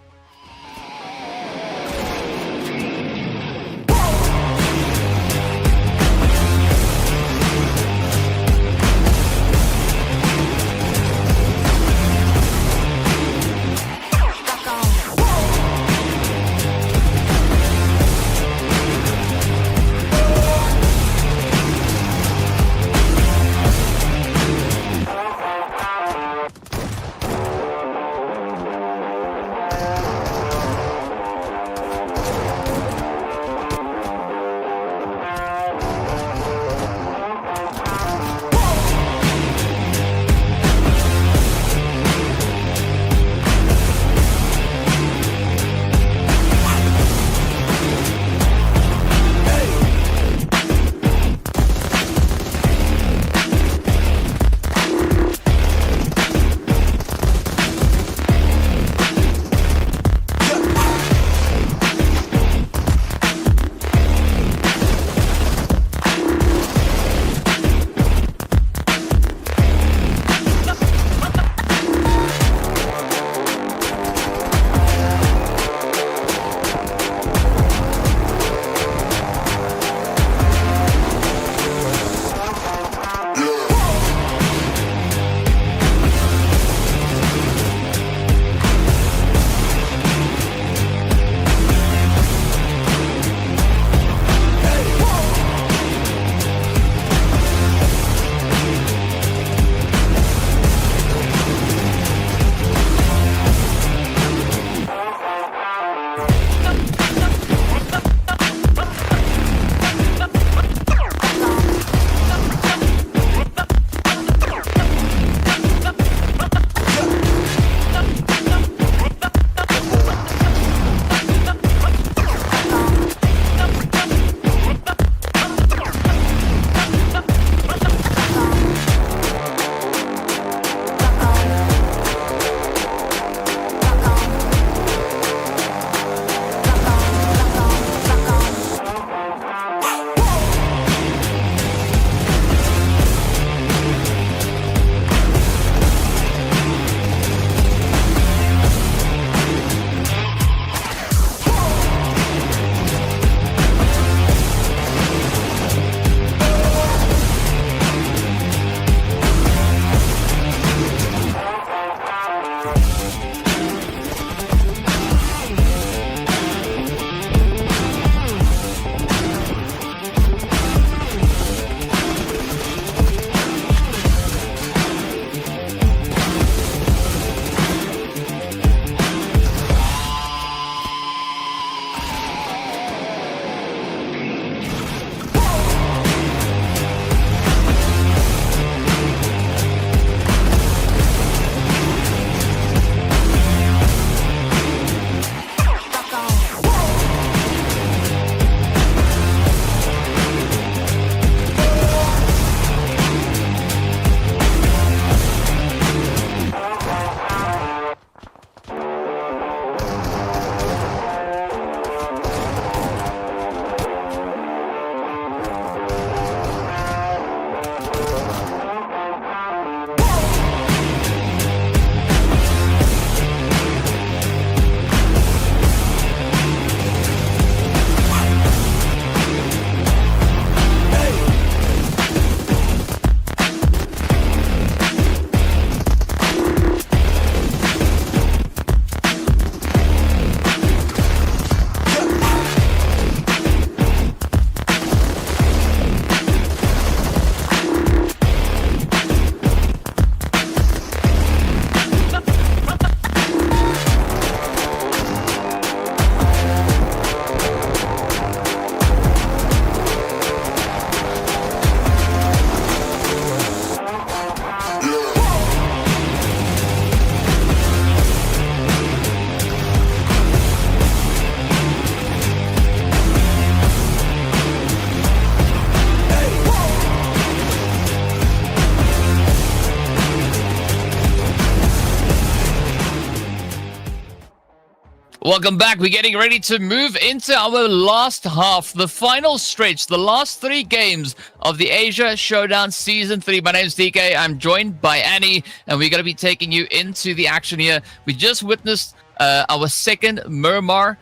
Welcome back. We're getting ready to move into our last half, the final stretch, the last 3 games of the Asia Showdown Season 3. My name's DK. I'm joined by Annie, and we're going to be taking you into the action here. We just witnessed our second Murmur.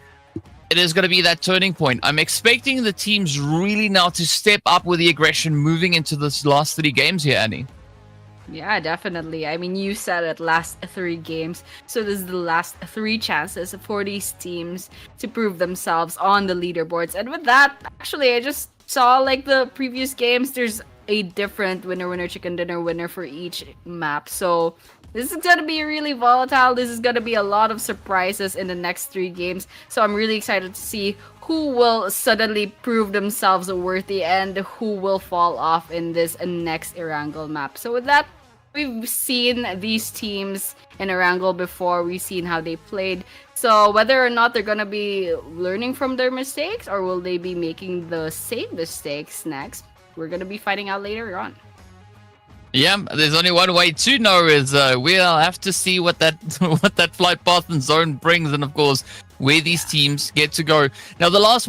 It is going to be that turning point. I'm expecting the teams really now to step up with the aggression moving into this last 3 games here, Annie. Yeah, definitely. I mean, you said it, last 3 games. So this is the last 3 chances for these teams to prove themselves on the leaderboards. And with that, actually, I just saw like the previous games, there's a different winner, chicken dinner winner for each map. So this is going to be really volatile. This is going to be a lot of surprises in the next 3 games. So I'm really excited to see who will suddenly prove themselves worthy and who will fall off in this next Erangel map. So with that, we've seen these teams in Erangel before. We've seen how they played. So whether or not they're going to be learning from their mistakes or will they be making the same mistakes next, we're going to be finding out later on. Yeah, there's only one way to know is we'll have to see what that what that flight path and zone brings, and of course where these teams get to go. Now the last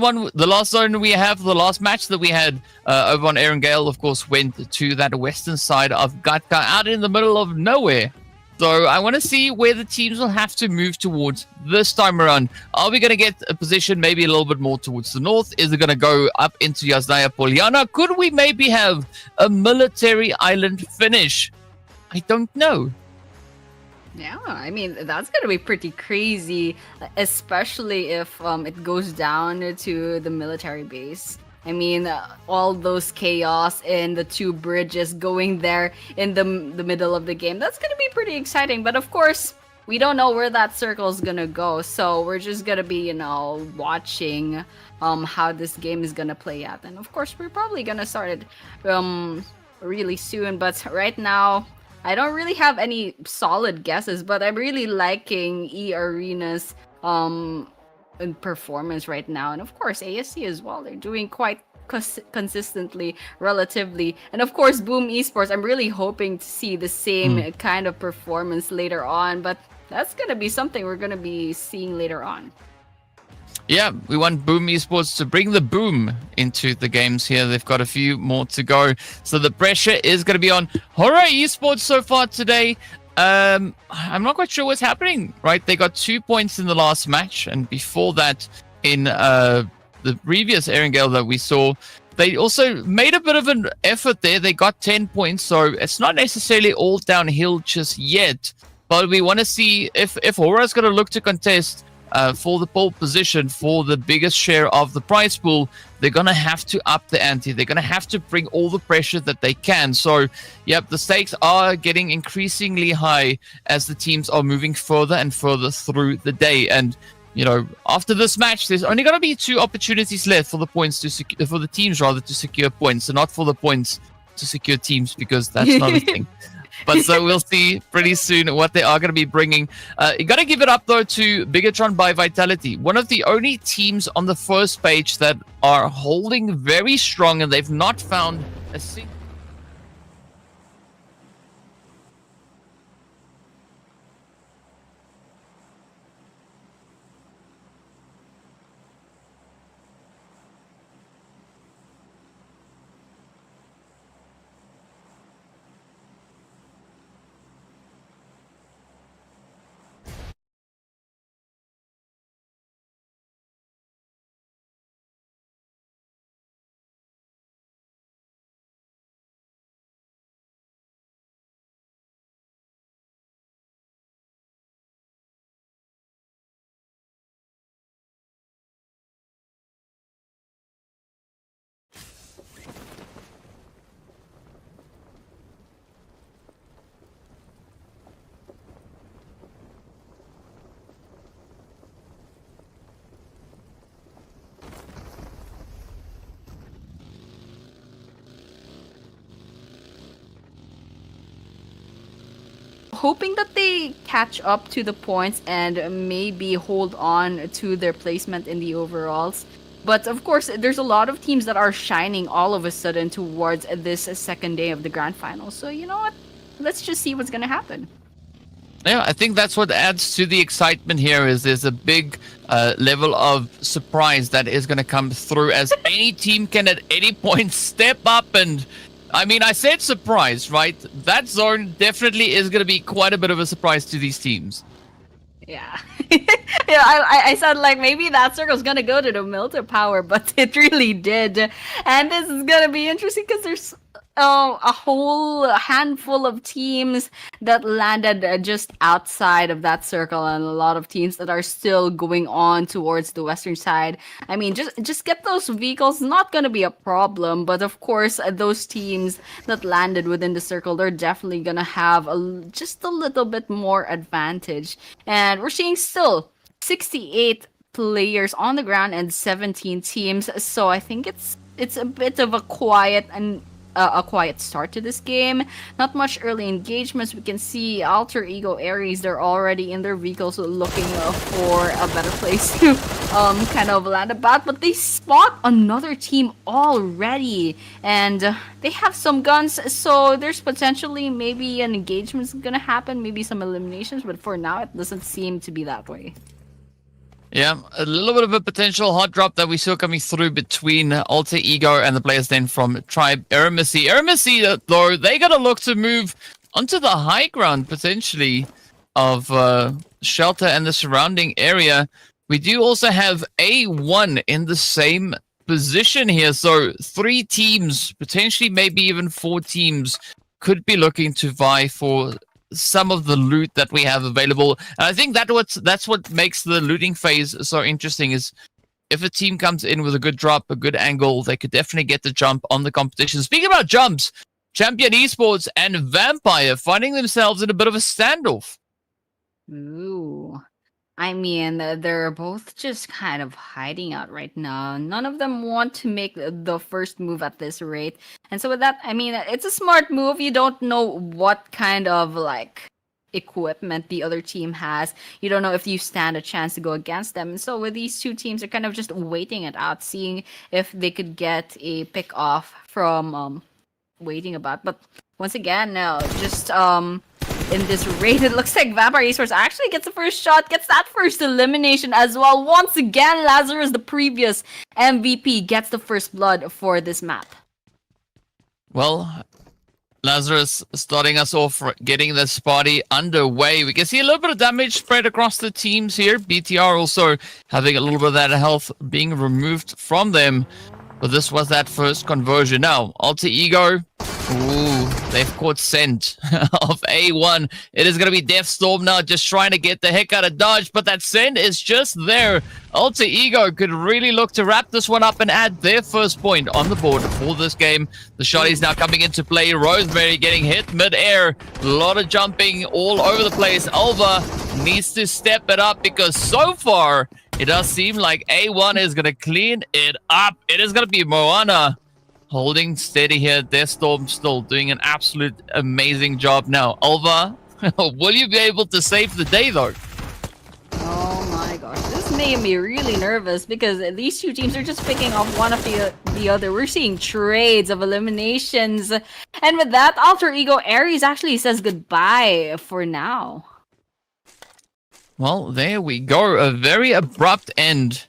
zone we have, the last match that we had over on Erangel, of course, went to that western side of Gatka, out in the middle of nowhere. So I want to see where the teams will have to move towards this time around. Are we going to get a position maybe a little bit more towards the north? Is it going to go up into Yaznaya Polyana? Could we maybe have a military island finish? I don't know. Yeah, I mean, that's going to be pretty crazy, especially if it goes down to the military base. I mean, all those chaos and the 2 bridges going there in the middle of the game. That's going to be pretty exciting. But of course, we don't know where that circle is going to go. So we're just going to be, watching how this game is going to play out. And of course, we're probably going to start it really soon. But right now, I don't really have any solid guesses. But I'm really liking E-Arena's in performance right now, and of course ASC as well. They're doing quite consistently, relatively, and of course Boom Esports. I'm really hoping to see the same kind of performance later on, but that's gonna be something we're gonna be seeing later on. Yeah, we want Boom Esports to bring the boom into the games here. They've got a few more to go, so the pressure is going to be on Horror Esports so far today. I'm not quite sure what's happening, right? They got 2 points in the last match, and before that, in the previous Erangel that we saw, they also made a bit of an effort there. They got 10 points, so it's not necessarily all downhill just yet. But we want to see if Hora's going to look to contest for the pole position, for the biggest share of the prize pool. They're going to have to up the ante. They're going to have to bring all the pressure that they can. So, yep, the stakes are getting increasingly high as the teams are moving further and further through the day. And, after this match, there's only going to be 2 opportunities left for the points for the teams rather to secure points, and not for the points to secure teams, because that's not a thing. But so we'll see pretty soon what they are going to be bringing. You got to give it up, though, to Bigatron by Vitality. One of the only teams on the first page that are holding very strong, and they've not found a single... Hoping that they catch up to the points and maybe hold on to their placement in the overalls. But of course, there's a lot of teams that are shining all of a sudden towards this second day of the grand final. So you know what? Let's just see what's going to happen. Yeah, I think that's what adds to the excitement here. Is there's a big level of surprise that is going to come through, as any team can at any point step up. And I mean, I said surprise, right? That zone definitely is going to be quite a bit of a surprise to these teams. Yeah. Yeah, I said like maybe that circle's gonna go to the Milter Power, but it really did. And this is gonna be interesting because there's a whole handful of teams that landed just outside of that circle, and a lot of teams that are still going on towards the western side. I mean, just get those vehicles, not gonna be a problem, but of course those teams that landed within the circle, they're definitely gonna have just a little bit more advantage. And we're seeing still 68 players on the ground and 17 teams, so I think it's a bit of a quiet and a quiet start to this game. Not much early engagements. We can see Alter Ego Ares, they're already in their vehicles looking for a better place to kind of land about, but they spot another team already, and they have some guns, so there's potentially maybe an engagement's gonna happen, maybe some eliminations, but for now it doesn't seem to be that way. Yeah, a little bit of a potential hot drop that we saw coming through between Alter Ego and the players then from Tribe Eremacy. Eremacy, though, they got to look to move onto the high ground, potentially, of Shelter and the surrounding area. We do also have A1 in the same position here, so 3 teams, potentially maybe even 4 teams, could be looking to vie for some of the loot that we have available. And I think that's what makes the looting phase so interesting, is if a team comes in with a good drop, a good angle, they could definitely get the jump on the competition. Speaking about jumps, Champion Esports and Vampire finding themselves in a bit of a standoff. Ooh. I mean, they're both just kind of hiding out right now. None of them want to make the first move at this rate. And so with that, I mean, it's a smart move. You don't know what kind of, like, equipment the other team has. You don't know if you stand a chance to go against them. And so with these two teams, they're kind of just waiting it out, seeing if they could get a pick off from waiting about. But once again, just in this raid, it looks like Vampire Esports actually gets the first shot, gets that first elimination as well. Once again, Lazarus, the previous MVP, gets the first blood for this map. Well, Lazarus starting us off, getting this party underway. We can see a little bit of damage spread across the teams here. BTR also having a little bit of that health being removed from them. But this was that first conversion. Now, Alter Ego. Ooh, they've caught scent of A1. It is going to be Deathstorm now, just trying to get the heck out of Dodge, but that scent is just there. Alter Ego could really look to wrap this one up and add their first point on the board for this game. The shot is now coming into play. Rosemary getting hit mid-air. A lot of jumping all over the place. Alva needs to step it up, because so far, it does seem like A1 is going to clean it up. It is going to be Moana holding steady here. Deathstorm still doing an absolute amazing job now. Alva, will you be able to save the day, though? Oh my gosh, this made me really nervous, because these two teams are just picking off one of the other. We're seeing trades of eliminations. And with that, Alter Ego Ares actually says goodbye for now. Well, there we go. A very abrupt end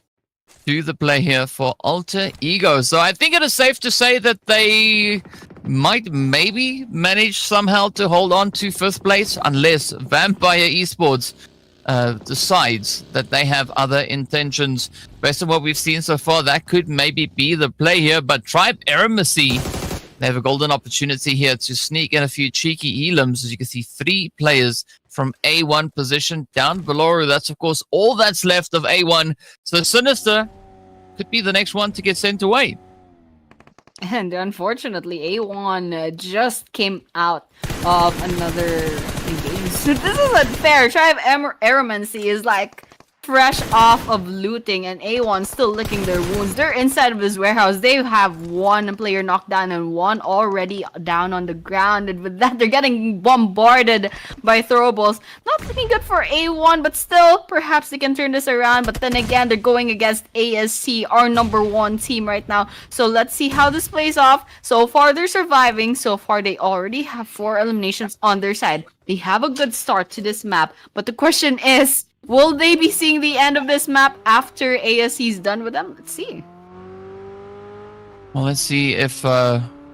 to the play here for Alter Ego. So I think it is safe to say that they might maybe manage somehow to hold on to 5th place, unless Vampire Esports decides that they have other intentions. Based on what we've seen so far, that could maybe be the play here. But Tribe Eremacy, they have a golden opportunity here to sneak in a few cheeky elims. As you can see, 3 players from A1 position down below. That's, of course, all that's left of A1. So Sinister could be the next one to get sent away. And unfortunately, A1 just came out of another engagement. This is unfair. Tribe Eremacy is like fresh off of looting, and A1 still licking their wounds. They're inside of this warehouse. They have 1 player knocked down and 1 already down on the ground. And with that, they're getting bombarded by throwables. Not looking good for A1, but still, perhaps they can turn this around. But then again, they're going against ASC, our number 1 team right now. So let's see how this plays off. So far, they're surviving. So far, they already have 4 eliminations on their side. They have a good start to this map. But the question is, Will they be seeing the end of this map after ASC's done with them? Let's see. Well, let's see if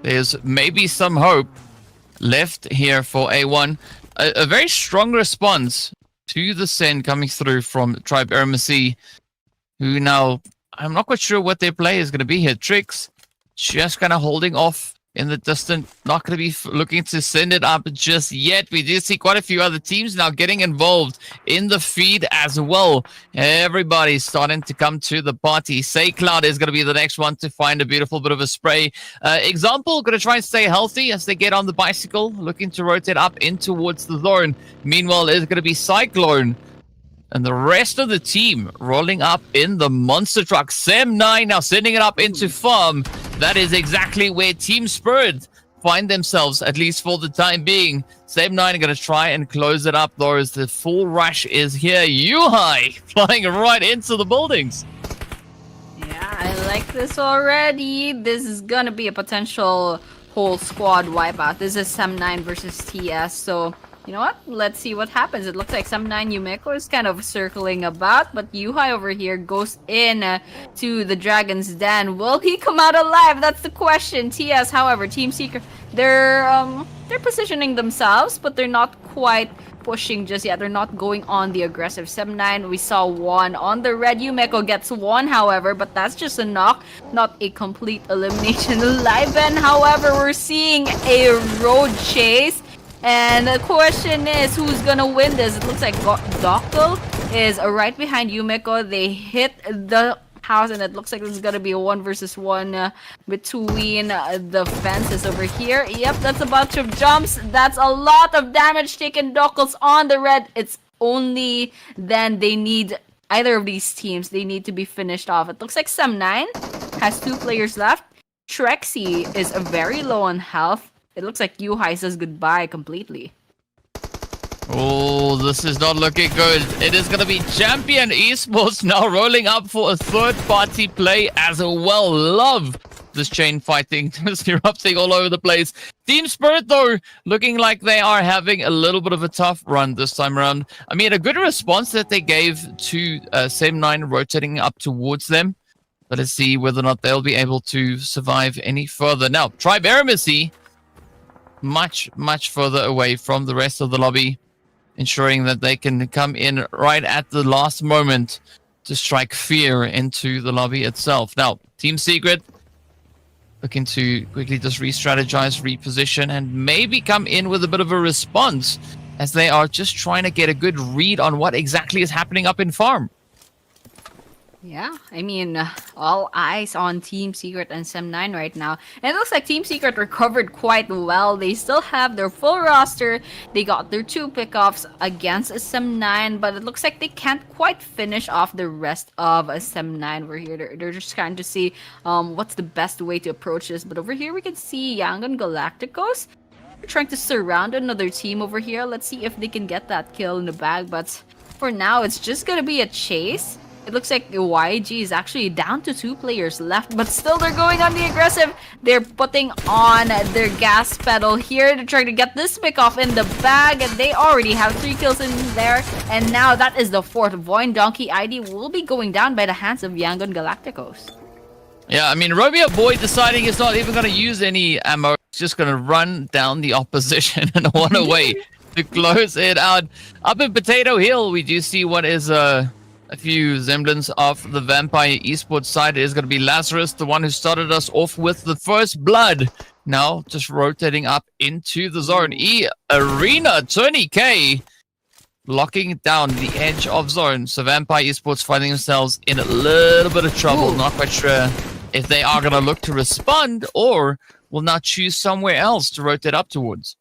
there's maybe some hope left here for A1. A very strong response to the send coming through from Tribe Ermacy, who now, I'm not quite sure what their play is going to be here. Tricks just kind of holding off in the distance, not going to be looking to send it up just yet. We do see quite a few other teams now getting involved in the feed as well. Everybody's starting to come to the party. Say Cloud is going to be the next one to find a beautiful bit of a spray. Example, going to try and stay healthy as they get on the bicycle, looking to rotate up in towards the zone. Meanwhile, it's going to be Cyclone and the rest of the team rolling up in the monster truck. Sem9 now sending it up into farm. That is exactly where Team Spirit find themselves, at least for the time being. Sem9 are going to try and close it up, though, as the full rush is here. Yuhai flying right into the buildings. Yeah, I like this already. This is going to be a potential whole squad wipeout. This is Sem9 versus TS, so... You know what? Let's see what happens. It looks like Sem9 Yumeko is kind of circling about, but Yuhai over here goes in to the Dragon's Den. Will he come out alive? That's the question. TS, however, Team Secret, they're positioning themselves, but they're not quite pushing just yet. They're not going on the aggressive. Sem9, we saw one on the red. Yumeko gets one, however, but that's just a knock, not a complete elimination. Liven, however, we're seeing a road chase. And the question is, who's gonna win this? It looks like Dockel is right behind Yumeko. They hit the house, and it looks like this is gonna be a 1 versus 1 between the fences over here. Yep, that's a bunch of jumps. That's a lot of damage taken. Dockel's on the red. It's only then they need either of these teams. They need to be finished off. It looks like Sem9 has 2 players left. Trexie is very low on health. It looks like Yuhai says goodbye completely. Oh, this is not looking good. It is going to be Champion Esports now rolling up for a third-party play as well. Love this chain fighting, just erupting all over the place. Team Spirit, though, looking like they are having a little bit of a tough run this time around. I mean, a good response that they gave to Sem9 rotating up towards them. But let's see whether or not they'll be able to survive any further. Now, Tribe Ermacy, much further away from the rest of the lobby, ensuring that they can come in right at the last moment to strike fear into the lobby itself. Now, Team Secret looking to quickly just re-strategize, reposition, and maybe come in with a bit of a response as they are just trying to get a good read on what exactly is happening up in farm. Yeah, I mean, all eyes on Team Secret and Sem9 right now. And it looks like Team Secret recovered quite well. They still have their full roster. They got their 2 pickoffs against Sem9, but it looks like they can't quite finish off the rest of Sem9. We're here. They're just trying to see what's the best way to approach this. But over here, we can see Yangon Galacticos. They're trying to surround another team over here. Let's see if they can get that kill in the bag. But for now, it's just going to be a chase. It looks like YG is actually down to 2 players left, but still they're going on the aggressive. They're putting on their gas pedal here to try to get this pick off in the bag, and they already have 3 kills in there. And now that is the 4th. Void Donkey ID will be going down by the hands of Yangon Galacticos. Yeah, I mean, Romeo Boy deciding he's not even going to use any ammo. He's just going to run down the opposition and one away to close it out. Up in Potato Hill, we do see what is a few semblance of the Vampire Esports side. It is going to be Lazarus, the one who started us off with the first blood. Now just rotating up into the zone. Arena, Tony K locking down the edge of zone. So Vampire Esports finding themselves in a little bit of trouble. Ooh. Not quite sure if they are going to look to respond or will now choose somewhere else to rotate up towards.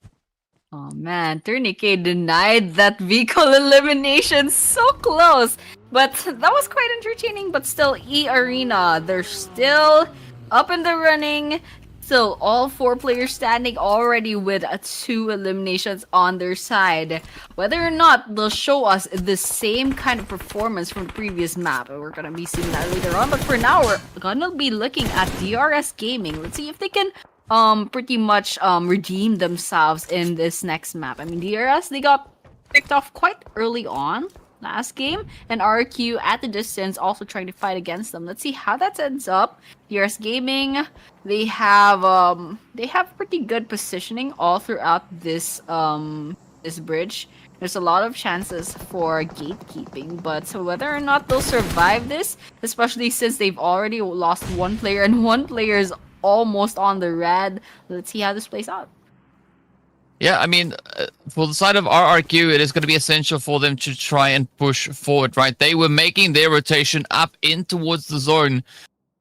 Oh man, Tourniquet denied that vehicle elimination. So close. But that was quite entertaining. But still, E-Arena, they're still up in the running. Still, all 4 players standing already with 2 eliminations on their side. Whether or not they'll show us the same kind of performance from the previous map, we're going to be seeing that later on. But for now, we're going to be looking at DRS Gaming. Let's see if they can pretty much redeem themselves in this next map. I mean, DRS, they got picked off quite early on. last game, and RQ at the distance also trying to fight against them. Let's see how that ends up. DRS Gaming, they have pretty good positioning all throughout this this bridge. There's a lot of chances for gatekeeping, but so whether or not they'll survive this, especially since they've already lost one player and one player is almost on the red. Let's see how this plays out. Yeah, I mean, for the side of RRQ, it is going to be essential for them to try and push forward, right? They were making their rotation up in towards the zone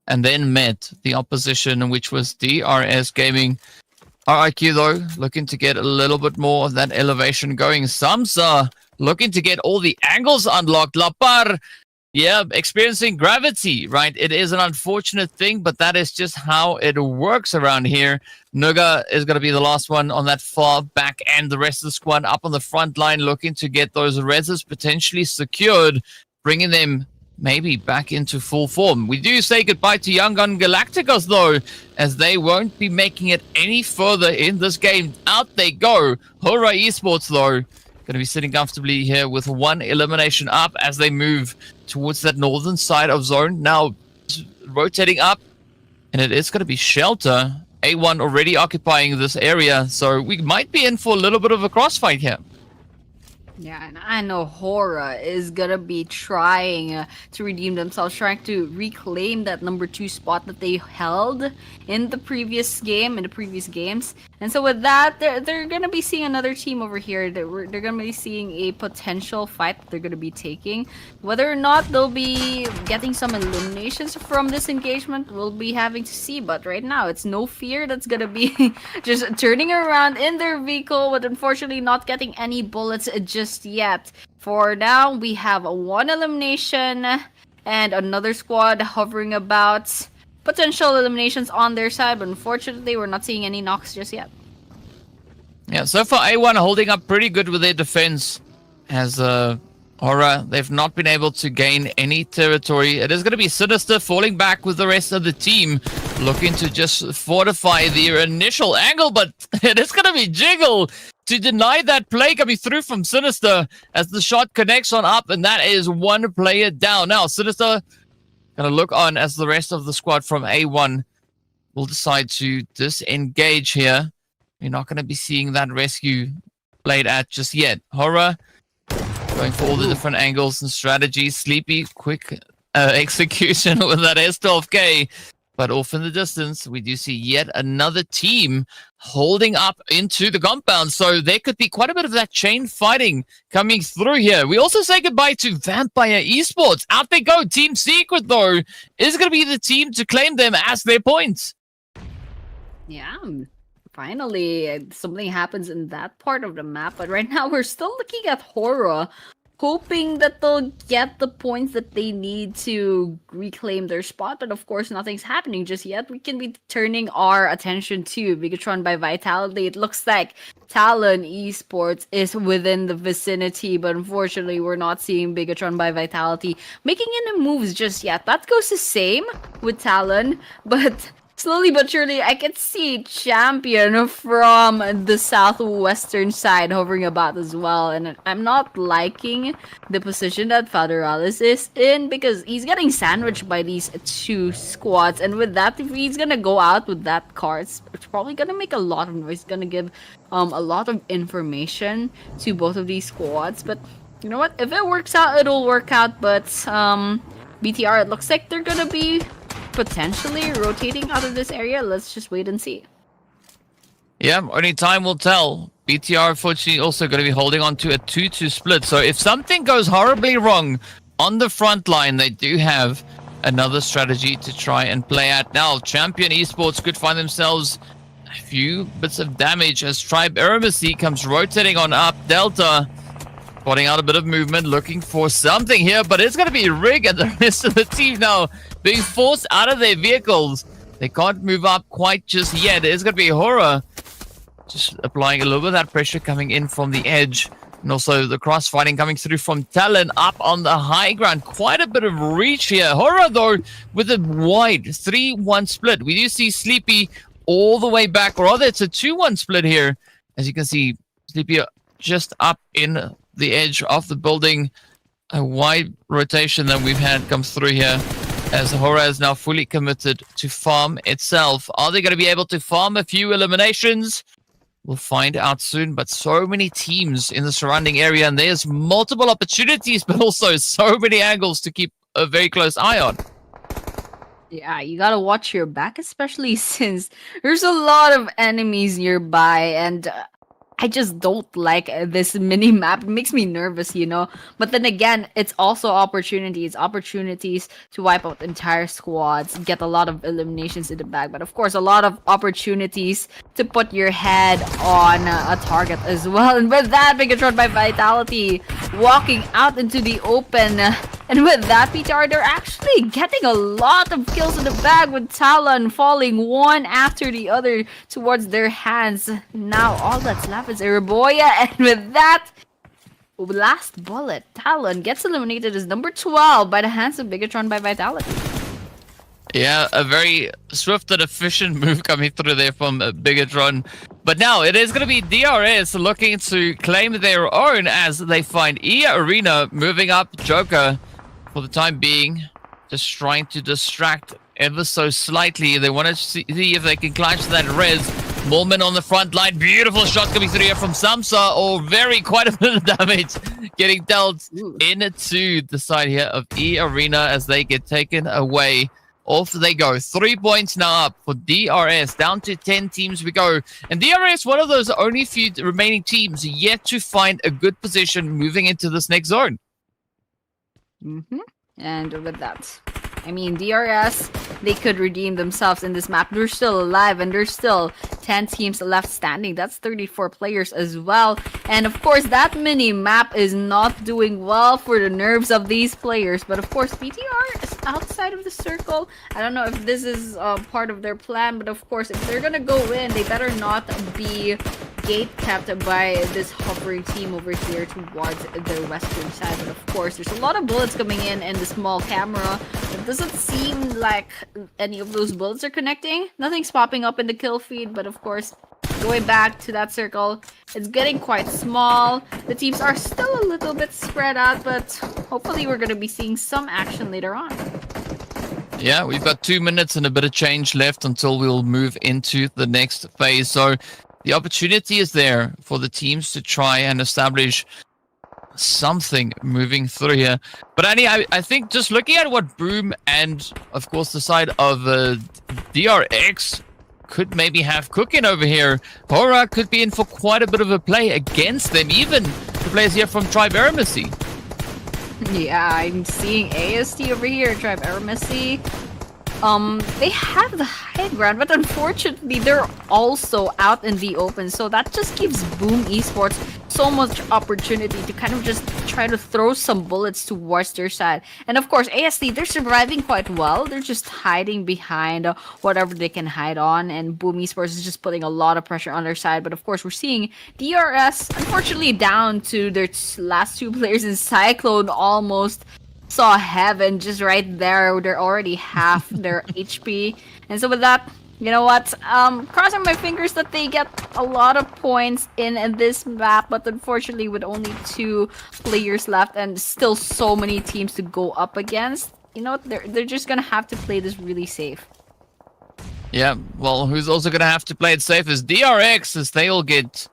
and then met the opposition, which was DRS Gaming. RRQ, though, looking to get a little bit more of that elevation going. Samsa looking to get all the angles unlocked. Lapar, yeah, experiencing gravity, right? It is an unfortunate thing, but that is just how it works around here. Nuga is going to be the last one on that far back end. The rest of the squad up on the front line looking to get those reses potentially secured, bringing them maybe back into full form. We do say goodbye to Young Gun Galacticos, though, as they won't be making it any further in this game. Out they go. Hora Esports, though, going to be sitting comfortably here with one elimination up as they move towards that northern side of zone. Now rotating up, and it is going to be Shelter. A1 already occupying this area, so we might be in for a little bit of a crossfight here. Yeah, and I know Hora is gonna be trying to redeem themselves, trying to reclaim that number 2 spot that they held in the previous game, in the previous games. And so with that, they're gonna be seeing another team over here. They're gonna be seeing a potential fight that they're gonna be taking. Whether or not they'll be getting some eliminations from this engagement, we'll be having to see. But right now, it's No Fear that's gonna be just turning around in their vehicle, but unfortunately not getting any bullets just yet. For now, we have one elimination and another squad hovering about. Potential eliminations on their side, but unfortunately, we're not seeing any knocks just yet. Yeah, so far A1 holding up pretty good with their defense. As Hora, they've not been able to gain any territory. It is going to be Sinister falling back with the rest of the team, looking to just fortify their initial angle, but it is going to be Jiggle to deny that play coming through from Sinister as the shot connects on up, and that is one player down. Now, Sinister going to look on as the rest of the squad from A1 will decide to disengage here. You're not going to be seeing that rescue played at just yet. Hora going for all the different angles and strategies. Sleepy, quick execution with that S12K. But off in the distance, we do see yet another team holding up into the compound. So there could be quite a bit of that chain fighting coming through here. We also say goodbye to Vampire Esports. Out they go. Team Secret, though, is going to be the team to claim them as their points. Yeah, finally, something happens in that part of the map. But right now, we're still looking at Hora, hoping that they'll get the points that they need to reclaim their spot. But of course, nothing's happening just yet. We can be turning our attention to Bigatron by Vitality. It looks like Talon Esports is within the vicinity, but unfortunately, we're not seeing Bigatron by Vitality making any moves just yet. That goes the same with Talon, but slowly but surely, I can see Champion from the southwestern side hovering about as well. And I'm not liking the position that Federalis is in because he's getting sandwiched by these 2 squads. And with that, if he's going to go out with that card, it's probably going to make a lot of noise. It's going to give a lot of information to both of these squads. But you know what? If it works out, it'll work out. But BTR, it looks like they're going to be potentially rotating out of this area. Let's just wait and see. Yeah, only time will tell. BTR, unfortunately, also going to be holding on to a 2-2 split. So if something goes horribly wrong on the front line, they do have another strategy to try and play at. Now, Champion Esports could find themselves a few bits of damage as Tribe Eremacy comes rotating on up. Delta spotting out a bit of movement, looking for something here, but it's going to be Rig and the rest of the team now being forced out of their vehicles. They can't move up quite just yet. It's going to be Hora just applying a little bit of that pressure coming in from the edge. And also the cross-fighting coming through from Talon up on the high ground. Quite a bit of reach here. Hora, though, with a wide 3-1 split. We do see Sleepy all the way back, or rather it's a 2-1 split here. As you can see, Sleepy just up in the edge of the building. a wide rotation that we've had come through here, as Hora is now fully committed to farm itself. Are they going to be able to farm a few eliminations? We'll find out soon, but so many teams in the surrounding area, and there's multiple opportunities, but also so many angles to keep a very close eye on. Yeah, you gotta watch your back, especially since there's a lot of enemies nearby, and I just don't like this mini map. It makes me nervous, you know. But then again, it's also opportunities to wipe out entire squads, get a lot of eliminations in the bag. But of course, a lot of opportunities to put your head on a target as well. And with that, Megatron by Vitality walking out into the open. And with that, PTR, they're actually getting a lot of kills in the bag, with Talon falling one after the other towards their hands. Now all that's left is Eraboya, and with that, last bullet, Talon gets eliminated as number 12 by the hands of Bigatron by Vitality. Yeah, a very swift and efficient move coming through there from Bigatron. But now it is going to be DRS looking to claim their own as they find E Arena moving up Joker for the time being, just trying to distract ever so slightly. They want to see if they can clutch that res. Mormon on the front line. Beautiful shot coming through here from Samsa. Or quite a bit of damage getting dealt into the side here of E Arena as they get taken away. Off they go. 3 points now up for DRS. Down to 10 teams we go. And DRS, one of those only few remaining teams yet to find a good position moving into this next zone. And with that, I mean, DRS, they could redeem themselves in this map. They're still alive, and there's still 10 teams left standing. That's 34 players as well. And of course, that mini map is not doing well for the nerves of these players. But of course, PTR is outside of the circle. I don't know if this is part of their plan, but of course, if they're gonna go in, they better not be gate kept by this hovering team over here towards their western side. But of course, there's a lot of bullets coming in the small camera. It doesn't seem like any of those bullets are connecting. Nothing's popping up in the kill feed, but of course, going back to that circle, it's getting quite small. The teams are still a little bit spread out, but hopefully we're going to be seeing some action later on. Yeah, we've got 2 minutes and a bit of change left until we'll move into the next phase. So the opportunity is there for the teams to try and establish something moving through here. But Annie, I think just looking at what Boom and, of course, the side of DRX could maybe have cooking over here, Hora could be in for quite a bit of a play against them, even the players here from Tribe Eremacy. Yeah, I'm seeing AST over here, Tribe Eremacy. They have the high ground, but unfortunately, they're also out in the open. So that just gives Boom Esports so much opportunity to kind of just try to throw some bullets towards their side. And of course, AST, they're surviving quite well. They're just hiding behind whatever they can hide on. And Boom Esports is just putting a lot of pressure on their side. But of course, we're seeing DRS, unfortunately, down to their last two players in Cyclone almost saw heaven just right there. They're already half their HP. And so with that, you know what? Crossing my fingers that they get a lot of points in this map, but unfortunately with only 2 players left and still so many teams to go up against, you know, they're just gonna have to play this really safe. Yeah, well, who's also gonna have to play it safe is DRX, as they'll get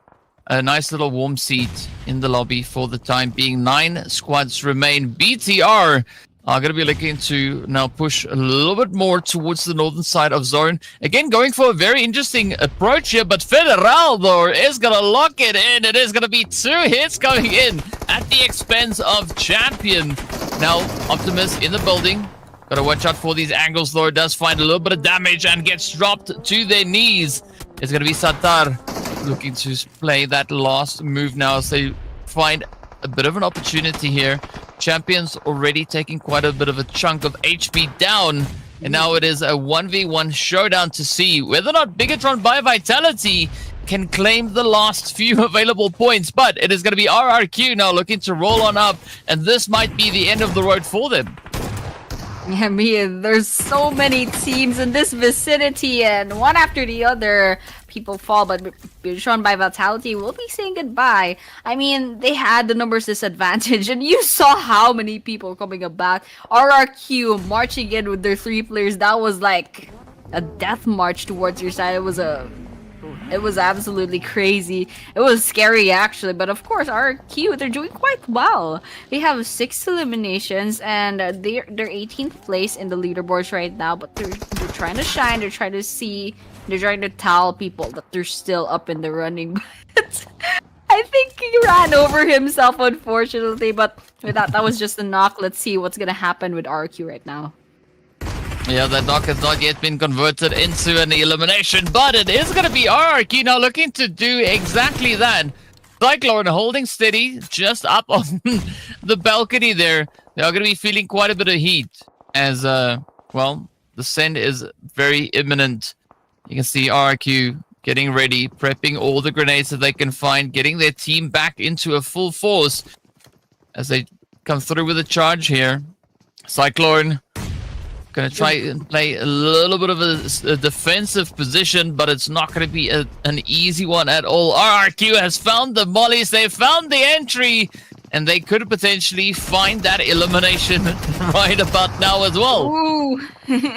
a nice little warm seat in the lobby for the time being. 9 squads remain. BTR are going to be looking to now push a little bit more towards the northern side of zone. Again, going for a very interesting approach here, but Federal, though, is going to lock it in. It is going to be 2 hits coming in at the expense of Champion. Now, Optimus in the building. Got to watch out for these angles, though. It does find a little bit of damage and gets dropped to their knees. It's going to be Satar looking to play that last move now, so they find a bit of an opportunity here. Champion's already taking quite a bit of a chunk of HP down, and now it is a 1v1 showdown to see whether or not Bigatron by Vitality can claim the last few available points. But it is going to be RRQ now looking to roll on up, and this might be the end of the road for them. I mean, there's so many teams in this vicinity, and one after the other, people fall. But shown by Vitality, will be saying goodbye. I mean, they had the numbers disadvantage, and you saw how many people coming about. RRQ marching in with their 3 players. That was like a death march towards your side. It was absolutely crazy. It was scary actually, but of course RQ, they're doing quite well. They have 6 eliminations and they're 18th place in the leaderboards right now, but they're trying to shine. They're trying to tell people that they're still up in the running. But I think he ran over himself unfortunately, but with that was just a knock. Let's see what's gonna happen with RQ right now. Yeah, that knock has not yet been converted into an elimination, but it is going to be RRQ now looking to do exactly that. Cyclone holding steady just up on the balcony there. They are going to be feeling quite a bit of heat as, well, the send is very imminent. You can see RRQ getting ready, prepping all the grenades that they can find, getting their team back into a full force as they come through with a charge here. Cyclone going to try and play a little bit of a defensive position, but it's not going to be an easy one at all. RRQ has found the mollies, they found the entry, and they could potentially find that elimination right about now as well. Ooh. RRQ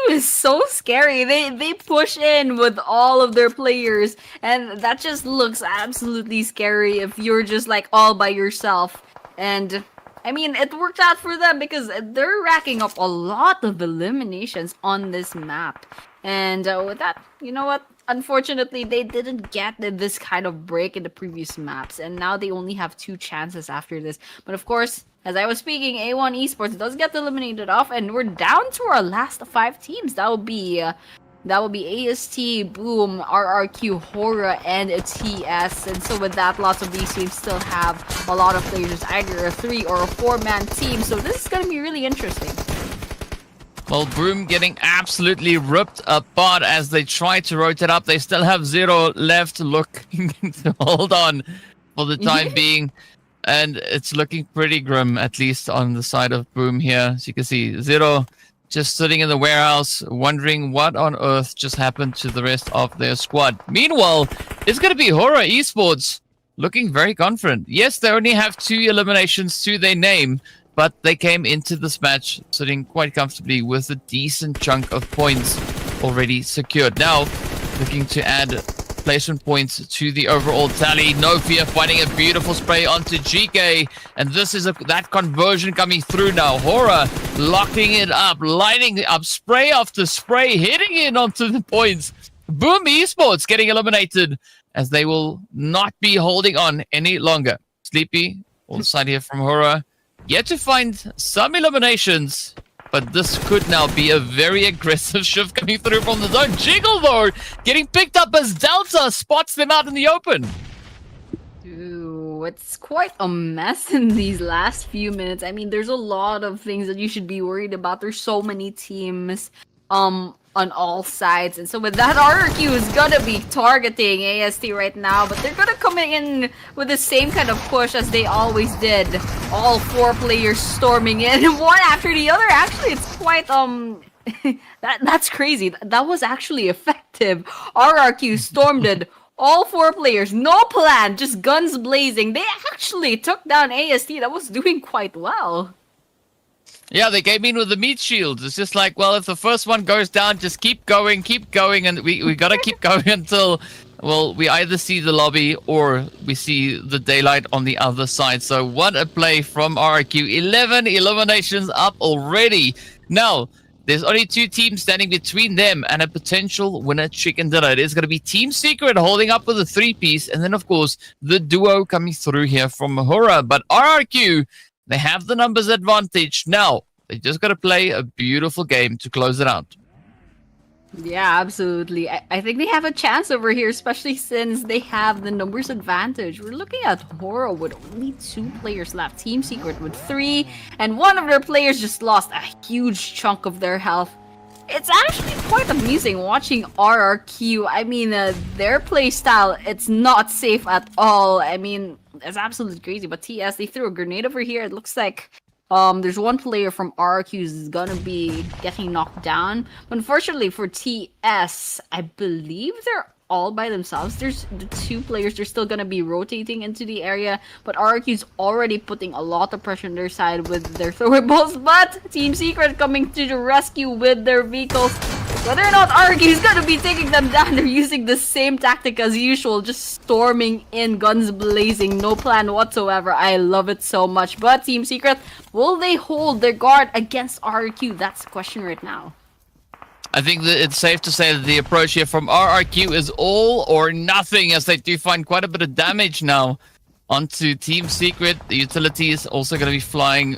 is so scary. They push in with all of their players, and that just looks absolutely scary if you're just like all by yourself. And I mean, it worked out for them because they're racking up a lot of eliminations on this map. And with that, you know what? Unfortunately, they didn't get this kind of break in the previous maps. And now they only have 2 chances after this. But of course, as I was speaking, A1 Esports does get eliminated off. And we're down to our last 5 teams. That will be AST, Boom, RRQ, Hora, and TS. And so with that, lots of these teams still have a lot of players, either a 3 or a 4-man team. So this is going to be really interesting. Well, Broom getting absolutely ripped apart as they try to rotate up. They still have 0 left looking to hold on for the time being. And it's looking pretty grim, at least on the side of Broom here. As you can see, 0 just sitting in the warehouse, wondering what on earth just happened to the rest of their squad. Meanwhile, it's going to be Hora Esports looking very confident. Yes, they only have 2 eliminations to their name, but they came into this match sitting quite comfortably with a decent chunk of points already secured. Now, looking to add placement points to the overall tally. No Fear finding a beautiful spray onto GK, and this is that conversion coming through now. Hora locking it up, lighting up spray after spray, hitting in onto the points. Boom Esports getting eliminated as they will not be holding on any longer. Sleepy, all side here from Hora, yet to find some eliminations. But this could now be a very aggressive shift coming through from the zone. Jiggle, though, getting picked up as Delta spots them out in the open. Ooh, it's quite a mess in these last few minutes. I mean, there's a lot of things that you should be worried about. There's so many teams on all sides. And so with that, RRQ is gonna be targeting AST right now, but they're gonna come in with the same kind of push as they always did. All 4 players storming in, one after the other. Actually, it's quite that's crazy. That was actually effective. RRQ stormed it. All 4 players, no plan, just guns blazing. They actually took down AST. That was doing quite well. Yeah, they came in with the meat shields. It's just like, well, if the first one goes down, just keep going, and we gotta keep going until, well, we either see the lobby or we see the daylight on the other side. So what a play from RRQ. 11 eliminations up already. Now, there's only 2 teams standing between them and a potential winner chicken dinner. It is going to be Team Secret holding up with a 3-piece, and then, of course, the duo coming through here from Hora. But RRQ, they have the numbers advantage. Now, they just got to play a beautiful game to close it out. Yeah, absolutely. I think they have a chance over here, especially since they have the numbers advantage. We're looking at Hora with only 2 players left. Team Secret with 3, and one of their players just lost a huge chunk of their health. It's actually quite amusing watching RRQ. I mean, their play style, it's not safe at all. I mean, it's absolutely crazy. But TS, they threw a grenade over here. It looks like There's one player from RQ who's gonna be getting knocked down. But unfortunately for TS, I believe they're all by themselves. There's the two players. They're still gonna be rotating into the area, but RQ's already putting a lot of pressure on their side with their throwables. But Team Secret coming to the rescue with their vehicles. Whether or not RQ's gonna be taking them down, they're using the same tactic as usual, just storming in, guns blazing, no plan whatsoever. I love it so much. But Team Secret, will they hold their guard against RQ? That's the question right now. I think that it's safe to say that the approach here from RRQ is all or nothing, as they do find quite a bit of damage now onto Team Secret. The utility is also going to be flying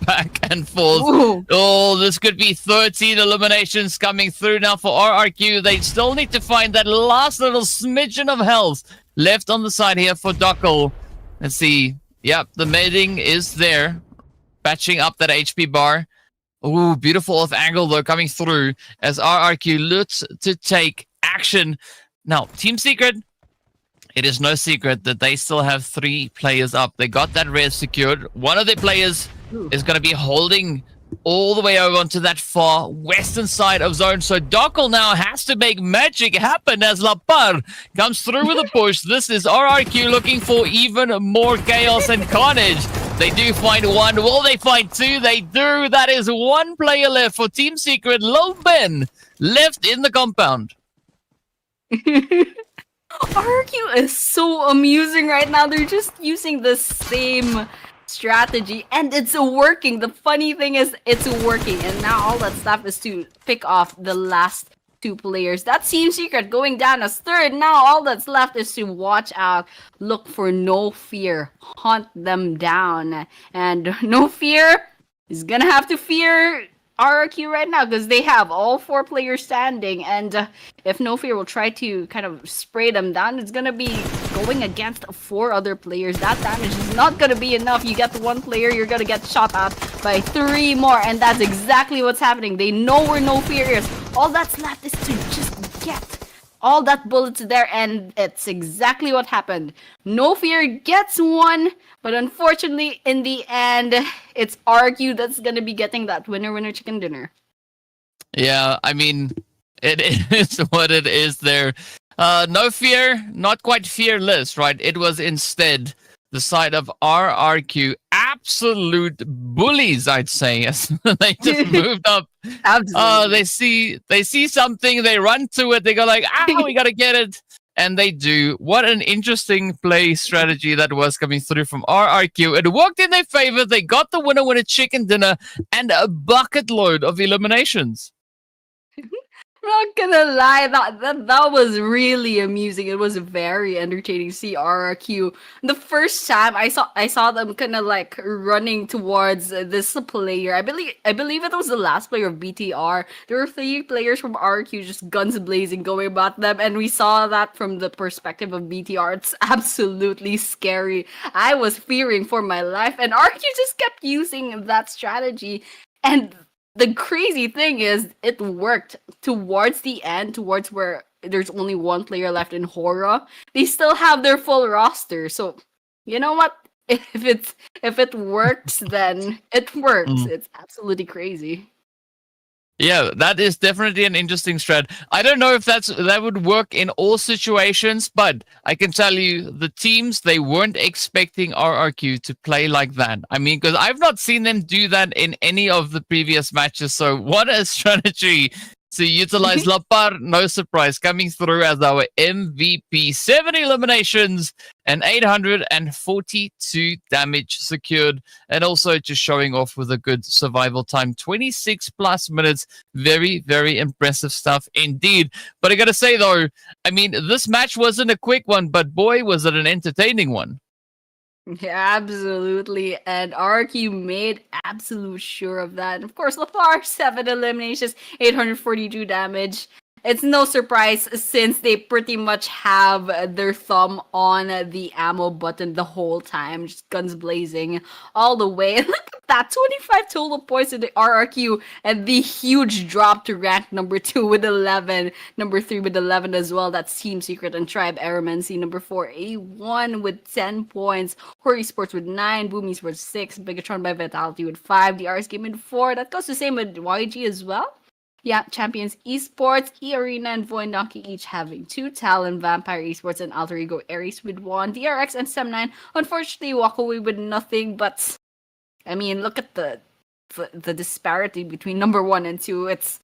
back and forth. Ooh. Oh, this could be 13 eliminations coming through now for RRQ. They still need to find that last little smidgen of health left on the side here for Dockel. Let's see. Yep, the mating is there, patching up that HP bar. Ooh, beautiful off angle though coming through as RRQ looks to take action. Now, Team Secret, it is no secret that they still have 3 players up. They got that res secured. One of their players is going to be holding all the way over onto that far western side of zone. So Dockel now has to make magic happen as Lapar comes through with a push. This is RRQ looking for even more chaos and carnage. They do find one. Will they find 2? They do. That is 1 player left for Team Secret. Lil Ben left in the compound. RQ is so amusing right now. They're just using the same strategy and it's working. The funny thing is it's working, and now all that's left is to pick off the last 2 players. That's Team Secret going down as 3rd. Now all that's left is to watch out, look for No Fear, hunt them down, and No Fear is gonna have to fear RRQ right now because they have all 4 players standing, and if No Fear will try to kind of spray them down, it's gonna be going against 4 other players. That damage is not gonna be enough. You get 1 player, you're gonna get shot at by 3 more, and that's exactly what's happening. They know where No Fear is. All that's left is to just get all that bullets there, and it's exactly what happened. No Fear gets 1, but unfortunately, in the end, it's RQ that's gonna be getting that winner chicken dinner. Yeah, I mean, it is what it is there. No Fear, not quite fearless, right? It was instead the side of RRQ. Absolute bullies, I'd say, as they just moved up. Absolutely. They see something, they run to it, they go like, we gotta get it. And they do. What an interesting play strategy that was coming through from RRQ. It worked in their favor. They got the winner chicken dinner and a bucket load of eliminations. I'm not gonna lie, that was really amusing. It was very entertaining to see RRQ. The first time I saw them kind of like running towards this player. I believe it was the last player of BTR. There were 3 players from RRQ just guns blazing going about them, and we saw that from the perspective of BTR. It's absolutely scary. I was fearing for my life, and RRQ just kept using that strategy, and the crazy thing is, it worked towards the end, towards where there's only 1 player left in Hora. They still have their full roster. So, you know what? If it works, then it works. It's absolutely crazy. Yeah, that is definitely an interesting strat. I don't know if that would work in all situations, but I can tell you the teams, they weren't expecting RRQ to play like that. I mean, because I've not seen them do that in any of the previous matches. So what a strategy to utilize Lapar. No surprise, coming through as our MVP. 7 eliminations and 842 damage secured, and also just showing off with a good survival time, 26 plus minutes. Very, very impressive stuff indeed. But I gotta say though, I mean, this match wasn't a quick one, but boy, was it an entertaining one. Yeah, absolutely. And RQ made absolute sure of that. And of course, Lapar, 7 eliminations, 842 damage. It's no surprise since they pretty much have their thumb on the ammo button the whole time. Just guns blazing all the way. And look at that. 25 total points in the RRQ, and the huge drop to rank number 2 with 11. Number 3 with 11 as well. That's Team Secret and Tribe Aramancy. Number 4, A1 with 10 points. Hori Sports with 9. Boomy Sports 6. Bigatron by Vitality with 5. The RS Game with 4. That goes the same with YG as well. Yeah, Champions Esports, E-Arena, and Void Donkey each having 2. Talon, Vampire Esports, and Alter Ego Aries with 1. DRX and Sem9 unfortunately walk away with nothing, but I mean, look at the disparity between number 1 and 2. It's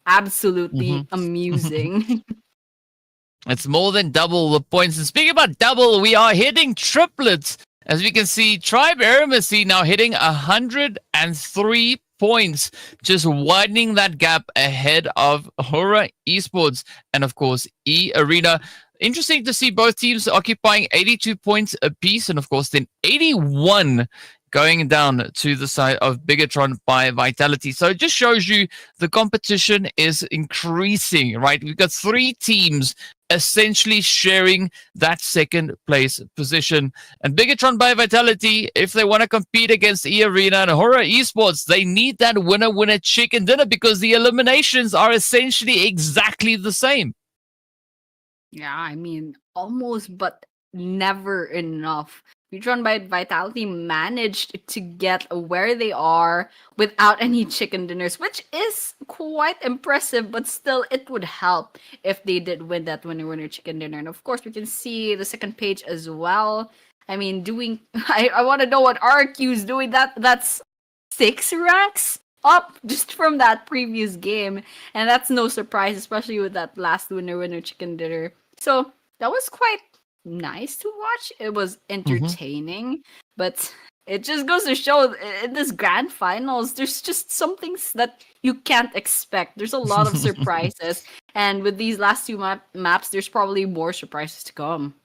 absolutely amusing. It's more than double the points. And speaking about double, we are hitting triplets. As we can see, Tribe Aramancy now hitting 103 points, just widening that gap ahead of Horror Esports and, of course, E-Arena. Interesting to see both teams occupying 82 points apiece, and, of course, then 81 going down to the side of Bigatron by Vitality. So it just shows you the competition is increasing, right? We've got 3 teams essentially sharing that second place position. And Bigatron by Vitality, if they want to compete against E-Arena and Horror Esports, they need that winner-winner chicken dinner because the eliminations are essentially exactly the same. Yeah, I mean, almost, but never enough. Bigatron by Vitality managed to get where they are without any chicken dinners, which is quite impressive, but still it would help if they did win that winner chicken dinner. And of course, we can see the second page as well. I mean, I want to know what RQ is doing. That's 6 ranks up just from that previous game. And that's no surprise, especially with that last winner chicken dinner. So that was quite nice to watch. It was entertaining, but it just goes to show in this grand finals, there's just some things that you can't expect. There's a lot of surprises, and with these last 2 maps, there's probably more surprises to come.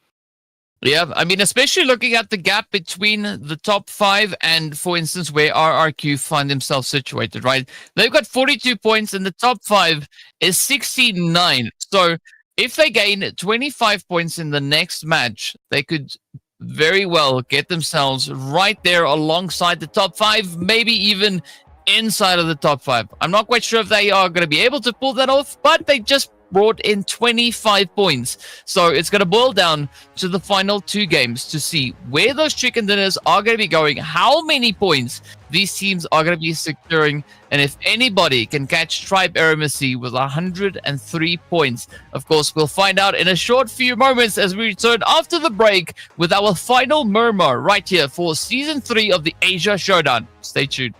Yeah, I mean, especially looking at the gap between the top 5 and, for instance, where RRQ find themselves situated, right? They've got 42 points, and the top 5 is 69. So if they gain 25 points in the next match, they could very well get themselves right there alongside the top 5, maybe even inside of the top 5. I'm not quite sure if they are going to be able to pull that off, but they just brought in 25 points. So it's going to boil down to the final 2 games to see where those chicken dinners are going to be going, how many points these teams are going to be securing, and if anybody can catch Tribe Aramancy with 103 points. Of course, we'll find out in a short few moments as we return after the break with our final murmur right here for Season 3 of the Asia Showdown. Stay tuned.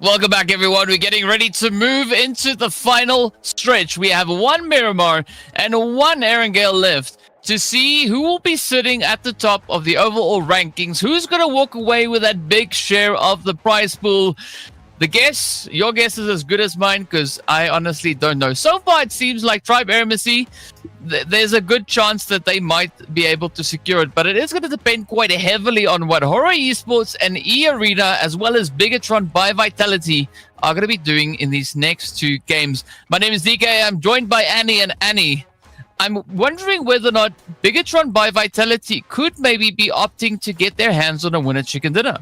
Welcome back, everyone. We're getting ready to move into the final stretch. We have one Miramar and one Erangel left to see who will be sitting at the top of the overall rankings. Who's going to walk away with that big share of the prize pool? Your guess is as good as mine because I honestly don't know. So far, it seems like Tribe Eremacy, there's a good chance that they might be able to secure it, but it is going to depend quite heavily on what Horror Esports and E-Arena, as well as Bigatron by Vitality, are going to be doing in these next two games. My name is DK. I'm joined by Annie, and Annie, I'm wondering whether or not Bigatron by Vitality could maybe be opting to get their hands on a winner chicken dinner.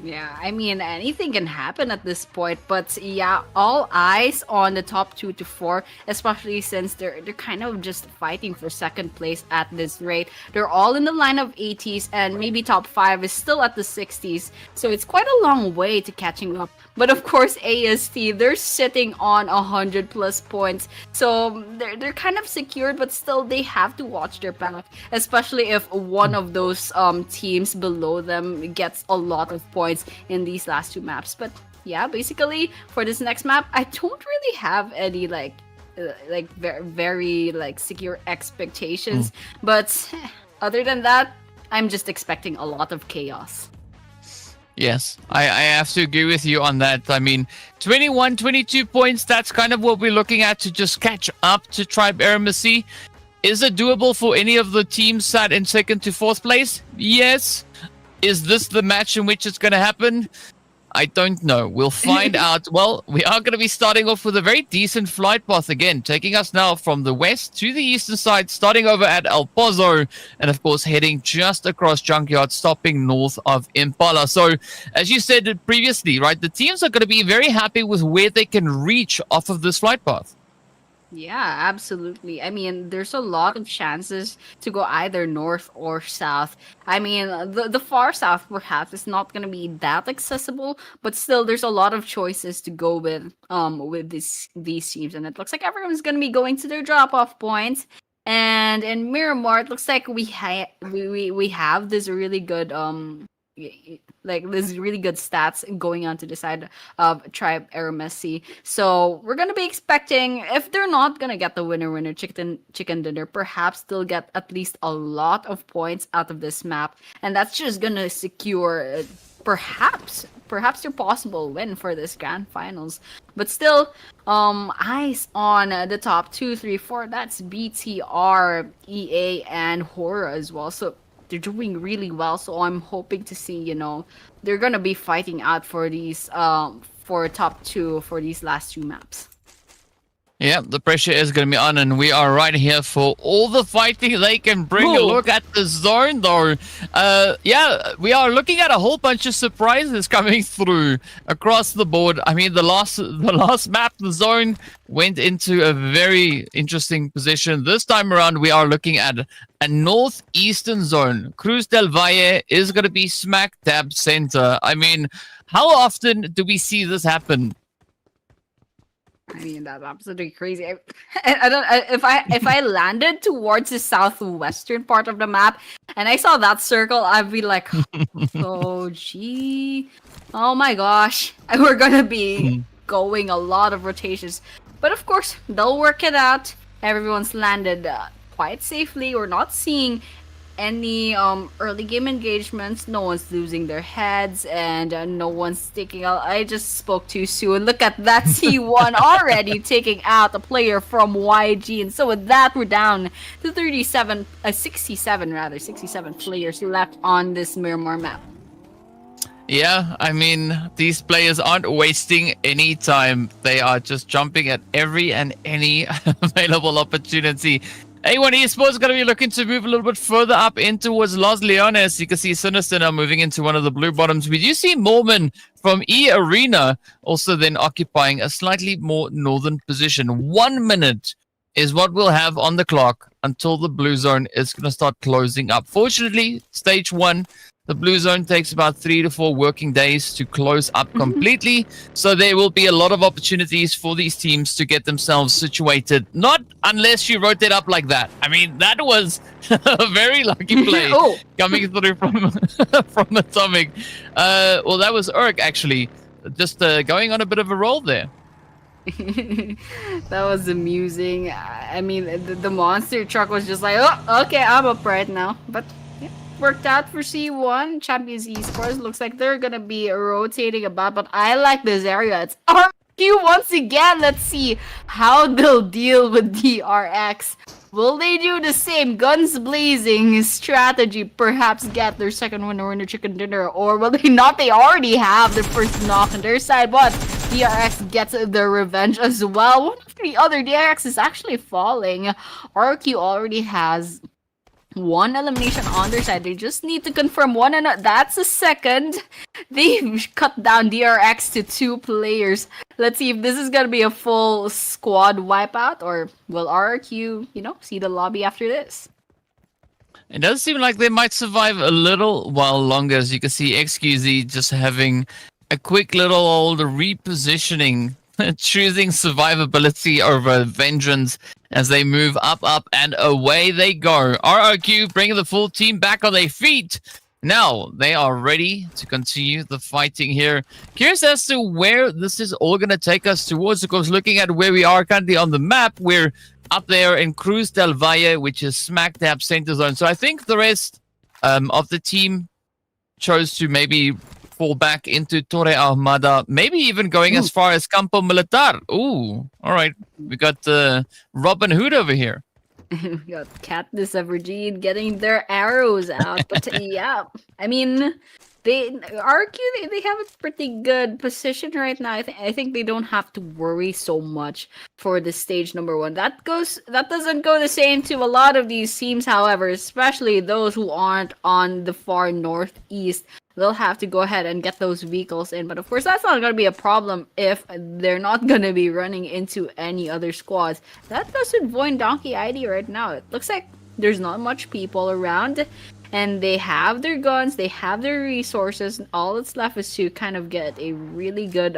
Yeah, I mean, anything can happen at this point, but yeah, all eyes on the top 2 to 4, especially since they're kind of just fighting for second place at this rate. They're all in the line of 80s, and maybe top 5 is still at the 60s, so it's quite a long way to catching up. But of course, AST, they're sitting on 100 plus points, so they're kind of secured, but still they have to watch their back, especially if one of those teams below them gets a lot of points in these last two maps. But yeah, basically for this next map, I don't really have any very secure expectations. But other than that, I'm just expecting a lot of chaos. Yes, I have to agree with you on that. I mean, 21, 22 points, that's kind of what we're looking at to just catch up to Tribe Eremacy. Is it doable for any of the teams sat in second to fourth place? Yes. Is this the match in which it's going to happen? I don't know. We'll find out. Well, we are going to be starting off with a very decent flight path again, taking us now from the west to the eastern side, starting over at El Pozo, and of course heading just across Junkyard, stopping north of Impala. So, as you said previously, right, the teams are going to be very happy with where they can reach off of this flight path. Yeah, absolutely. I mean, there's a lot of chances to go either north or south. I mean, the far south perhaps is not going to be that accessible, but still there's a lot of choices to go with these teams, and it looks like everyone's going to be going to their drop-off points. And in Miramar, it looks like we have this really good stats going on to the side of Tribe Eremacy. So we're gonna be expecting, if they're not gonna get the winner chicken dinner, perhaps they'll get at least a lot of points out of this map, and that's just gonna secure perhaps their possible win for this grand finals. But still, eyes on the top 2, 3, 4. That's BTR, EA, and Horror as well. So they're doing really well, so I'm hoping to see, they're gonna be fighting out for these for top 2 for these last 2 maps. Yeah, the pressure is going to be on, and we are right here for all the fighting they can bring. A look at the zone, though. Yeah, we are looking at a whole bunch of surprises coming through across the board. I mean, the last map, the zone went into a very interesting position. This time around, we are looking at a northeastern zone. Cruz del Valle is going to be smack dab center. I mean, how often do we see this happen? I mean, that's absolutely crazy. I don't if I landed towards the southwestern part of the map and I saw that circle, I'd be like, oh gee, oh my gosh, and we're gonna be going a lot of rotations. But of course, they'll work it out. Everyone's landed quite safely. We're not seeing any early game engagements. No one's losing their heads, and no one's taking out. I just spoke too soon. Look at that T1 already taking out a player from YG, and so with that, we're down to 67 players left on this Miramar map. Yeah, I mean, these players aren't wasting any time. They are just jumping at every and any available opportunity. A1 Esports is going to be looking to move a little bit further up in towards Los Leones. You can see Sinister now moving into one of the blue bottoms. We do see Mormon from E-Arena also then occupying a slightly more northern position. 1 minute is what we'll have on the clock until the blue zone is going to start closing up. Fortunately, stage 1, the blue zone takes about 3 to 4 working days to close up completely. So there will be a lot of opportunities for these teams to get themselves situated. Not unless you rotate up like that. I mean, that was a very lucky play coming through from Atomic. Well, that was Urk, actually. just going on a bit of a roll there. That was amusing. I mean, the monster truck was just like, oh, okay, I'm up right now. But yeah, worked out for C1. Champions Esports looks like they're gonna be rotating about, but I like this area. It's RQ once again. Let's see how they'll deal with DRX. Will they do the same guns blazing strategy, perhaps get their second win or win the chicken dinner, or will they not? They already have their first knock on their side, but DRX gets their revenge as well. One after the other, DRX is actually falling. RQ already has one elimination on their side. They just need to confirm one, and that's a second. They've cut down DRX to 2 players. Let's see if this is gonna be a full squad wipeout, or will RQ, see the lobby after this? It does seem like they might survive a little while longer. As you can see, XQZ just having a quick little old repositioning, choosing survivability over vengeance as they move up, and away they go. RRQ bringing the full team back on their feet. Now they are ready to continue the fighting here. Curious as to where this is all going to take us towards. Of course, looking at where we are currently on the map, we're up there in Cruz del Valle, which is smack dab center zone. So I think the rest of the team chose to maybe fall back into Torre Ahmada, maybe even going as far as Campo Militar. Ooh, all right. We got Robin Hood over here. We got Katniss Evergene getting their arrows out. But yeah, I mean, they have a pretty good position right now. I think they don't have to worry so much for the stage number 1. That doesn't go the same to a lot of these teams, however, especially those who aren't on the far northeast. They'll have to go ahead and get those vehicles in. But of course, that's not going to be a problem if they're not going to be running into any other squads. That goes with Void Donkey ID right now. It looks like there's not much people around. And they have their guns, they have their resources, and all that's left is to kind of get a really good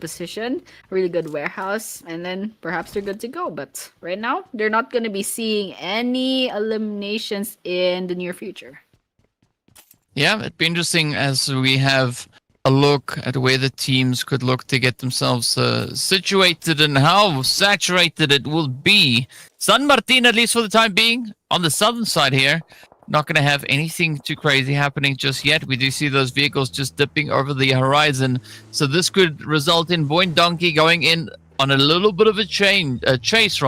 position, a really good warehouse, and then perhaps they're good to go. But right now, they're not going to be seeing any eliminations in the near future. Yeah, it'd be interesting as we have a look at where the teams could look to get themselves situated and how saturated it will be. San Martin, at least for the time being, on the southern side here, not going to have anything too crazy happening just yet. We do see those vehicles just dipping over the horizon. So this could result in Void Donkey going in on a little bit of a chase.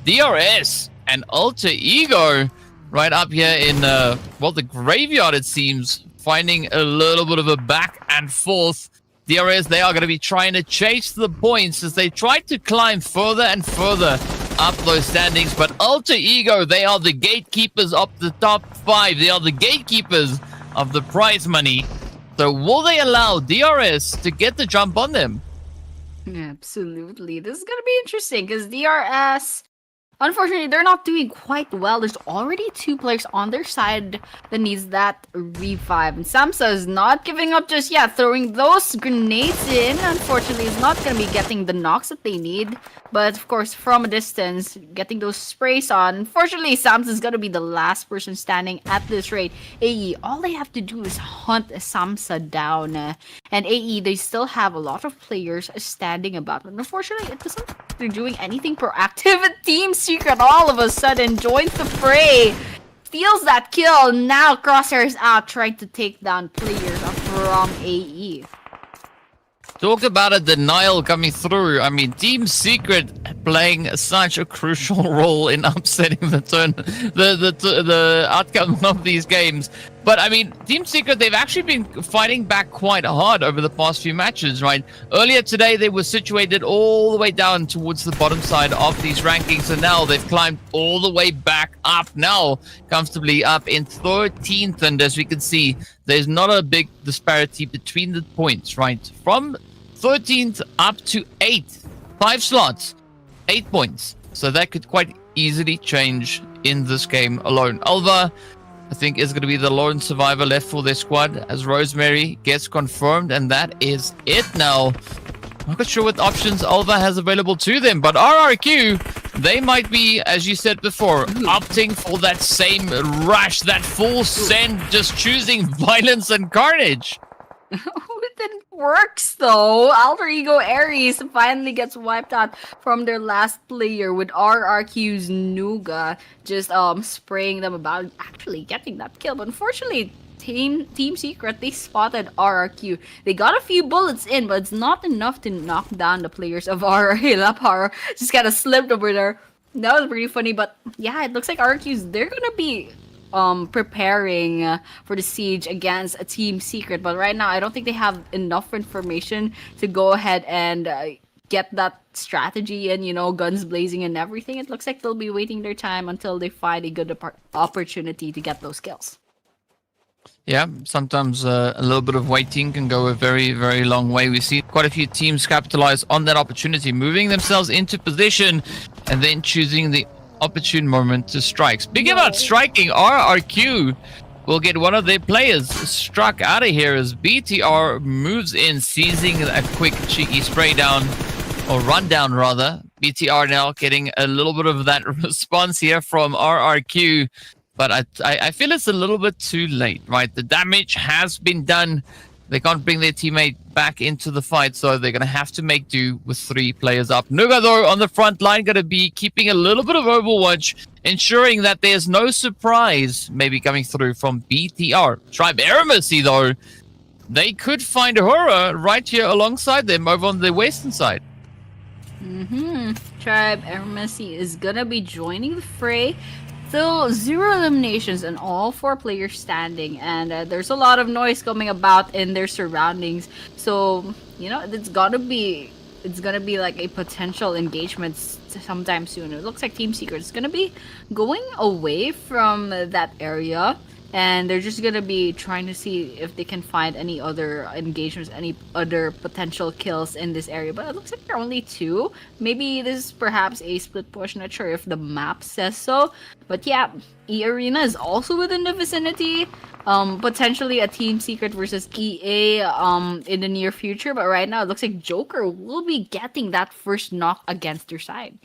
DRS and Alter Ego right up here in, the graveyard, it seems, finding a little bit of a back and forth. DRS, they are going to be trying to chase the points as they try to climb further and further up those standings. But Alter Ego, they are the gatekeepers of the top 5. They are the gatekeepers of the prize money. So will they allow DRS to get the jump on them? Absolutely. This is going to be interesting because DRS, unfortunately, they're not doing quite well. There's already 2 players on their side that needs that revive. And Samsa is not giving up just yet. Throwing those grenades in, unfortunately, is not going to be getting the knocks that they need. But, of course, from a distance, getting those sprays on. Unfortunately, Samsa is going to be the last person standing at this rate. AE, all they have to do is hunt Samsa down. And AE, they still have a lot of players standing about. And unfortunately, it doesn't look like they're doing anything proactive. Team Secret all of a sudden joins the fray, steals that kill. Now Crosshairs out, trying to take down players from AE. Talk about a denial coming through. I mean, Team Secret playing such a crucial role in upsetting the outcome of these games. But I mean, Team Secret, they've actually been fighting back quite hard over the past few matches, right? Earlier today, they were situated all the way down towards the bottom side of these rankings, and now they've climbed all the way back up, now comfortably up in 13th. And as we can see, there's not a big disparity between the points, right? From 13th up to 8th, 5 slots, 8 points. So that could quite easily change in this game alone. Alva, I think, is going to be the lone survivor left for their squad as Rosemary gets confirmed, and that is it now. I'm not sure what options Alva has available to them, but RRQ, they might be, as you said before, opting for that same rush, that full send, just choosing violence and carnage. something works though. Alter Ego Ares finally gets wiped out from their last player with RRQ's Nuga just spraying them about, actually getting that kill. But unfortunately, Team Secret, they spotted RRQ. They got a few bullets in, but it's not enough to knock down the players of RRQ. La Power just kind of slipped over there. That was pretty funny, but yeah, it looks like RRQ's, they're gonna be preparing for the siege against a Team Secret. But right now, I don't think they have enough information to go ahead and get that strategy and, you know, guns blazing and everything. It looks like they'll be waiting their time until they find a good opportunity to get those kills. Yeah, sometimes a little bit of waiting can go a very, very long way. We see quite a few teams capitalize on that opportunity, moving themselves into position and then choosing the opportune moment to strike. Speaking about striking, RRQ will get one of their players struck out of here as BTR moves in, seizing a quick cheeky spray down, or run down rather. BTR now getting a little bit of that response here from RRQ. But I feel it's a little bit too late, right? The damage has been done. They can't bring their teammate back into the fight, so they're going to have to make do with 3 players up. Nuga, though, on the front line, going to be keeping a little bit of overwatch, ensuring that there's no surprise maybe coming through from BTR. Tribe Eremacy, though, they could find Horror right here alongside them over on the western side. Tribe Eremacy is going to be joining the fray. Still 0 eliminations and all 4 players standing, and there's a lot of noise coming about in their surroundings. So, you know, it's gonna be like a potential engagement sometime soon. It looks like Team Secret is gonna be going away from that area, and they're just gonna be trying to see if they can find any other engagements, any other potential kills in this area. But it looks like there are only 2. Maybe this is perhaps a split push. Not sure if the map says so. But yeah, E Arena is also within the vicinity. Potentially a Team Secret versus EA in the near future. But right now, it looks like Joker will be getting that first knock against their side.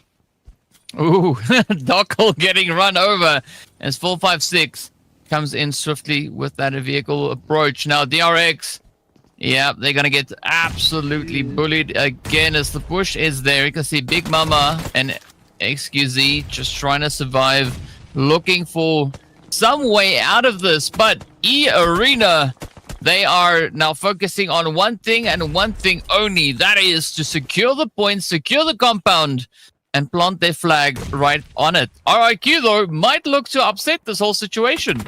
Ooh, Dockel getting run over as 456 comes in swiftly with that vehicle approach. Now, DRX, yeah, they're going to get absolutely bullied again as the push is there. You can see Big Mama and XQZ just trying to survive, looking for some way out of this. But E Arena, they are now focusing on one thing and one thing only. That is to secure the points, secure the compound, and plant their flag right on it. RIQ, though, might look to upset this whole situation.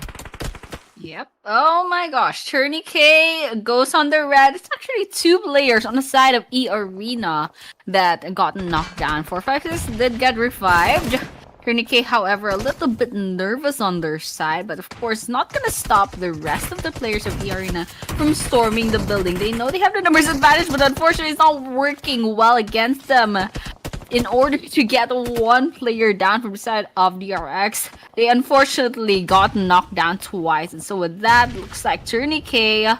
Yep. Oh my gosh. Turney K goes on the red. It's actually 2 players on the side of E Arena that got knocked down. 456 did get revived. Turney K, however, a little bit nervous on their side, but of course not gonna stop the rest of the players of E Arena from storming the building. They know they have the numbers advantage, but unfortunately it's not working well against them. In order to get 1 player down from the side of DRX, they unfortunately got knocked down twice. And so with that, looks like Turney K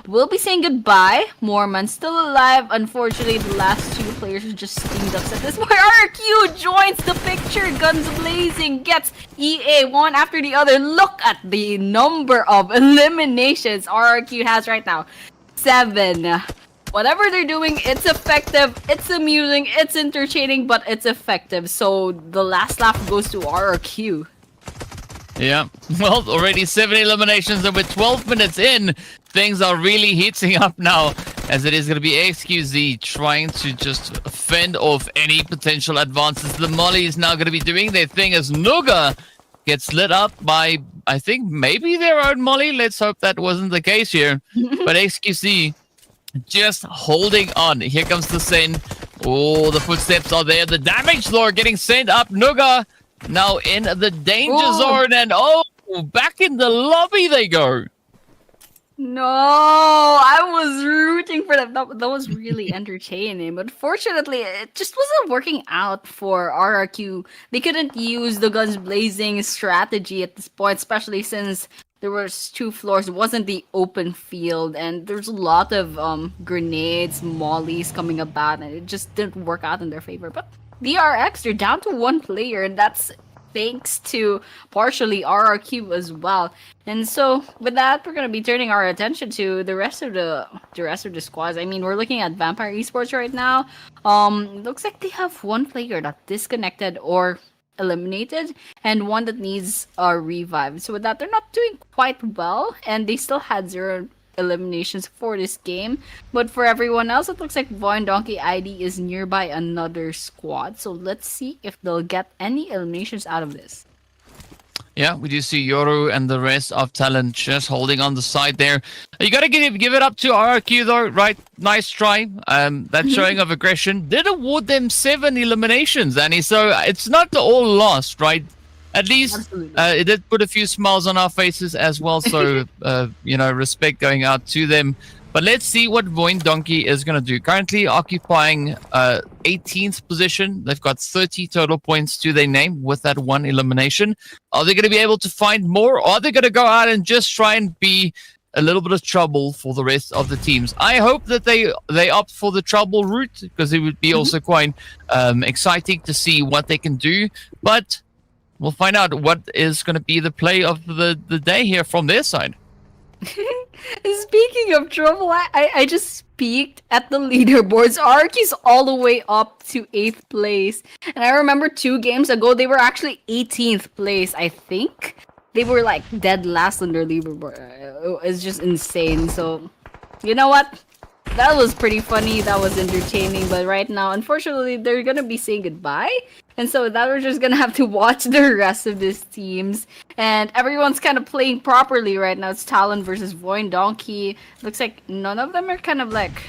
will be saying goodbye. Mormon still alive. Unfortunately, the last 2 players are just steamed up at this point. RQ joins the picture. Guns blazing. Gets EA one after the other. Look at the number of eliminations RQ has right now. 7. Whatever they're doing, it's effective, it's amusing, it's entertaining, but it's effective. So the last laugh goes to RRQ. Yeah, well, already 7 eliminations, and with 12 minutes in, things are really heating up now, as it is going to be XQZ trying to just fend off any potential advances. The Molly is now going to be doing their thing as Nuga gets lit up by, I think, maybe their own Molly. Let's hope that wasn't the case here. But XQZ just holding on. Here comes the send. Oh, the footsteps are there. The damage lord getting sent up. Nuga now in the danger zone. And oh, back in the lobby they go. No, I was rooting for that. That was really entertaining. But fortunately, it just wasn't working out for RRQ. They couldn't use the guns blazing strategy at this point, especially since there was 2 floors. It wasn't the open field, and there's a lot of grenades, mollies coming about, and it just didn't work out in their favor. But DRX, they're down to 1 player, and that's thanks to partially RRQ as well. And so with that, we're gonna be turning our attention to the rest of the squads. I mean, we're looking at Vampire Esports right now. Looks like they have one player that disconnected or eliminated, and one that needs a revive. So with that, they're not doing quite well, and they still had 0 eliminations for this game. But for everyone else, it looks like Void Donkey ID is nearby another squad. So let's see if they'll get any eliminations out of this. Yeah, we do see Yoru and the rest of talent just holding on the side there. You got to give it up to RRQ though, right? Nice try. That showing of aggression did award them 7 eliminations, Annie. So it's not all lost, right? At least it did put a few smiles on our faces as well. So respect going out to them. But let's see what Void Donkey is going to do. Currently occupying 18th position. They've got 30 total points to their name with that 1 elimination. Are they going to be able to find more? Or are they going to go out and just try and be a little bit of trouble for the rest of the teams? I hope that they opt for the trouble route, because it would be also quite exciting to see what they can do. But we'll find out what is going to be the play of the day here from their side. Speaking of trouble, I just peeked at the leaderboards. Arky's all the way up to 8th place. And I remember 2 games ago, they were actually 18th place, I think. They were like dead last on their leaderboard. It's just insane. So, you know what? That was pretty funny. That was entertaining. But right now, unfortunately, they're going to be saying goodbye. And so that we're just going to have to watch the rest of these teams. And everyone's kind of playing properly right now. It's Talon versus Void Donkey. Looks like none of them are kind of like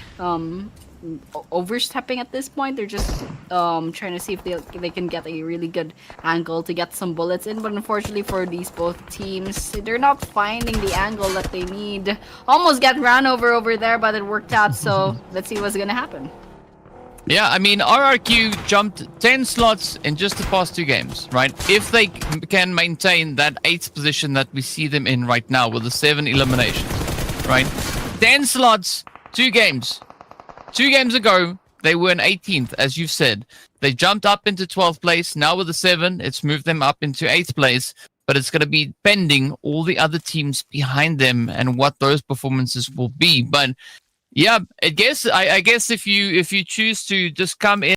overstepping at this point. They're just trying to see if they can get a really good angle to get some bullets in. But unfortunately for these both teams, they're not finding the angle that they need. Almost got ran over there, but it worked out. So let's see what's gonna happen. Yeah, I mean, RRQ jumped 10 slots in just the past 2 games, right? If they can maintain that 8th position that we see them in right now with the 7 eliminations, right? 10 slots, 2 games. 2 games ago, they were in 18th, as you've said. They jumped up into 12th place. Now with the 7, it's moved them up into 8th place. But it's going to be pending all the other teams behind them and what those performances will be. But yeah, I guess if you choose to just come in